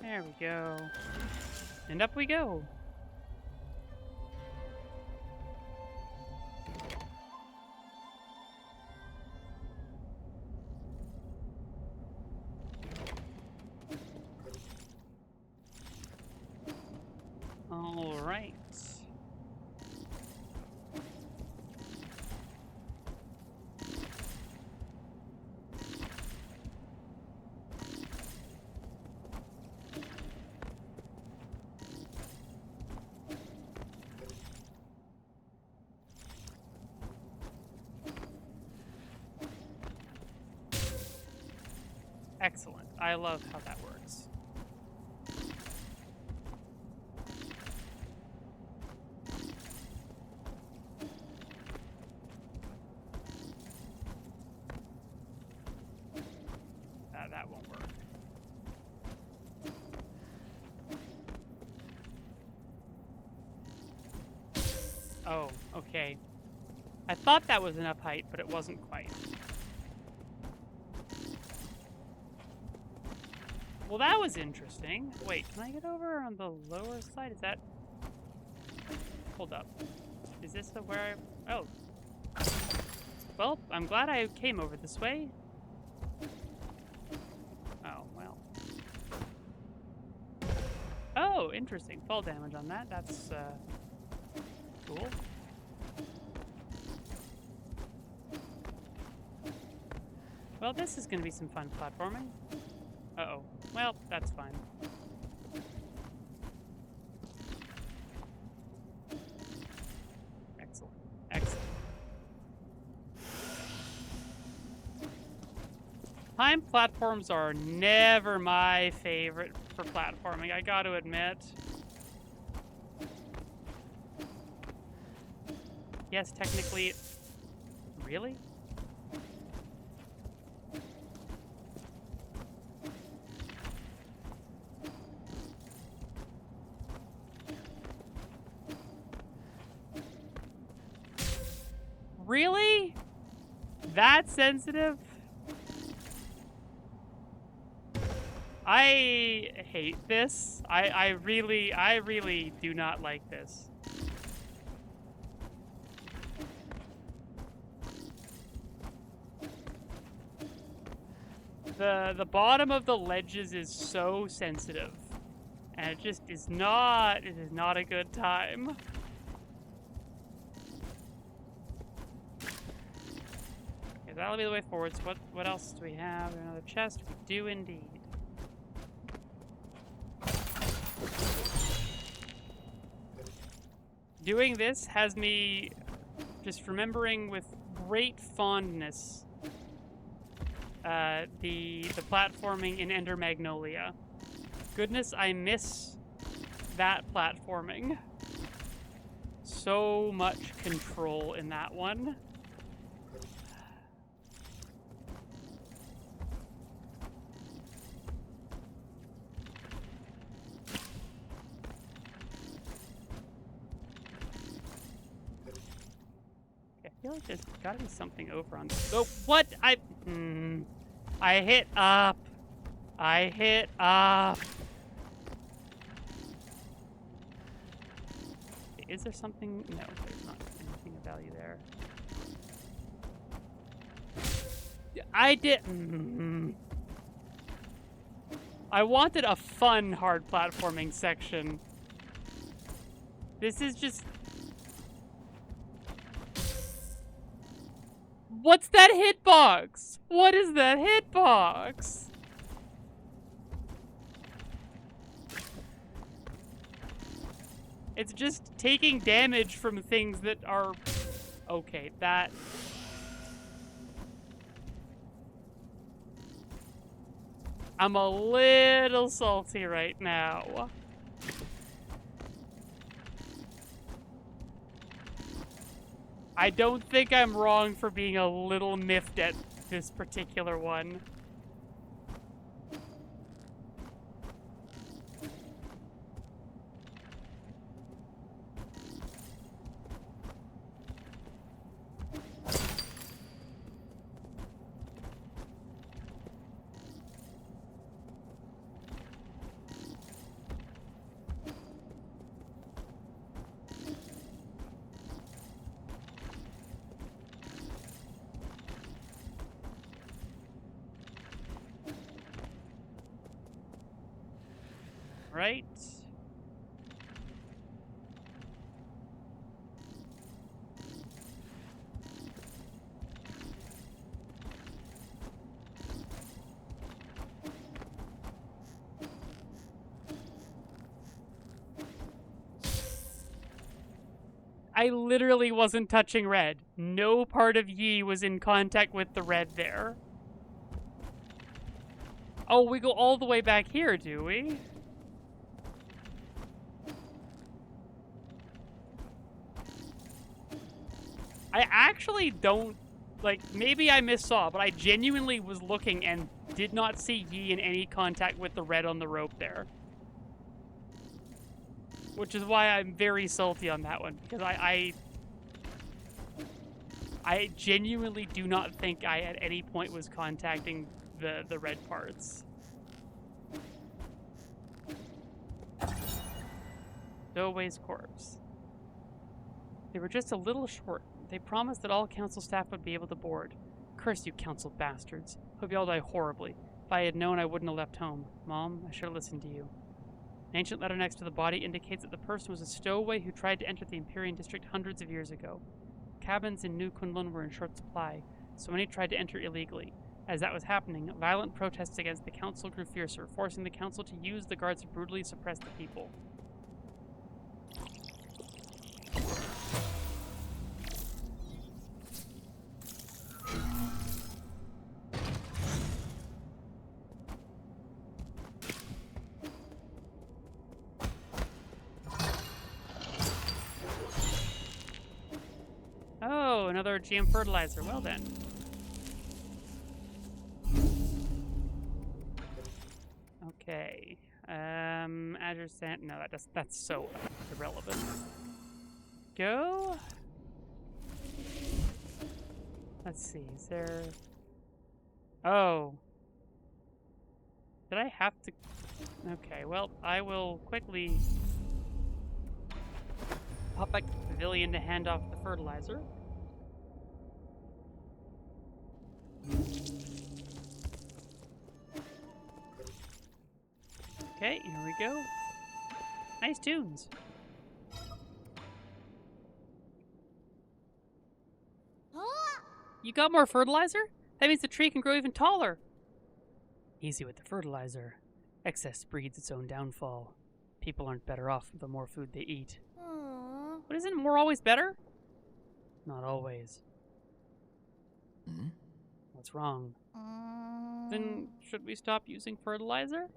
There we go. And up we go. All right. Excellent. I love how that works. That won't work. Oh, okay. I thought that was enough height, but it wasn't quite. Well, that was interesting. Wait, can I get over on the lower side? Is that... Hold up. Is this the where I... Oh. Well, I'm glad I came over this way. Oh, well. Oh, interesting. Fall damage on that. That's, cool. Well, this is gonna be some fun platforming. Uh-oh. Well, that's fine. Excellent. Excellent. Time platforms are never my favorite for platforming, I gotta admit. Yes, technically... Really? Really? That sensitive? I hate this. I really do not like this. The bottom of the ledges is so sensitive. And it just is not, it is not a good time. Okay, that'll be the way forwards. What else do we have? Another chest? We do indeed. Doing this has me just remembering with great fondness the platforming in Ender Magnolia. Goodness, I miss that platforming. So much control in that one. I feel like there's gotta be something over on this. Oh, what? I hit up. I hit up. Is there something? No, there's not anything of value there. I did. I wanted a fun hard platforming section. This is just. What's that hitbox? What is that hitbox? It's just taking damage from things that are... Okay, that... I'm a little salty right now. I don't think I'm wrong for being a little miffed at this particular one. Right? I literally wasn't touching red. No part of Yi was in contact with the red there. Oh, we go all the way back here, do we? I actually don't, like, maybe I missaw, but I genuinely was looking and did not see Yi in any contact with the red on the rope there. Which is why I'm very salty on that one, because I genuinely do not think I at any point was contacting the red parts. Stowaway's corpse. They were just a little short. They promised that all council staff would be able to board. Curse you, council bastards. Hope you all die horribly. If I had known, I wouldn't have left home. Mom, I should have listened to you. An ancient letter next to the body indicates that the person was a stowaway who tried to enter the Empyrean district hundreds of years ago. Cabins in New Kunlun were in short supply, so many tried to enter illegally. As that was happening, violent protests against the council grew fiercer, forcing the council to use the guards to brutally suppress the people. Oh, another GM fertilizer. Well then. Okay. Azure Sand. No, that's so irrelevant. Go. Let's see. Is there? Oh. Did I have to? Okay. Well, I will quickly pop back to the pavilion to hand off the fertilizer. Okay, here we go. Nice tunes. Huh? You got more fertilizer? That means the tree can grow even taller. Easy with the fertilizer. Excess breeds its own downfall. People aren't better off the more food they eat. Aw. But isn't more always better? Not always. What's wrong? Then should we stop using fertilizer?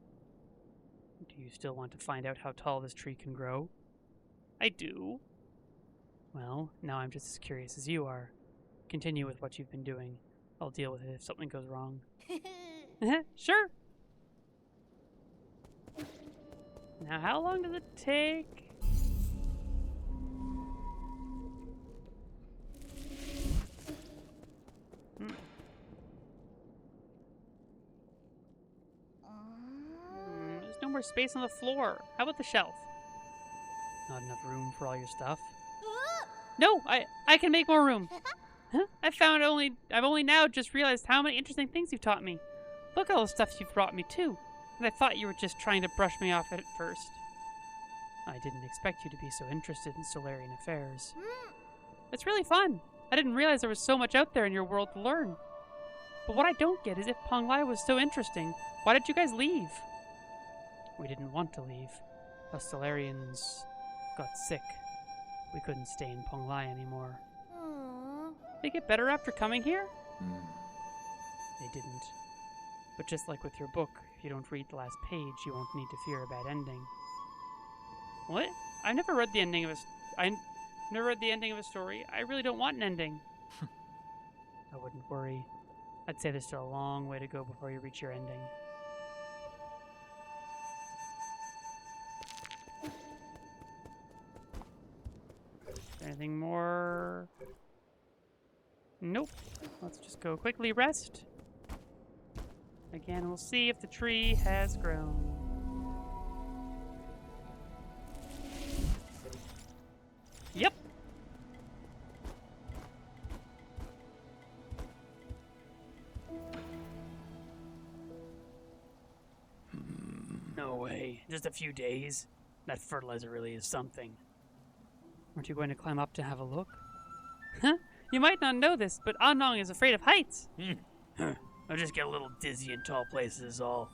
Do you still want to find out how tall this tree can grow? I do. Well, now I'm just as curious as you are. Continue with what you've been doing. I'll deal with it if something goes wrong. Sure. Now, how long does it take? There's no more space on the floor. How about the shelf? Not enough room for all your stuff. No, I can make more room. Huh? I've only now just realized how many interesting things you've taught me. Look at all the stuff you've brought me too. And I thought you were just trying to brush me off at first. I didn't expect you to be so interested in Solarian affairs. It's really fun. I didn't realize there was so much out there in your world to learn. But what I don't get is if Ponglai was so interesting, why did you guys leave? We didn't want to leave. Us Solarians got sick. We couldn't stay in Ponglai anymore. They get better after coming here? They didn't. But just like with your book, if you don't read the last page, you won't need to fear a bad ending. What? I've never read the ending of a story. I really don't want an ending. I wouldn't worry. I'd say there's still a long way to go before you reach your ending. Anything more? Nope. Let's just go quickly rest. Again, we'll see if the tree has grown. Yep. No way. Just a few days. That fertilizer really is something. Aren't you going to climb up to have a look? Huh? You might not know this, but Anong is afraid of heights. I'll just get a little dizzy in tall places is all.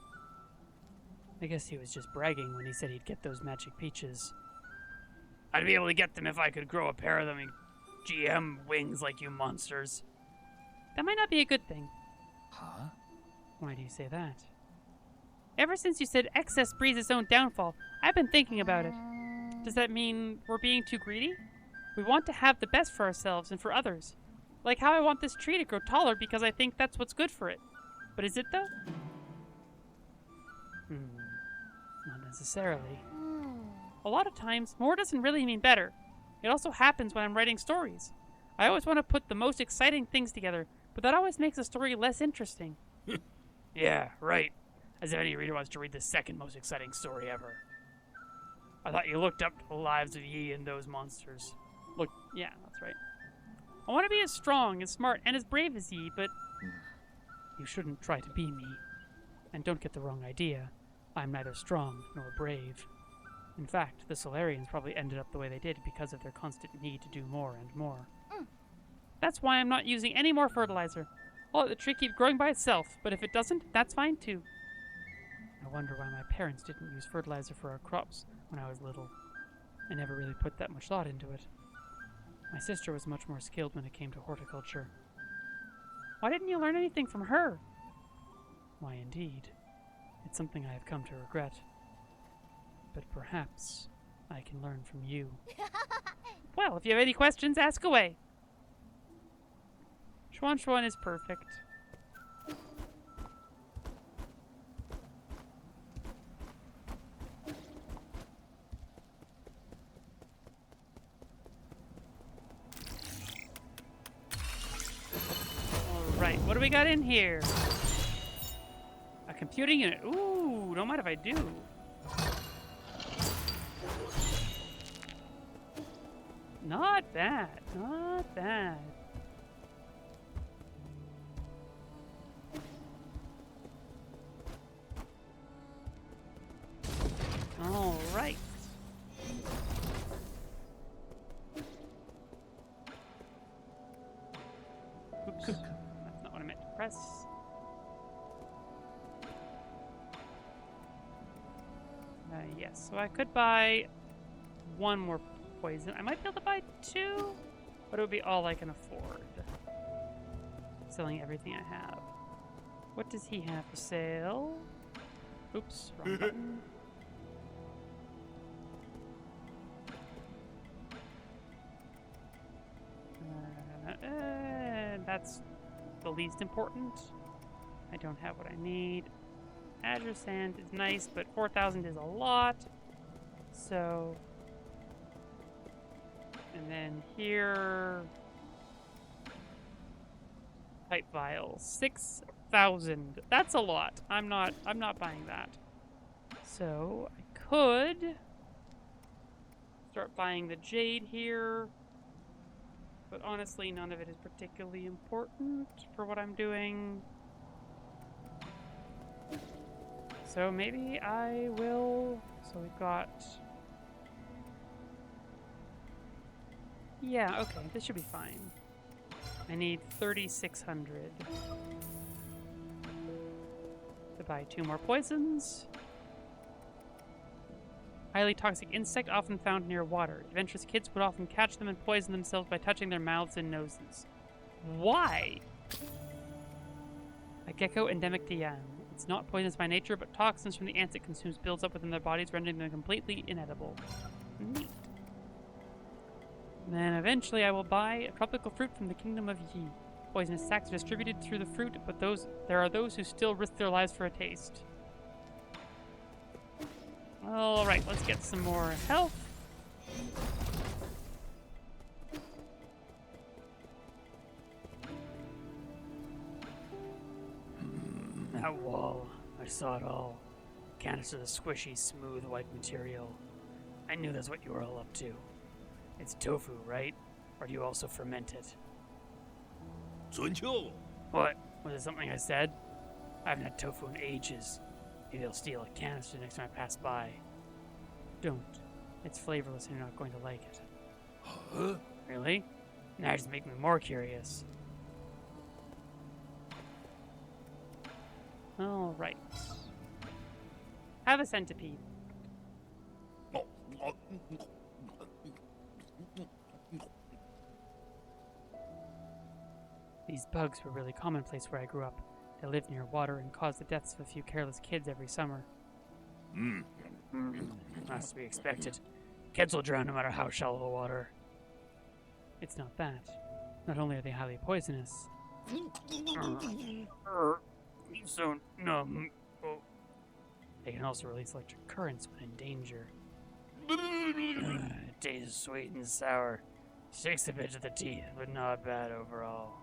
I guess he was just bragging when he said he'd get those magic peaches. I'd be able to get them if I could grow a pair of them in GM wings like you monsters. That might not be a good thing. Huh? Why do you say that? Ever since you said excess breeds its own downfall, I've been thinking about it. Does that mean we're being too greedy? We want to have the best for ourselves and for others. Like how I want this tree to grow taller because I think that's what's good for it. But is it though? Not necessarily. A lot of times, more doesn't really mean better. It also happens when I'm writing stories. I always want to put the most exciting things together, but that always makes a story less interesting. Yeah, right. As if any reader wants to read the second most exciting story ever. I thought you looked up to the lives of Yi and those monsters. Look, yeah, that's right. I want to be as strong, as smart, and as brave as Yi, but you shouldn't try to be me. And don't get the wrong idea. I'm neither strong nor brave. In fact, the Solarians probably ended up the way they did because of their constant need to do more and more. That's why I'm not using any more fertilizer. I'll let the tree keep growing by itself, but if it doesn't, that's fine too. I wonder why my parents didn't use fertilizer for our crops when I was little. I never really put that much thought into it. My sister was much more skilled when it came to horticulture. Why didn't you learn anything from her? Why, indeed. It's something I have come to regret. But perhaps I can learn from you. Well, if you have any questions, ask away. Schwan Schwan is perfect. Alright, what do we got in here? A computing unit. Ooh, don't mind if I do. Not bad, not bad. Yes. Yes, so I could buy one more poison. I might be able to buy two, but it would be all I can afford. Selling everything I have. What does he have for sale? Oops, wrong button. That's the least important. I don't have what I need. Azure Sand is nice, but 4,000 is a lot. So... And then here... Pipe vials. 6,000. That's a lot. I'm not buying that. So, I could... start buying the jade here. But honestly, none of it is particularly important for what I'm doing. So maybe I will... So we've got... Yeah, okay, this should be fine. I need 3,600 to buy 2 more poisons. Highly toxic insect often found near water. Adventurous kids would often catch them and poison themselves by touching their mouths and noses. Why? A gecko endemic to Yan. It's not poisonous by nature, but toxins from the ants it consumes builds up within their bodies, rendering them completely inedible. Neat. Then eventually I will buy a tropical fruit from the kingdom of Yi. Poisonous sacs are distributed through the fruit, but there are those who still risk their lives for a taste. Alright, let's get some more health. That wall, I saw it all. Canisters of squishy, smooth white material. I knew that's what you were all up to. It's tofu, right? Or do you also ferment it? 准秋, What? Was it something I said? I haven't had tofu in ages. Maybe I'll steal a canister next time I pass by. Don't. It's flavorless and you're not going to like it. huh? Really? Now you just make me more curious. Alright. Have a centipede. These bugs were really commonplace where I grew up. They lived near water and caused the deaths of a few careless kids every summer. That's to be expected. Kids will drown no matter how shallow the water. It's not that. Not only are they highly poisonous, So numb. Oh. They can also release electric currents when in danger. It tastes sweet and sour. Sticks a bit to the teeth, but not bad overall.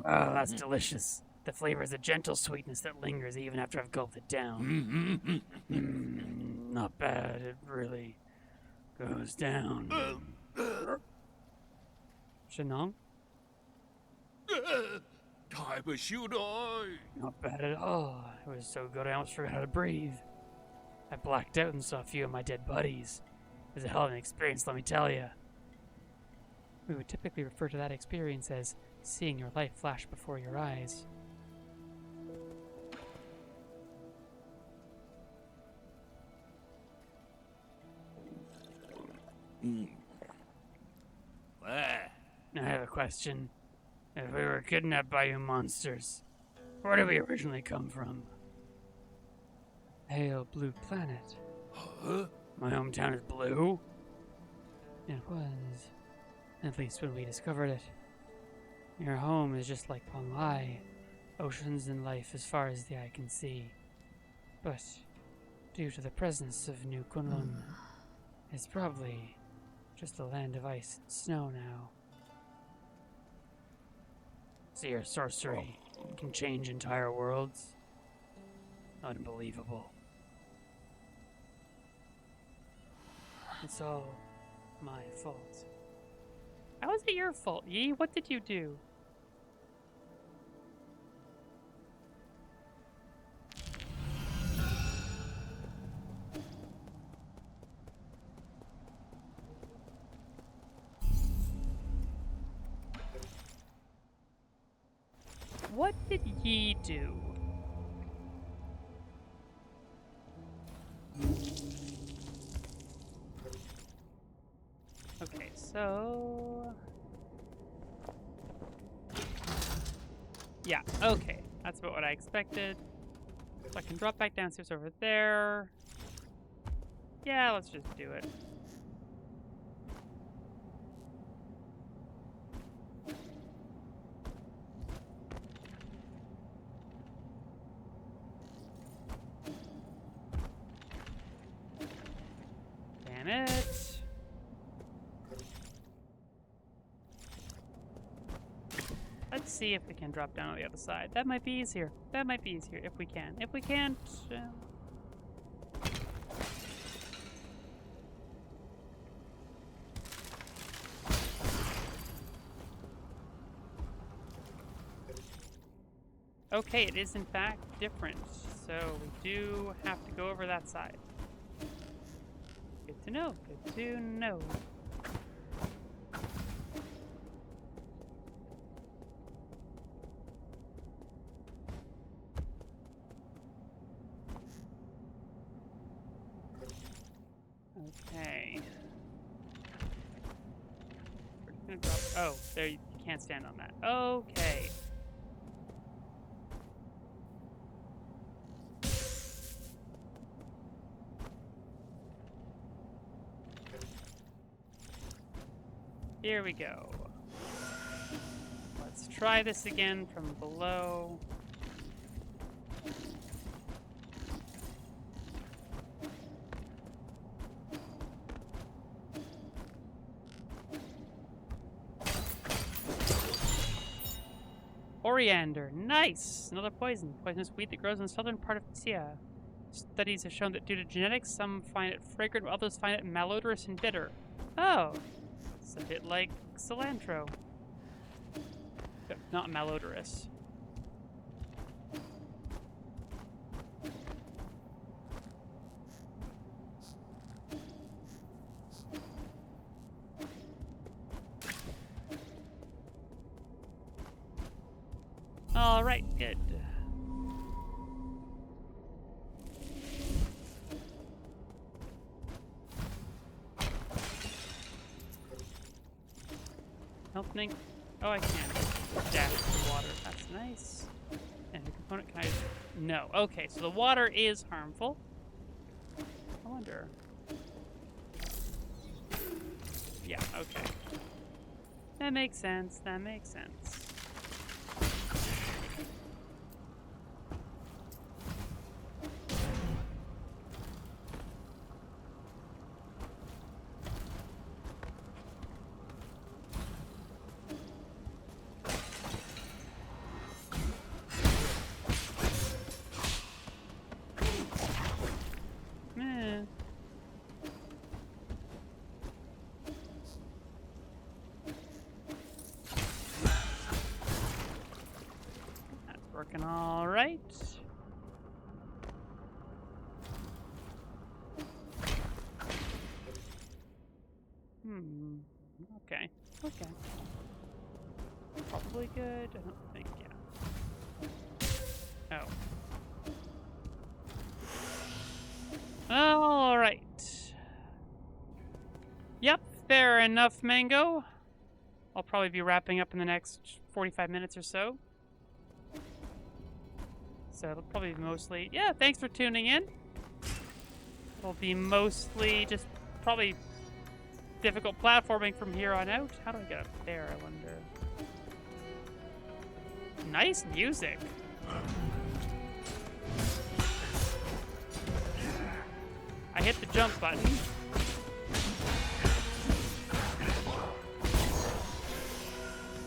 Oh, that's delicious. The flavor is a gentle sweetness that lingers even after I've gulped it down. Not bad. It really goes down. Shenong? 太不羞了. Not bad at all. It was so good I almost forgot how to breathe. I blacked out and saw a few of my dead buddies. It was a hell of an experience, let me tell you. We would typically refer to that experience as seeing your life flash before your eyes. I have a question. If we were kidnapped by you monsters, where did we originally come from? Pale blue planet. My hometown is blue? It was. At least when we discovered it. Your home is just like Ponglai. Oceans and life as far as the eye can see. But, due to the presence of New Kunlun, it's probably just a land of ice and snow now. So your sorcery can change entire worlds? Unbelievable. It's all my fault. How is it your fault, Yi? What did you do? what did ye do? Okay, so... Yeah, okay. That's about what I expected. So I can drop back downstairs over there. Yeah, let's just do it. Damn it. Let's see if we can drop down on the other side. That might be easier. That might be easier if we can. If we can't... Okay, it is in fact different. So we do have to go over that side. Good to know. Good to know. Okay. We're just gonna drop. Oh, there you can't stand on that. Okay. Here we go. Let's try this again from below. Coriander, nice! Another poison. Poisonous weed that grows in the southern part of Tia. Studies have shown that due to genetics, some find it fragrant, while others find it malodorous and bitter. Oh, it's a bit like cilantro. But not malodorous. All right, good. Opening. Oh, I can dash the water. That's nice. And the component can I? No. Okay, so the water is harmful. I wonder. Yeah. Okay. That makes sense. That makes sense. Working all right. Okay. Okay. Probably good. I don't think. Yeah. Oh. All right. Yep. Fair enough, Mango. I'll probably be wrapping up in the next 45 minutes or so. So it'll probably be mostly, yeah, thanks for tuning in. It'll be mostly just probably difficult platforming from here on out. How do I get up there, I wonder? Nice music. I hit the jump button.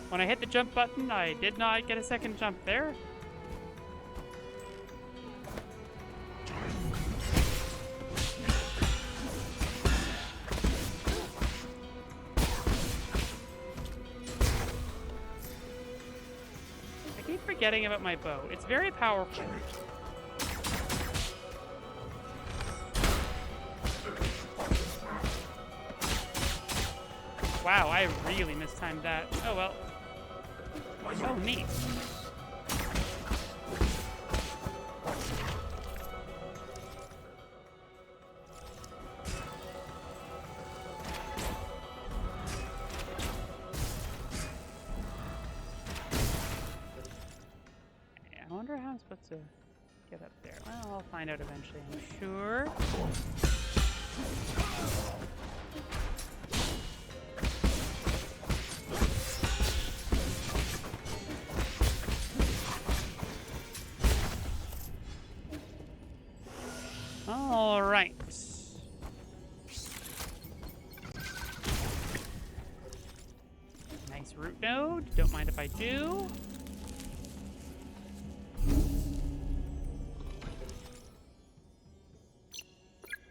When I hit the jump button, I did not get a second jump there. Forgetting about my bow. It's very powerful. Wow, I really mistimed that. Oh well. Oh, neat. supposed to get up there? Well, I'll find out eventually, I'm sure. All right. Nice root node. Don't mind if I do.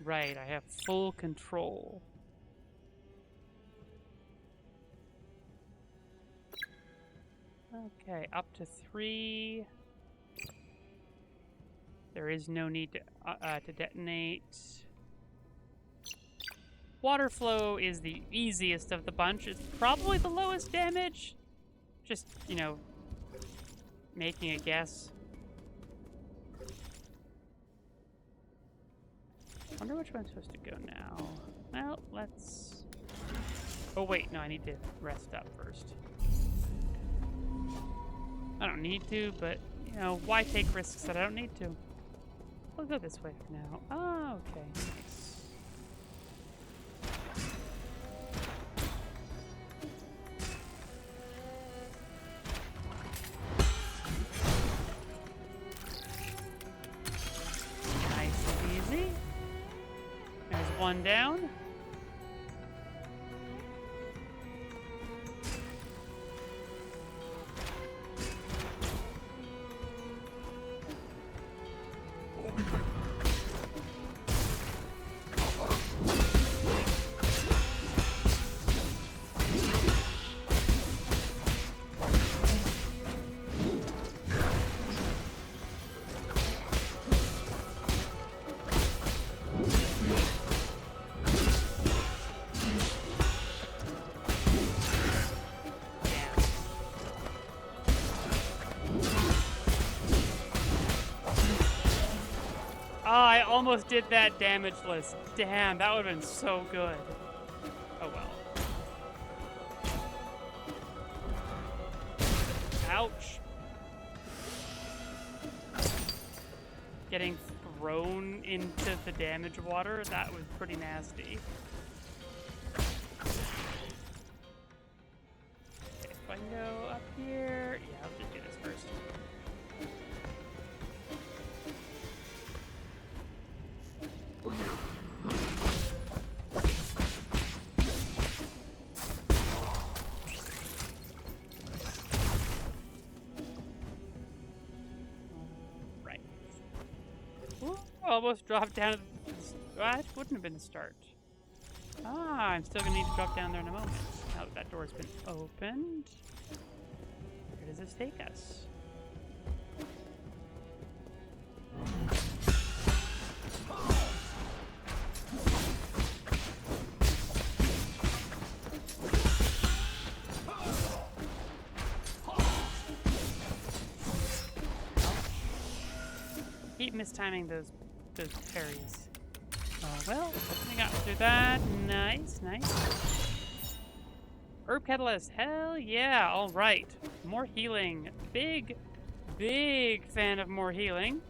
Right, I have full control. Okay, up to 3. There is no need to detonate. Water flow is the easiest of the bunch. It's probably the lowest damage. Just, you know, making a guess. Wonder which one's supposed to go now. Well, let's... Oh wait, no, I need to rest up first. I don't need to, but, you know, why take risks that I don't need to? We'll go this way for now. Oh, okay, nice. Nice and easy. There's one down. Oh, I almost did that damage list. Damn, that would have been so good. Oh well. Ouch. Getting thrown into the damage water, that was pretty nasty. Okay, if I can go up here... Yeah, I'll just do this first. Right. Ooh, almost dropped down. That wouldn't have been the start. Ah, I'm still gonna need to drop down there in a moment. Now that that door's been opened. Where does this take us? Keep mistiming those parries. Oh well, we got through that. Nice, nice. Herb Catalyst, hell yeah! All right, more healing. Big fan of more healing.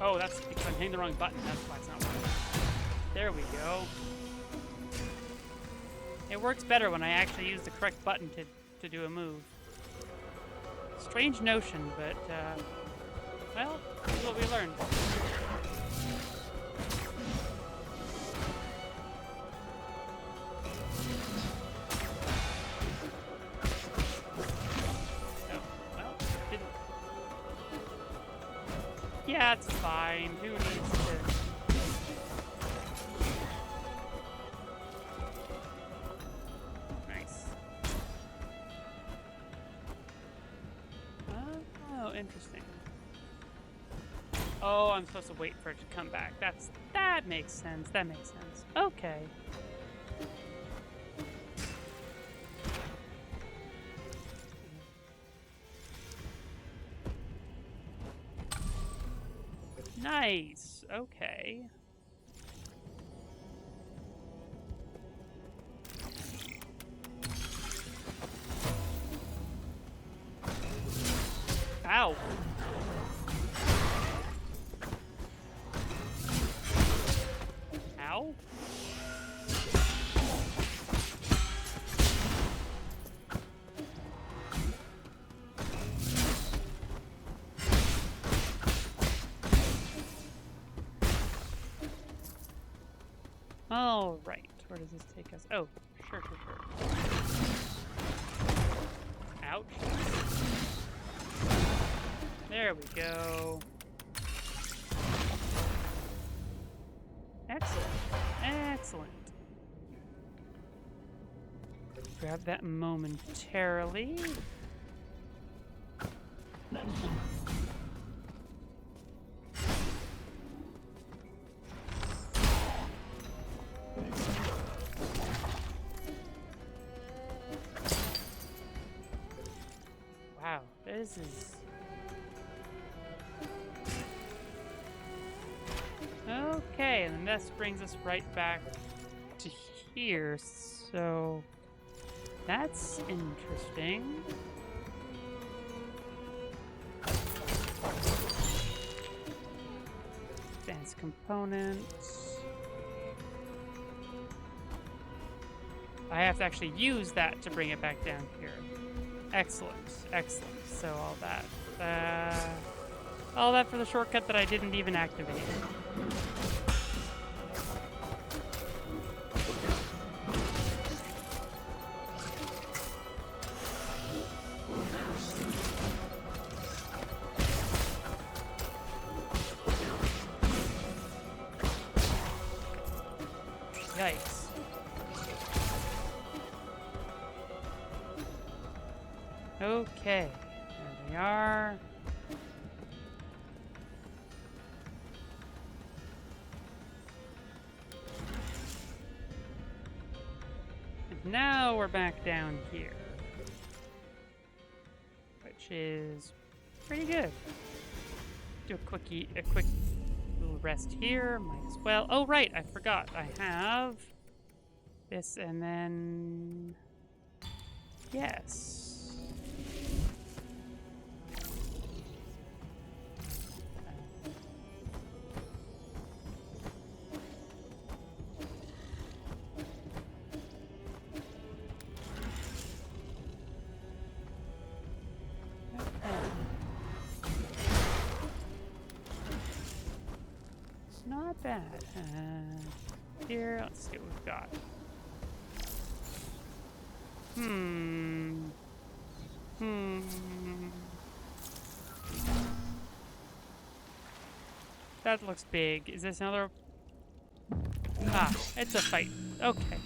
Oh, that's because I'm hitting the wrong button. That's why it's not working. There we go. It works better when I actually use the correct button to do a move. Strange notion, but, well, this is what we learned. Yeah, it's fine. Who needs to... Nice. interesting. Oh, I'm supposed to wait for it to come back. That makes sense. That makes sense. Okay. Nice. Okay. Ow. Ow. All right. Where does this take us? Oh, sure. Ouch. There we go. Excellent. Excellent. Grab that momentarily. Wow, this is... Okay, and this brings us right back to here, so... That's interesting. Advanced components. I have to actually use that to bring it back down here. Excellent, excellent. So all that for the shortcut that I didn't even activate. Yikes. Okay, there we are. And now we're back down here, which is pretty good. Do a quick little rest here. Might as well. Oh right, I forgot. I have this, and then yes. Not bad. Here, let's see what we've got. That looks big. Is this another? Ah, it's a fight. Okay.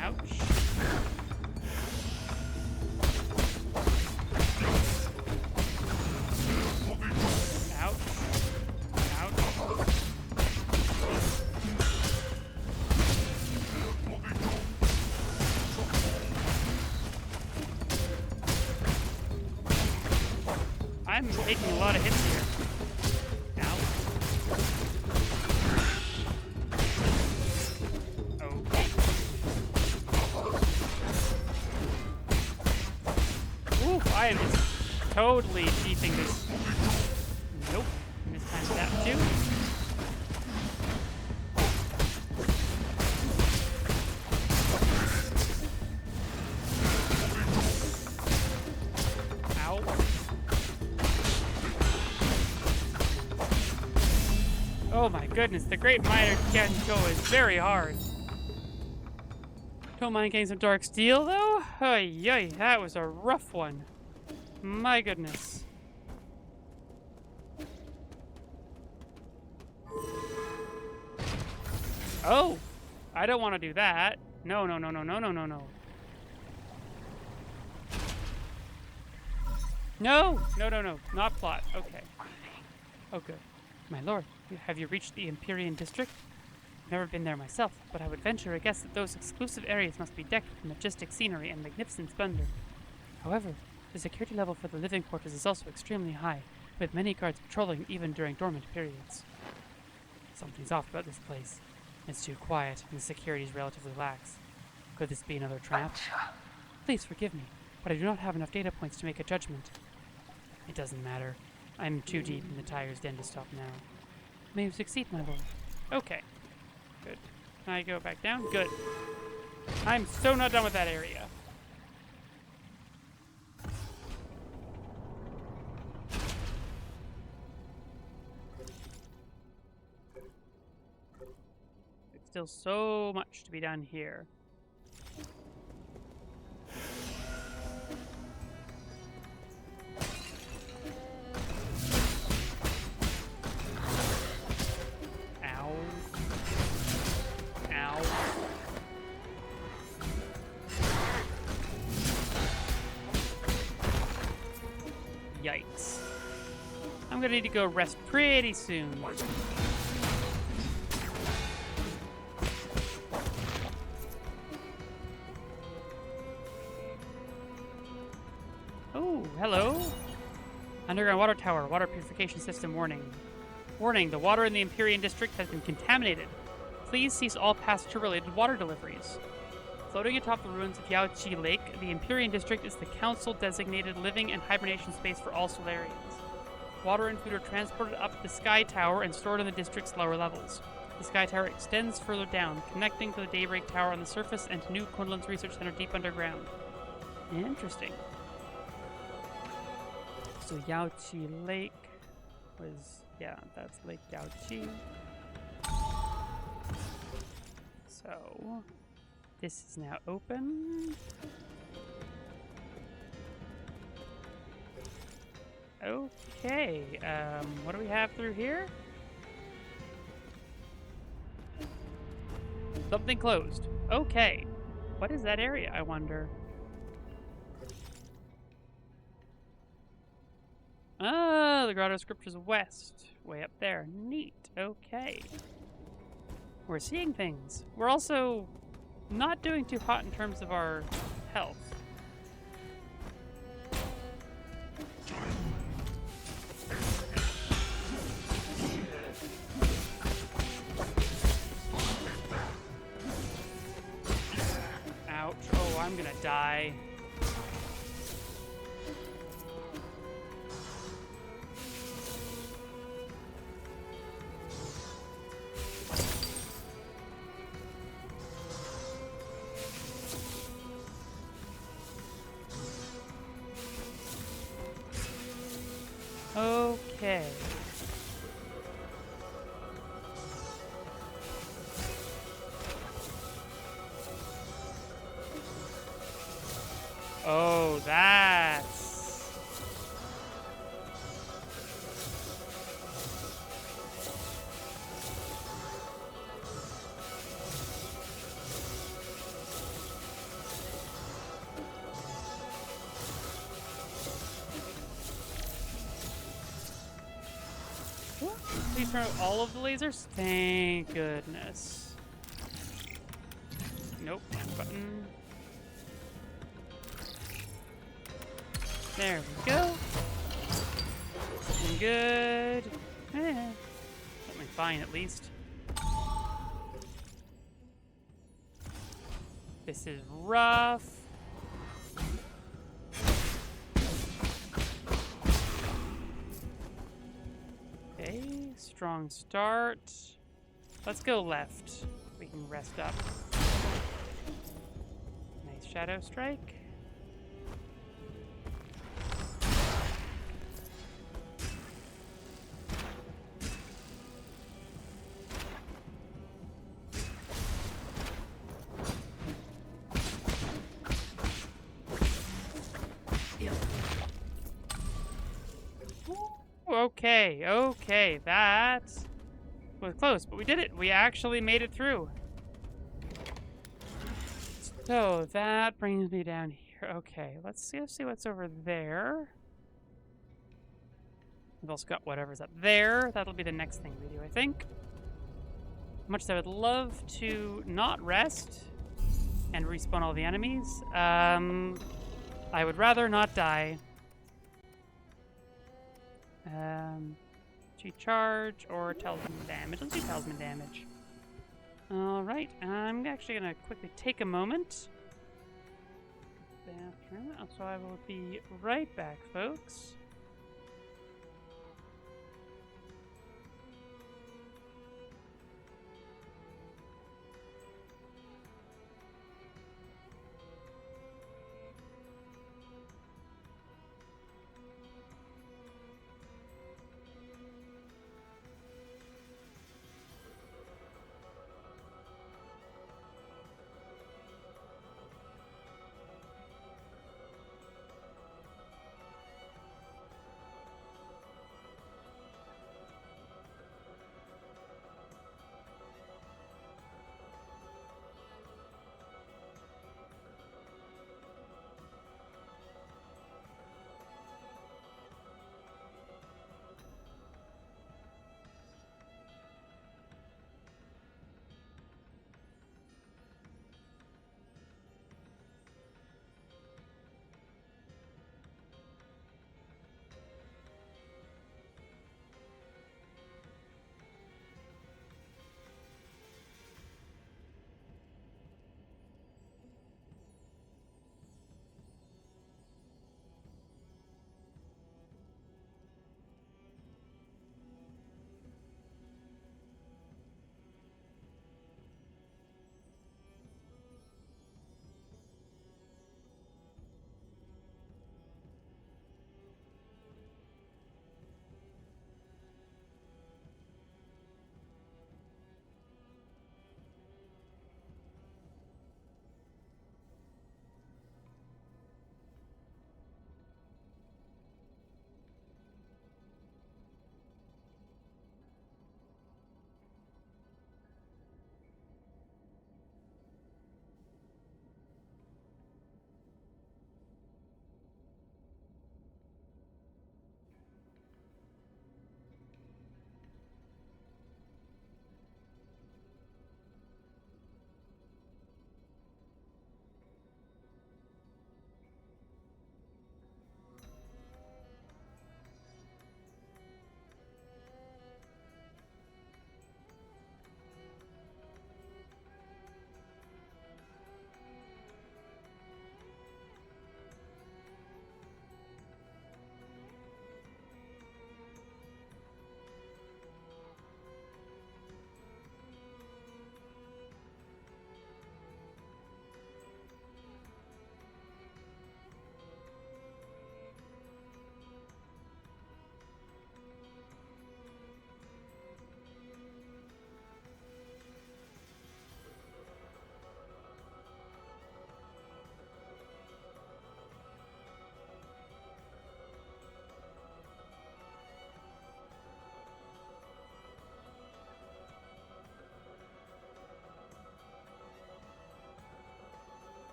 Ouch. Ouch. Ouch. I'm taking a lot of hits here. Ow. Okay. Oof, I am just totally deeping this. Nope. Mistimed that too. Ow. Oh my goodness, the Great Murdercat is very hard. Don't mind getting some dark steel though. Oy, that was a rough one. My goodness. Oh! I don't want to do that. No, no, no, no, no, no, no, no. No! No, no, no. Not plot. Okay. Oh, good. My lord, have you reached the Empyrean district? I've never been there myself, but I would venture a guess that those exclusive areas must be decked with majestic scenery and magnificent splendor. However, the security level for the living quarters is also extremely high, with many guards patrolling even during dormant periods. Something's off about this place. It's too quiet, and the security is relatively lax. Could this be another trap? Please forgive me, but I do not have enough data points to make a judgment. It doesn't matter. I'm too deep in the tiger's den to stop now. May you succeed, my lord. Okay. Good. Can I go back down? Good. I'm so not done with that area. There's still so much to be done here. Yikes. I'm gonna need to go rest pretty soon. Oh, hello. Underground water tower, water purification system warning. Warning, the water in the Empyrean district has been contaminated. Please cease all pasture-related water deliveries. Floating atop the ruins of Yaoqi Lake, the Empyrean District is the council-designated living and hibernation space for all Solarians. Water and food are transported up the Sky Tower and stored in the district's lower levels. The Sky Tower extends further down, connecting to the Daybreak Tower on the surface and to New Quinlan's Research Center deep underground. Interesting. So Yaoqi Lake was... yeah, that's Lake Yaoqi. So... this is now open. Okay, what do we have through here? Something closed. Okay. What is that area, I wonder? Ah, the Grotto Scriptures West. Way up there. Neat. Okay. We're seeing things. We're also not doing too hot in terms of our health. Ouch. Oh, I'm gonna die. Okay. Oh, that's... Please turn out all of the lasers? Thank goodness. Nope. Button. There we go. Something good. Something fine, at least. This is rough. Okay, strong start. Let's go left. We can rest up. Nice shadow strike. Okay, okay, that It was close, but we did it. We actually made it through. So that brings me down here. Okay, let's see what's over there. We've also got whatever's up there. That'll be the next thing we do, I think. Much as I would love to not rest and respawn all the enemies, I would rather not die. G charge or talisman damage. Let's do talisman damage. Alright, I'm actually going to quickly take a moment. Bathroom. So I will be right back, folks.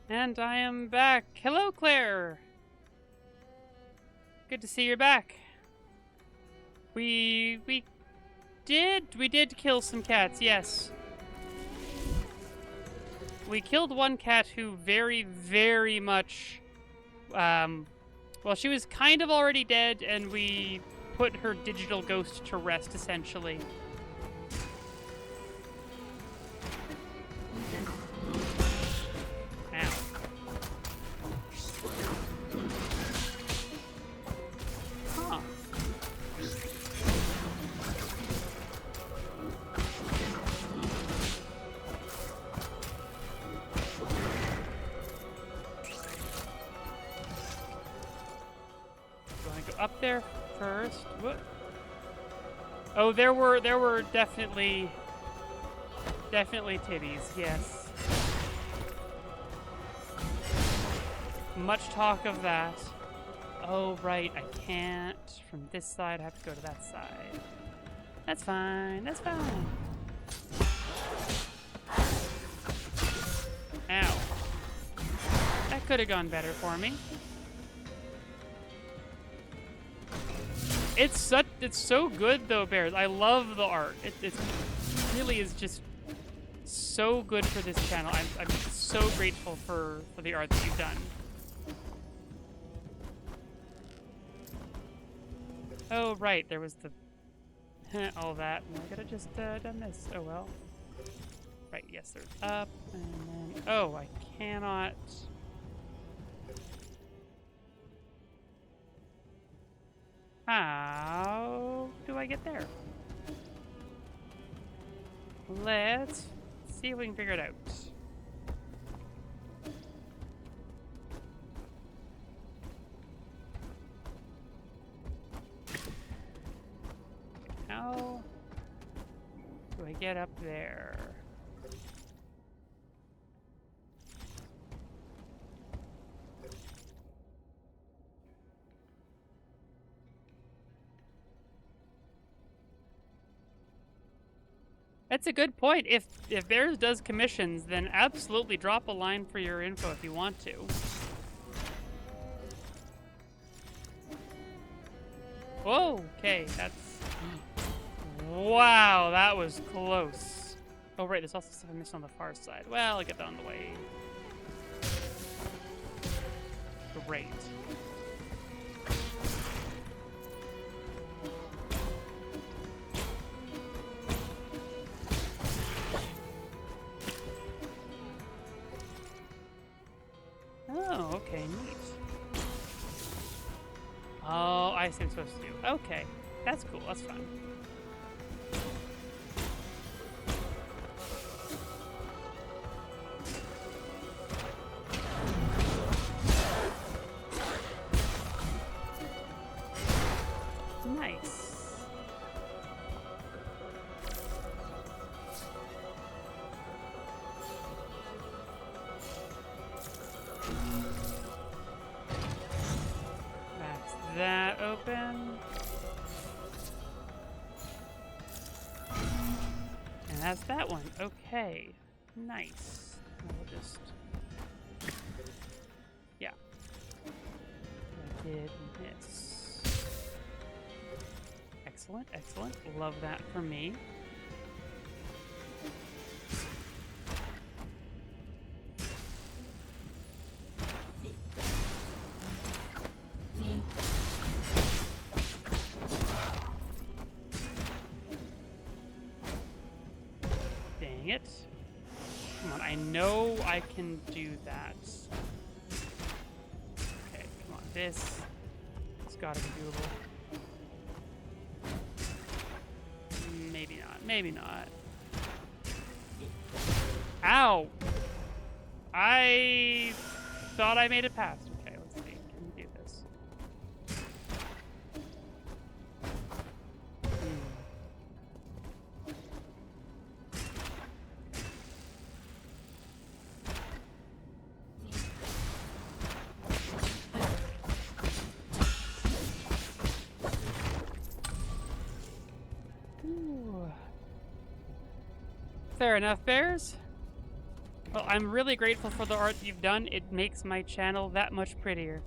And I am back. Hello, Claire. Good to see you're back. We did kill some cats, yes. We killed one cat who very, very much, well, she was kind of already dead, and we put her digital ghost to rest, essentially. Ow. Huh. Do I go up there first? What? Oh, there were definitely titties, yes. Much talk of that. Oh, right, I can't. From this side, I have to go to that side. That's fine, that's fine. Ow. That could have gone better for me. It's so good though, Bears. I love the art. It really is just so good for this channel. I'm so grateful for the art that you've done. Oh right, there was the all that. And I could have just done this. Oh well. Right, yes, there's up and then oh, I cannot. How do I get there? Let's see if we can figure it out. How do I get up there? That's a good point. If Bears does commissions, then absolutely drop a line for your info if you want to. Whoa, okay, that's... Wow, that was close. Oh right, there's also stuff I missed on the far side. Well, I'll get that on the way. Great. Oh, okay, neat. Oh, I see what I'm supposed to do. Okay, that's cool, that's fun. Nice. That open. And that's that one. Okay. Nice. We'll just... Yeah. I did miss. Excellent, excellent. Love that for me. It. Come on, I know I can do that. Okay, come on, this. It's gotta be doable. Maybe not, maybe not. Ow! I thought I made it past. Okay, let's see. Can we do this? Fair enough, Bears. Well, I'm really grateful for the art you've done. It makes my channel that much prettier.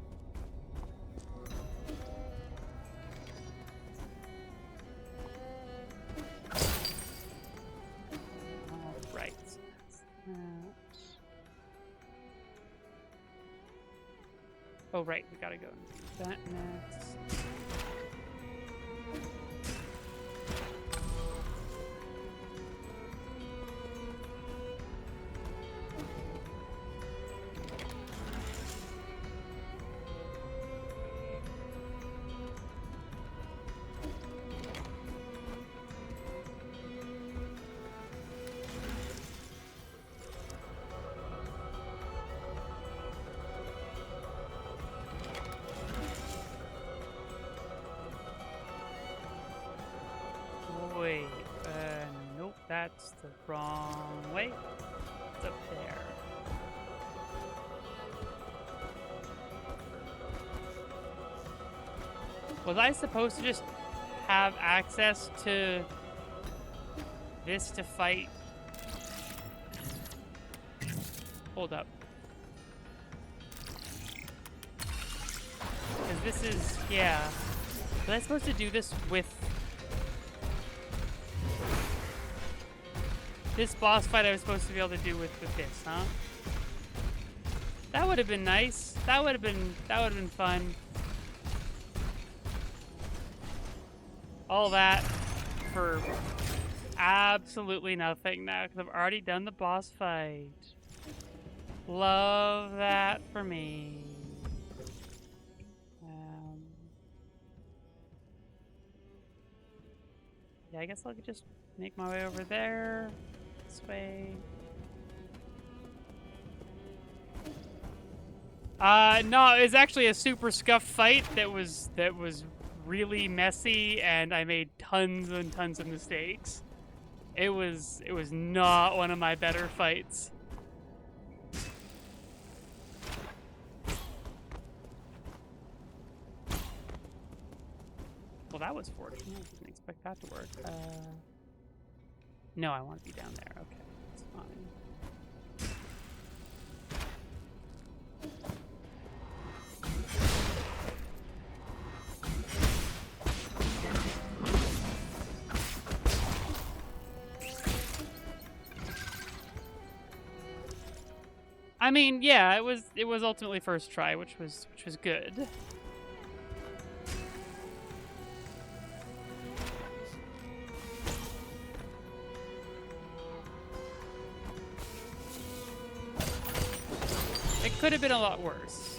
Alright. Oh, right. We gotta go and do that next. Wait, nope, that's the wrong way. It's up there. Was I supposed to just have access to this to fight? Hold up. Because this is, yeah. Was I supposed to do this with... This boss fight I was supposed to be able to do with this, huh? That would have been nice. That would have been fun. All that for absolutely nothing now, because I've already done the boss fight. Love that for me. Yeah, I guess I'll just make my way over there. This way. No, it was actually a super scuffed fight that was really messy, and I made tons and tons of mistakes. It was not one of my better fights. Well, that was fortunate. I didn't expect that to work. No, I want to be down there. Okay, that's fine. I mean, yeah, it was ultimately first try, which was good. It could have been a lot worse.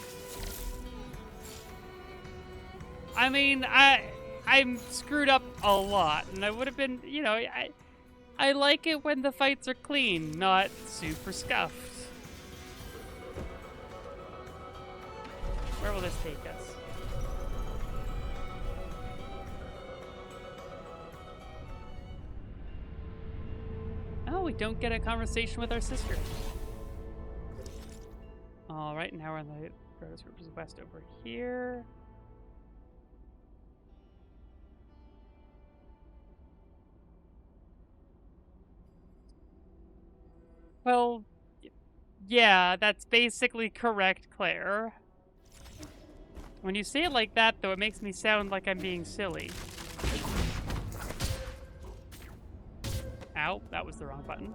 I mean, I'm screwed up a lot, and I would have been, you know, I like it when the fights are clean, not super scuffed. Where will this take us? Oh, we don't get a conversation with our sister. All right, now we're in the Rose Group West over here. Well, yeah, that's basically correct, Claire. When you say it like that, though, it makes me sound like I'm being silly. Ow, that was the wrong button.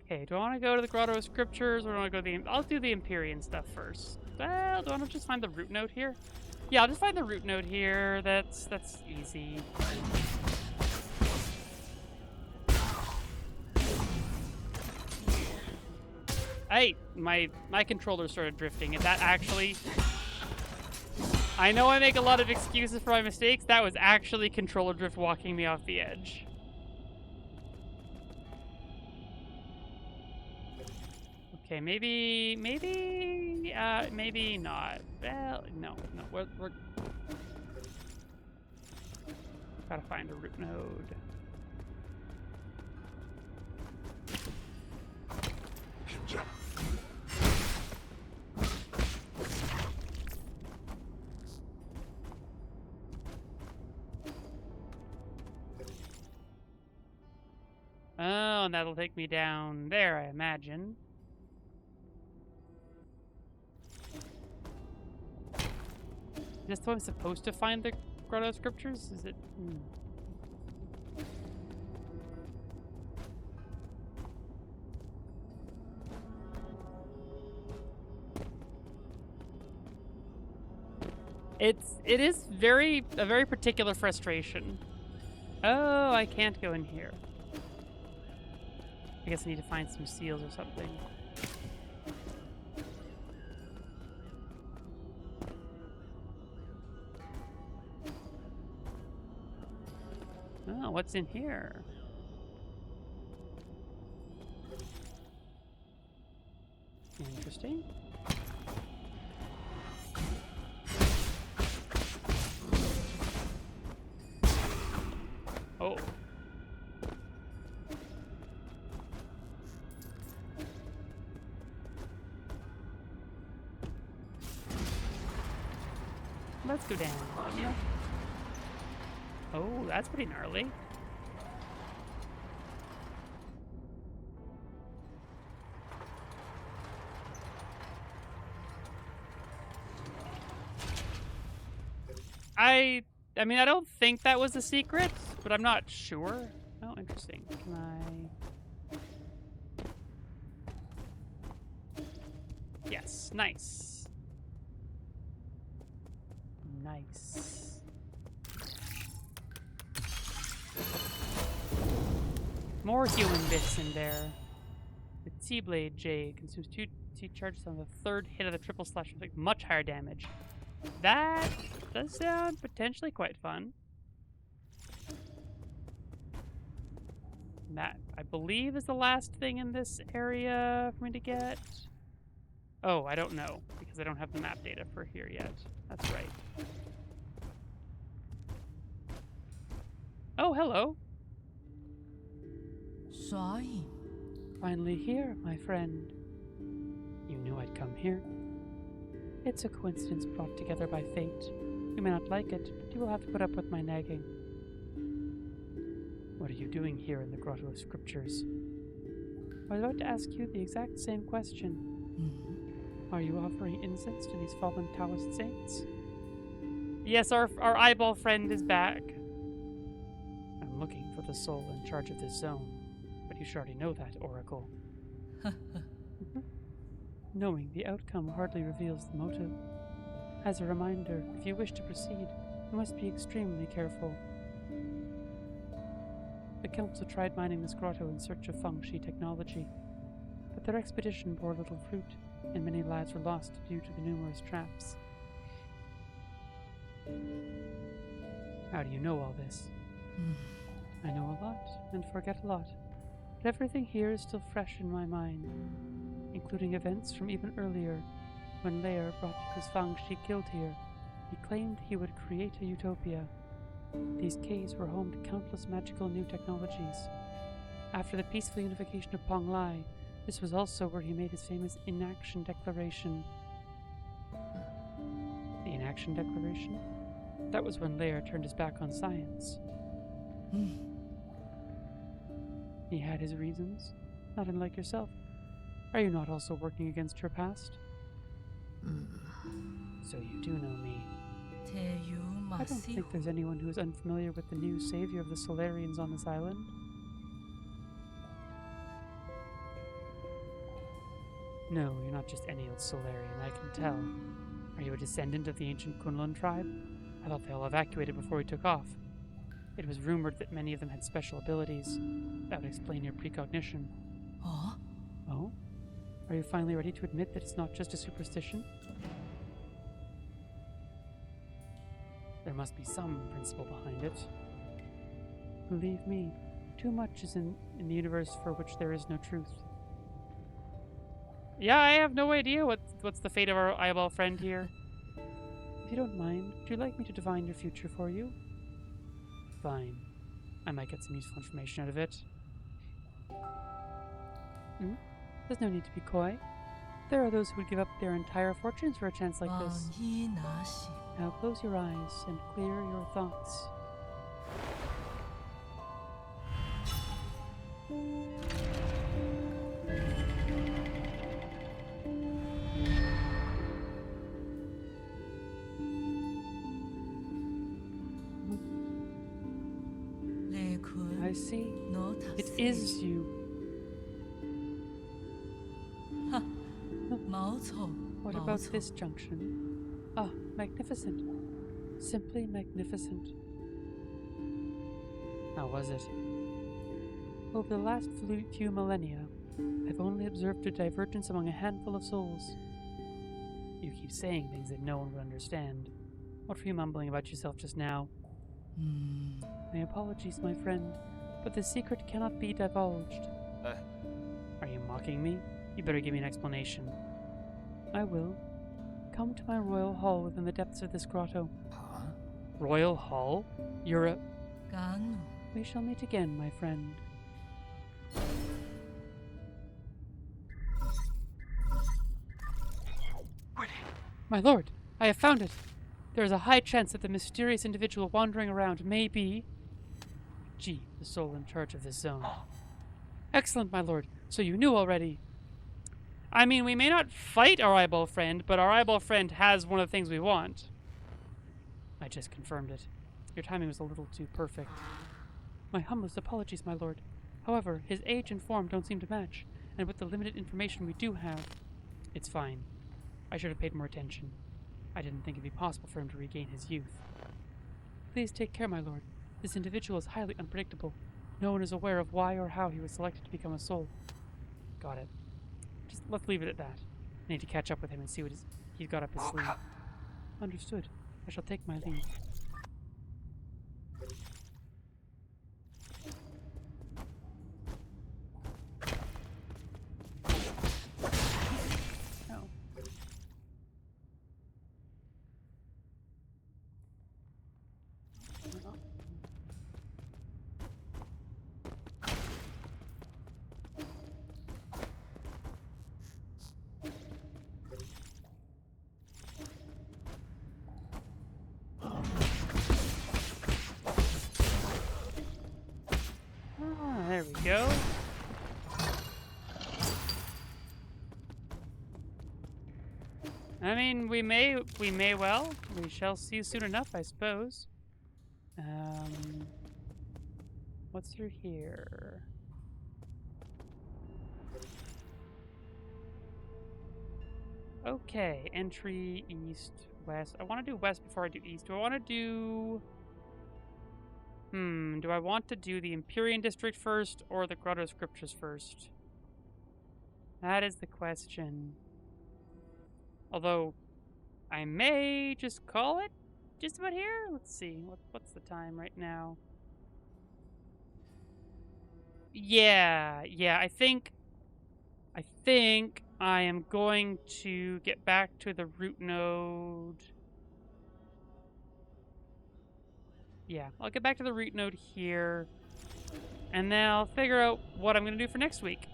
Okay, do I want to go to the Grotto of Scriptures, or do I want to go to the... I'll do the Empyrean stuff first. Well, do I want to just find the root node here? Yeah, I'll just find the root node here. That's easy. Hey, my controller started drifting. Is that actually... I know I make a lot of excuses for my mistakes. That was actually controller drift walking me off the edge. Okay, maybe not. Well, no, we're gotta find a root node. Oh, and that'll take me down there, I imagine. Is this the one I'm supposed to find the Grotto Scriptures? Is it? It is a very particular frustration. Oh, I can't go in here. I guess I need to find some seals or something. Oh, what's in here? Interesting. Oh. Let's go down. Yeah. Oh, that's pretty gnarly. I mean, I don't think that was a secret, but I'm not sure. Oh, interesting. Can I... Yes, nice. Nice. More human bits in there. The T-Blade J consumes 2 T charges on the 3rd hit of the triple slash with like much higher damage. That does sound potentially quite fun. That, I believe, is the last thing in this area for me to get. Oh, I don't know, because I don't have the map data for here yet. That's right. Oh, hello. Sorry. Finally here, my friend. You knew I'd come here. It's a coincidence brought together by fate. You may not like it, but you will have to put up with my nagging. What are you doing here in the Grotto of Scriptures? I was about to ask you the exact same question. Are you offering incense to these fallen Taoist saints? Yes, our eyeball friend is back. I'm looking for the soul in charge of this zone, but you should already know that, Oracle. Knowing the outcome hardly reveals the motive. As a reminder, if you wish to proceed, you must be extremely careful. The Council tried mining this grotto in search of feng shui technology, but their expedition bore little fruit, and many lives were lost due to the numerous traps. How do you know all this? I know a lot, and forget a lot, but everything here is still fresh in my mind, including events from even earlier, when Lair brought his feng shui guild here. He claimed he would create a utopia. These caves were home to countless magical new technologies. After the peaceful unification of Pong Lai, this was also where he made his famous Inaction Declaration. The Inaction Declaration? That was when Lair turned his back on science. He had his reasons, not unlike yourself. Are you not also working against your past? So you do know me. I don't think there's anyone who is unfamiliar with the new savior of the Solarians on this island. No, you're not just any old Solarian, I can tell. Are you a descendant of the ancient Kunlun tribe? I thought they all evacuated before we took off. It was rumored that many of them had special abilities. That would explain your precognition. Oh? Are you finally ready to admit that it's not just a superstition? There must be some principle behind it. Believe me, too much is in the universe for which there is no truth. Yeah, I have no idea what's the fate of our eyeball friend here. If you don't mind, would you like me to divine your future for you? Fine. I might get some useful information out of it. There's no need to be coy. There are those who would give up their entire fortunes for a chance like this. Now close your eyes and clear your thoughts. see. 너 It is you. 冇錯 What 冇 about 錯 this junction? Ah, magnificent. Simply magnificent. How was it? Over the last few millennia, I've only observed a divergence among a handful of souls. You keep saying things that no one would understand. What were you mumbling about yourself just now? My apologies, my friend, but the secret cannot be divulged. Are you mocking me? You better give me an explanation. I will. Come to my royal hall within the depths of this grotto. Huh? Royal hall? You're a... 간 We shall meet again, my friend. My lord, I have found it. There is a high chance that the mysterious individual wandering around may be... G, the soul in charge of this zone. Excellent, my lord. So you knew already. I mean, we may not fight our eyeball friend, but our eyeball friend has one of the things we want. I just confirmed it. Your timing was a little too perfect. My humblest apologies, my lord. However, his age and form don't seem to match, and with the limited information we do have, it's fine. I should have paid more attention. I didn't think it'd be possible for him to regain his youth. Please take care, my lord. This individual is highly unpredictable. No one is aware of why or how he was selected to become a soul. Got it. Just let's leave it at that. I need to catch up with him and see what he's got up his sleeve. Understood. I shall take my leave. Oh. There we go. I mean, we may well. We shall see soon enough, I suppose. What's through here? Okay, entry east, west. I want to do west before I do east. Do I want to do... do I want to do the Empyrean District first or the Grotto Scriptures first? That is the question. Although, I may just call it just about here. Let's see. What's the time right now? Yeah, I think I am going to get back to the root node. Yeah, I'll get back to the root node here, and then I'll figure out what I'm going to do for next week.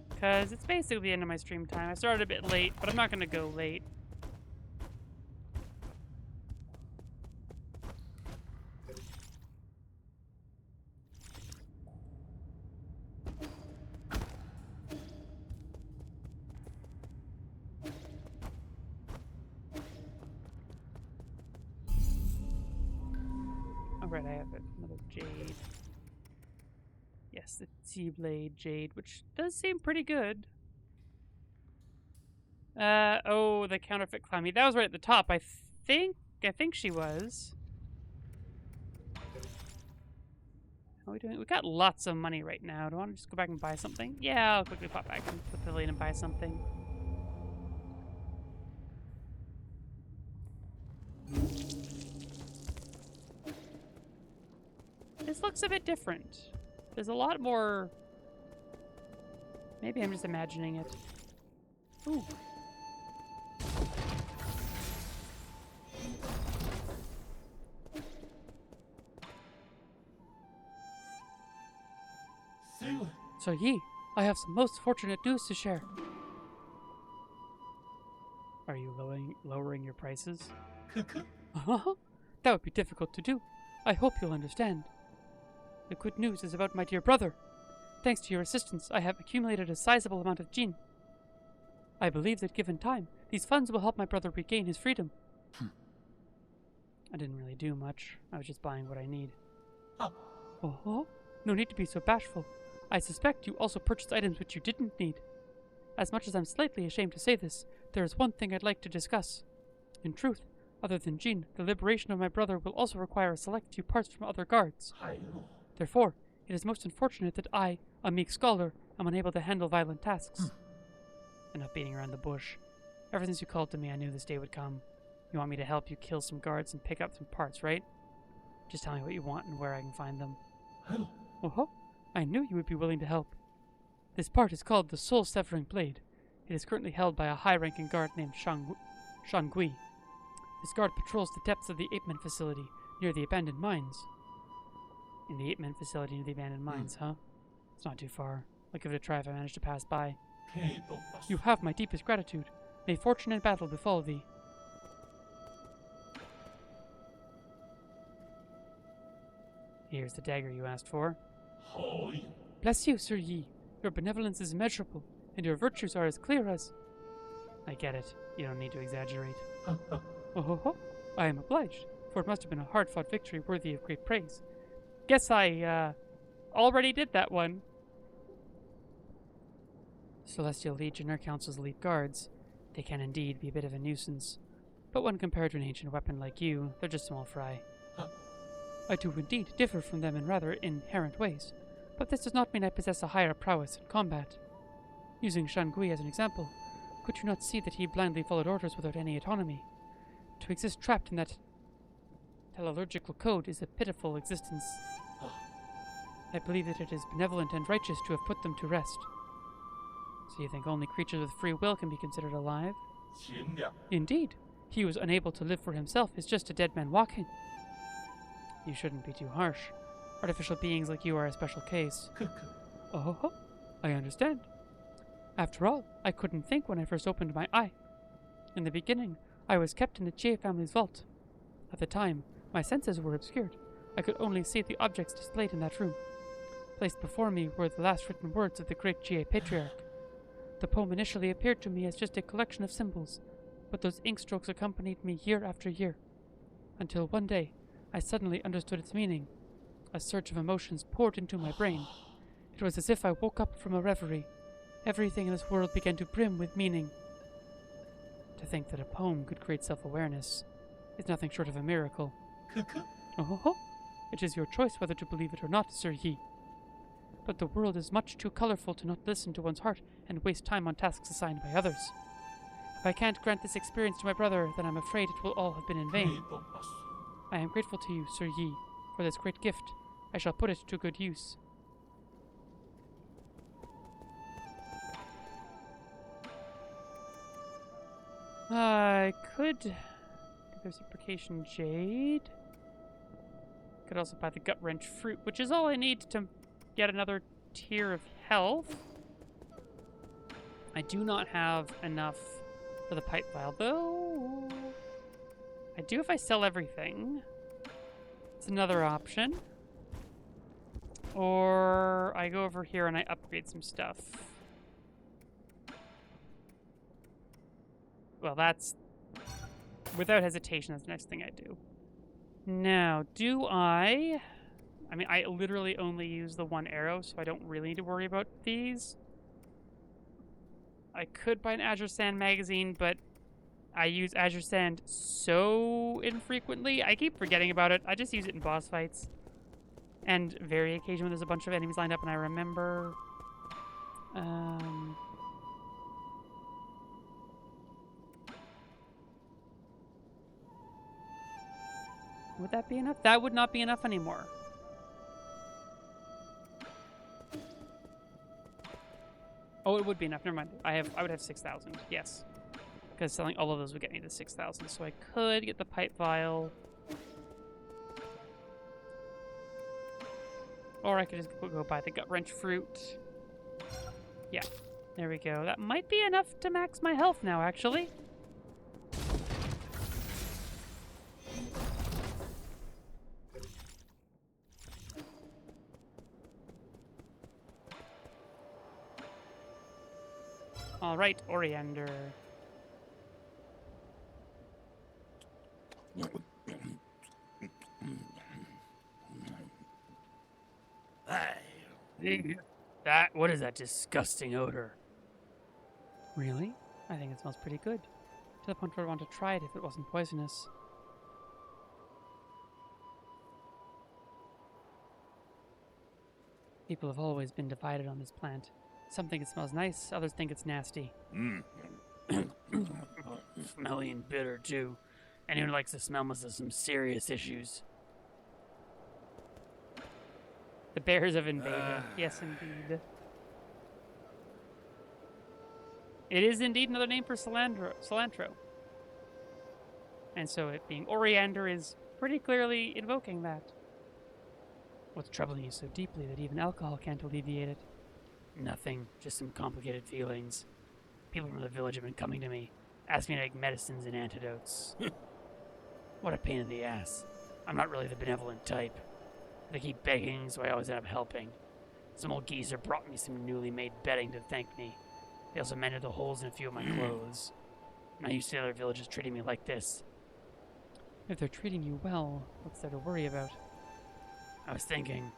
Because it's basically the end of my stream time. I started a bit late, but I'm not going to go late. Alright, I have another jade. Yes, the T-Blade Jade, which does seem pretty good. Oh, the counterfeit Clammy. That was right at the top. I think she was. How are we doing? We got lots of money right now. Do I want to just go back and buy something? Yeah, I'll quickly pop back into the pavilion and buy something. This looks a bit different. There's a lot more... Maybe I'm just imagining it. Ooh. So Yi, I have some most fortunate news to share. Are you lowering your prices? That would be difficult to do. I hope you'll understand. The good news is about my dear brother. Thanks to your assistance, I have accumulated a sizable amount of jin. I believe that given time, these funds will help my brother regain his freedom. I didn't really do much. I was just buying what I need. Oh, No need to be so bashful. I suspect you also purchased items which you didn't need. As much as I'm slightly ashamed to say this, there is one thing I'd like to discuss. In truth, other than Jean, the liberation of my brother will also require a select few parts from other guards. Therefore, it is most unfortunate that I, a meek scholar, am unable to handle violent tasks. Enough beating around the bush. Ever since you called to me, I knew this day would come. You want me to help you kill some guards and pick up some parts, right? Just tell me what you want and where I can find them. Oh, I knew you would be willing to help. This part is called the Soul-Severing Blade. It is currently held by a high-ranking guard named Shan Gui. This guard patrols the depths of the Ape-Man facility near the abandoned mines. In the Ape-Man facility near the abandoned mines, huh? It's not too far. I'll give it a try if I manage to pass by. You have my deepest gratitude. May fortune and battle befall thee. Here's the dagger you asked for. Bless you, Sir Yi. Your benevolence is immeasurable, and your virtues are as clear as... I get it. You don't need to exaggerate. Oh, I am obliged, for it must have been a hard-fought victory worthy of great praise. Guess I, already did that one. Celestial Legion are Council's elite guards. They can indeed be a bit of a nuisance. But when compared to an ancient weapon like you, they're just small fry. I do indeed differ from them in rather inherent ways, but this does not mean I possess a higher prowess in combat. Using Shan Gui as an example, could you not see that he blindly followed orders without any autonomy? To exist trapped in that teleological code is a pitiful existence. I believe that it is benevolent and righteous to have put them to rest. So you think only creatures with free will can be considered alive? Indeed. He who is unable to live for himself is just a dead man walking. You shouldn't be too harsh. Artificial beings like you are a special case. Oh, I understand. After all, I couldn't think when I first opened my eye. In the beginning, I was kept in the Jie family's vault. At the time, my senses were obscured. I could only see the objects displayed in that room. Placed before me were the last written words of the great Jie patriarch. The poem initially appeared to me as just a collection of symbols, but those ink strokes accompanied me year after year. Until one day, I suddenly understood its meaning. A surge of emotions poured into my brain. It was as if I woke up from a reverie. Everything in this world began to brim with meaning. To think that a poem could create self-awareness is nothing short of a miracle. Oh, it is your choice whether to believe it or not, Sir Yi. But the world is much too colorful to not listen to one's heart and waste time on tasks assigned by others. If I can't grant this experience to my brother, then I'm afraid it will all have been in vain. I am grateful to you, Sir Yi, for this great gift. I shall put it to good use. I could do the reciprocation jade. Could also buy the gut wrench fruit, which is all I need to get another tier of health. I do not have enough for the pipe vial, though. I do if I sell everything. It's another option. Or I go over here and I upgrade some stuff. Well, that's... without hesitation, that's the next thing I do. Now, do I... I mean, I literally only use the one arrow, so I don't really need to worry about these. I could buy an Azure Sand magazine, but I use Azure Sand so infrequently. I keep forgetting about it. I just use it in boss fights. And very occasionally when there's a bunch of enemies lined up and I remember. Would that be enough? That would not be enough anymore. Oh, it would be enough. Never mind. I would have 6,000. Yes. Because selling all of those would get me to 6,000. So I could get the pipe vial. Or I could just go buy the gut wrench fruit. Yeah. There we go. That might be enough to max my health now, actually. All right, Oriander. Aye. What is that disgusting odor? Really? I think it smells pretty good. To the point where I'd want to try it if it wasn't poisonous. People have always been divided on this plant. Some think it smells nice, others think it's nasty. Smelly and bitter, too. Anyone who likes the smell must have some serious issues. The bears have invaded. Yes, indeed. It is indeed another name for cilantro. And so it being oriander is pretty clearly invoking that. What's troubling you so deeply that even alcohol can't alleviate it? Nothing, just some complicated feelings. People from the village have been coming to me, asking me to make medicines and antidotes. What a pain in the ass. I'm not really the benevolent type. They keep begging, so I always end up helping. Some old geezer brought me some newly made bedding to thank me. They also mended the holes in a few of my clothes. I'm not used to the other villagers treating me like this. If they're treating you well, what's there to worry about? I was thinking,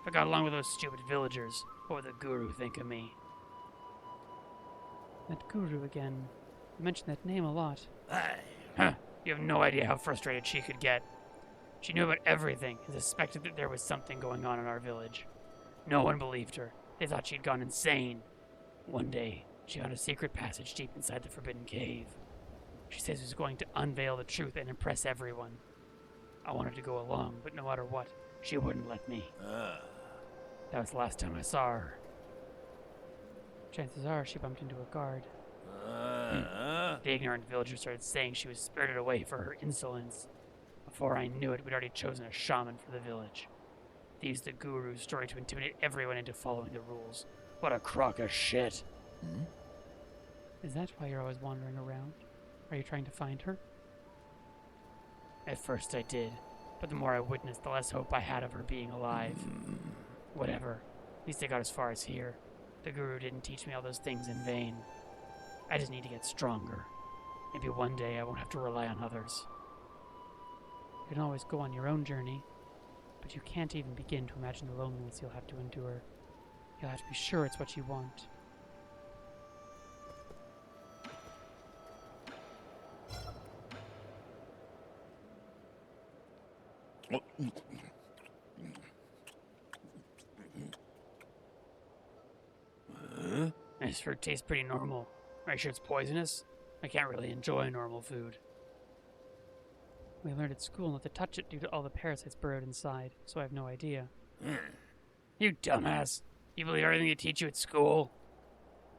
if I got along with those stupid villagers, what would the guru think of me? That guru again. You mention that name a lot. Huh, you have no idea how frustrated she could get. She knew about everything and suspected that there was something going on in our village. No one believed her. They thought she'd gone insane. One day, she found a secret passage deep inside the forbidden cave. She says she was going to unveil the truth and impress everyone. I wanted to go along, but no matter what, she wouldn't let me. That was the last time I saw her. Chances are she bumped into a guard. The ignorant villagers started saying she was spirited away for her insolence. Before I knew it, we'd already chosen a shaman for the village. They used the guru's story to intimidate everyone into following the rules. What a crock of shit. Is that why you're always wandering around? Are you trying to find her? At first I did, but the more I witnessed, the less hope I had of her being alive. Whatever. At least I got as far as here. The guru didn't teach me all those things in vain. I just need to get stronger. Maybe one day I won't have to rely on others. You can always go on your own journey, but you can't even begin to imagine the loneliness you'll have to endure. You'll have to be sure it's what you want. This fruit tastes pretty normal. Are you sure it's poisonous? I can't really enjoy normal food. We learned at school not to touch it due to all the parasites burrowed inside, so I have no idea. You dumbass. You believe everything they teach you at school?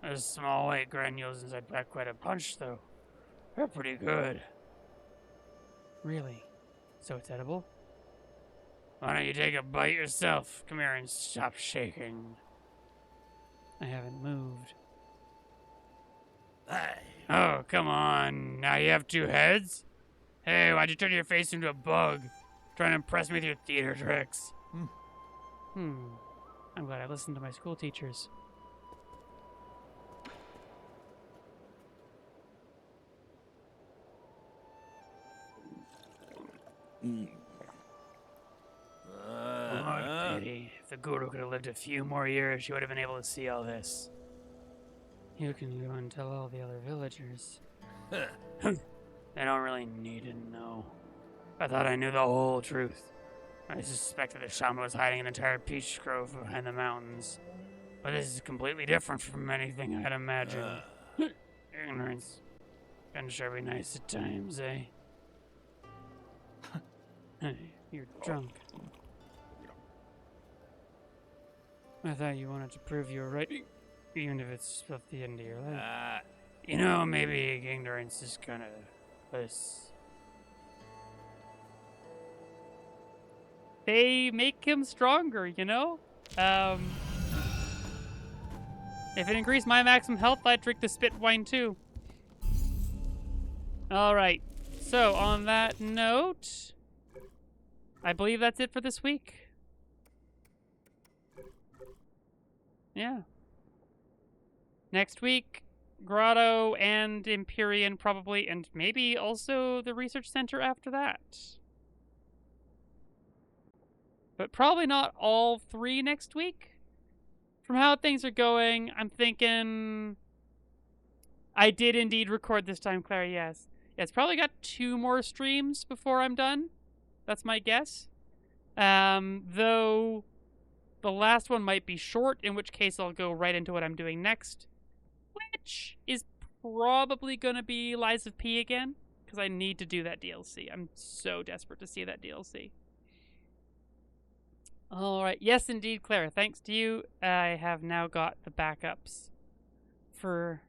Those small white granules inside pack quite a punch, though. They're pretty good. Really? So it's edible? Why don't you take a bite yourself? Come here and stop shaking. I haven't moved. Oh, come on. Now you have two heads? Hey, why'd you turn your face into a bug? Trying to impress me with your theater tricks? I'm glad I listened to my school teachers. What pity. If the guru could have lived a few more years, she would have been able to see all this. You can go and tell all the other villagers. They don't really need to know. I thought I knew the whole truth. I suspected the shaman was hiding an entire peach grove behind the mountains. But this is completely different from anything I had imagined. Ignorance can sure be nice at times, eh? Hey, you're drunk. I thought you wanted to prove you were right, even if it's at the end of your life. You know, maybe ignorance is kind of bliss. They make him stronger, you know? If it increased my maximum health, I'd drink the spit wine too. Alright, so on that note, I believe that's it for this week. Yeah. Next week, Grotto and Empyrean probably, and maybe also the research center after that. But probably not all three next week. from how things are going, I'm thinking I did indeed record this time, Claire, yes. Yeah, it's probably got 2 more streams before I'm done. That's my guess. Though the last one might be short, in which case I'll go right into what I'm doing next, which is probably going to be Lies of P again, because I need to do that DLC. I'm so desperate to see that DLC. Alright, yes indeed, Claire. Thanks to you, I have now got the backups for...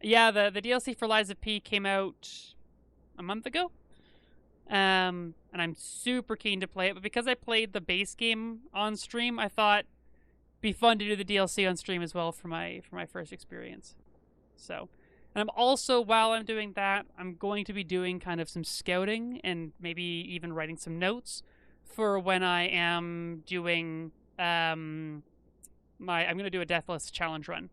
Yeah, the DLC for Lies of P came out a month ago. And I'm super keen to play it, but because I played the base game on stream, I thought it'd be fun to do the DLC on stream as well for my first experience. So, and I'm also, while I'm doing that, I'm going to be doing kind of some scouting and maybe even writing some notes for when I am doing I'm going to do a Deathless challenge run.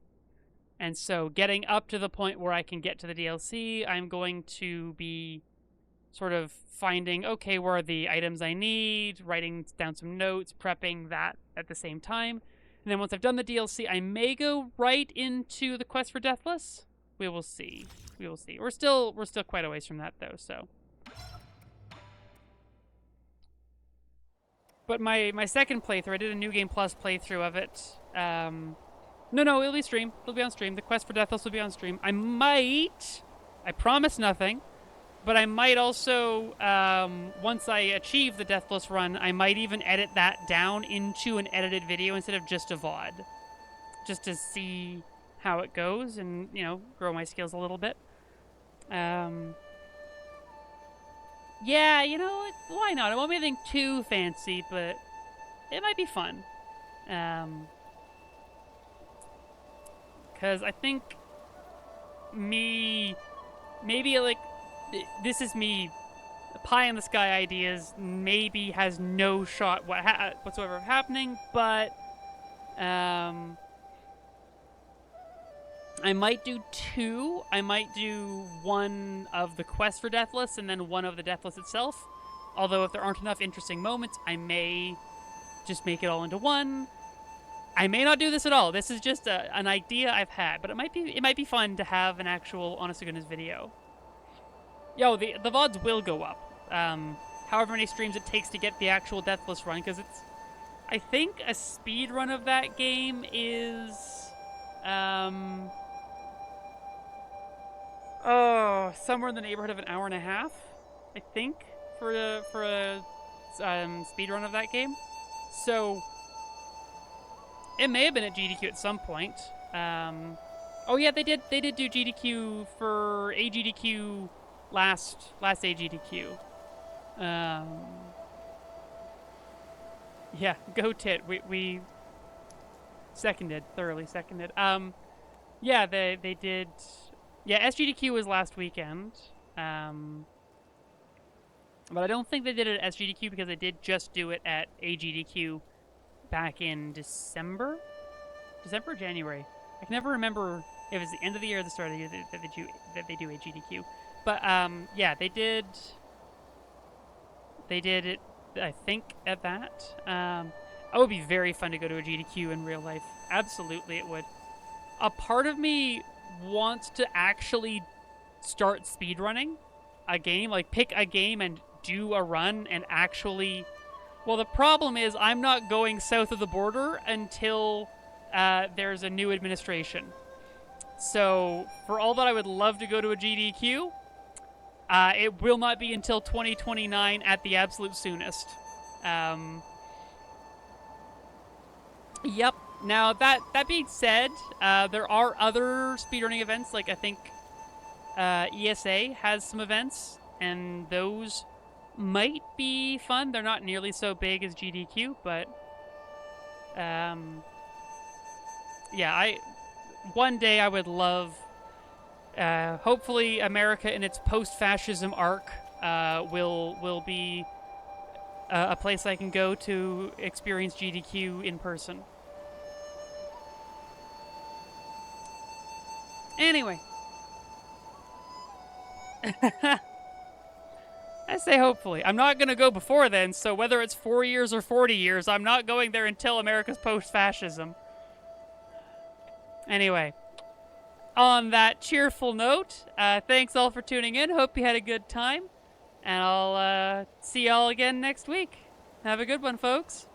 And so getting up to the point where I can get to the DLC, I'm going to be sort of finding, okay, where are the items I need, writing down some notes, prepping that at the same time. And then once I've done the DLC, I may go right into the quest for Deathless. We will see. We will see. We're still quite a ways from that though, so. But my second playthrough, I did a New Game Plus playthrough of it. No, it'll be stream. It'll be on stream. The quest for Deathless will be on stream. I promise nothing, but I might also, once I achieve the Deathless run, I might even edit that down into an edited video instead of just a VOD. Just to see how it goes and, you know, grow my skills a little bit. Yeah, you know, why not? It won't be anything too fancy, but it might be fun. Because I think maybe like, this is me, pie in the sky ideas, maybe has no shot whatsoever of happening, but I might do 2. I might do one of the quest for Deathless and then one of the Deathless itself. Although if there aren't enough interesting moments, I may just make it all into one. I may not do this at all. This is just an idea I've had, but it might be fun to have an actual honest to goodness video. Yo, the VODs will go up. However many streams it takes to get the actual Deathless run, because it's, I think a speed run of that game is somewhere in the neighborhood of an hour and a half, I think, for a speed run of that game. So it may have been at GDQ at some point. Oh yeah, they did do GDQ for AGDQ last AGDQ. Yeah, go tit. We thoroughly seconded. Yeah, they did. Yeah, SGDQ was last weekend. But I don't think they did it at SGDQ because they did just do it at AGDQ back in December or January. I can never remember if it's the end of the year or the start of the year that they do AGDQ. But yeah, they did it, I think, at that. It would be very fun to go to a GDQ in real life. Absolutely, it would. A part of me wants to actually start speedrunning a game, like pick a game and do a run and actually... Well, the problem is I'm not going south of the border until there's a new administration. So, for all that I would love to go to a GDQ, it will not be until 2029 at the absolute soonest. Yep. Now, that being said, there are other speedrunning events, like I think ESA has some events, and those might be fun. They're not nearly so big as GDQ, but yeah, one day I would love, hopefully America in its post-fascism arc will be a place I can go to experience GDQ in person. Anyway. I say hopefully. I'm not going to go before then, so whether it's 4 years or 40 years, I'm not going there until America's post-fascism. Anyway, on that cheerful note, thanks all for tuning in. Hope you had a good time. And I'll see y'all again next week. Have a good one, folks.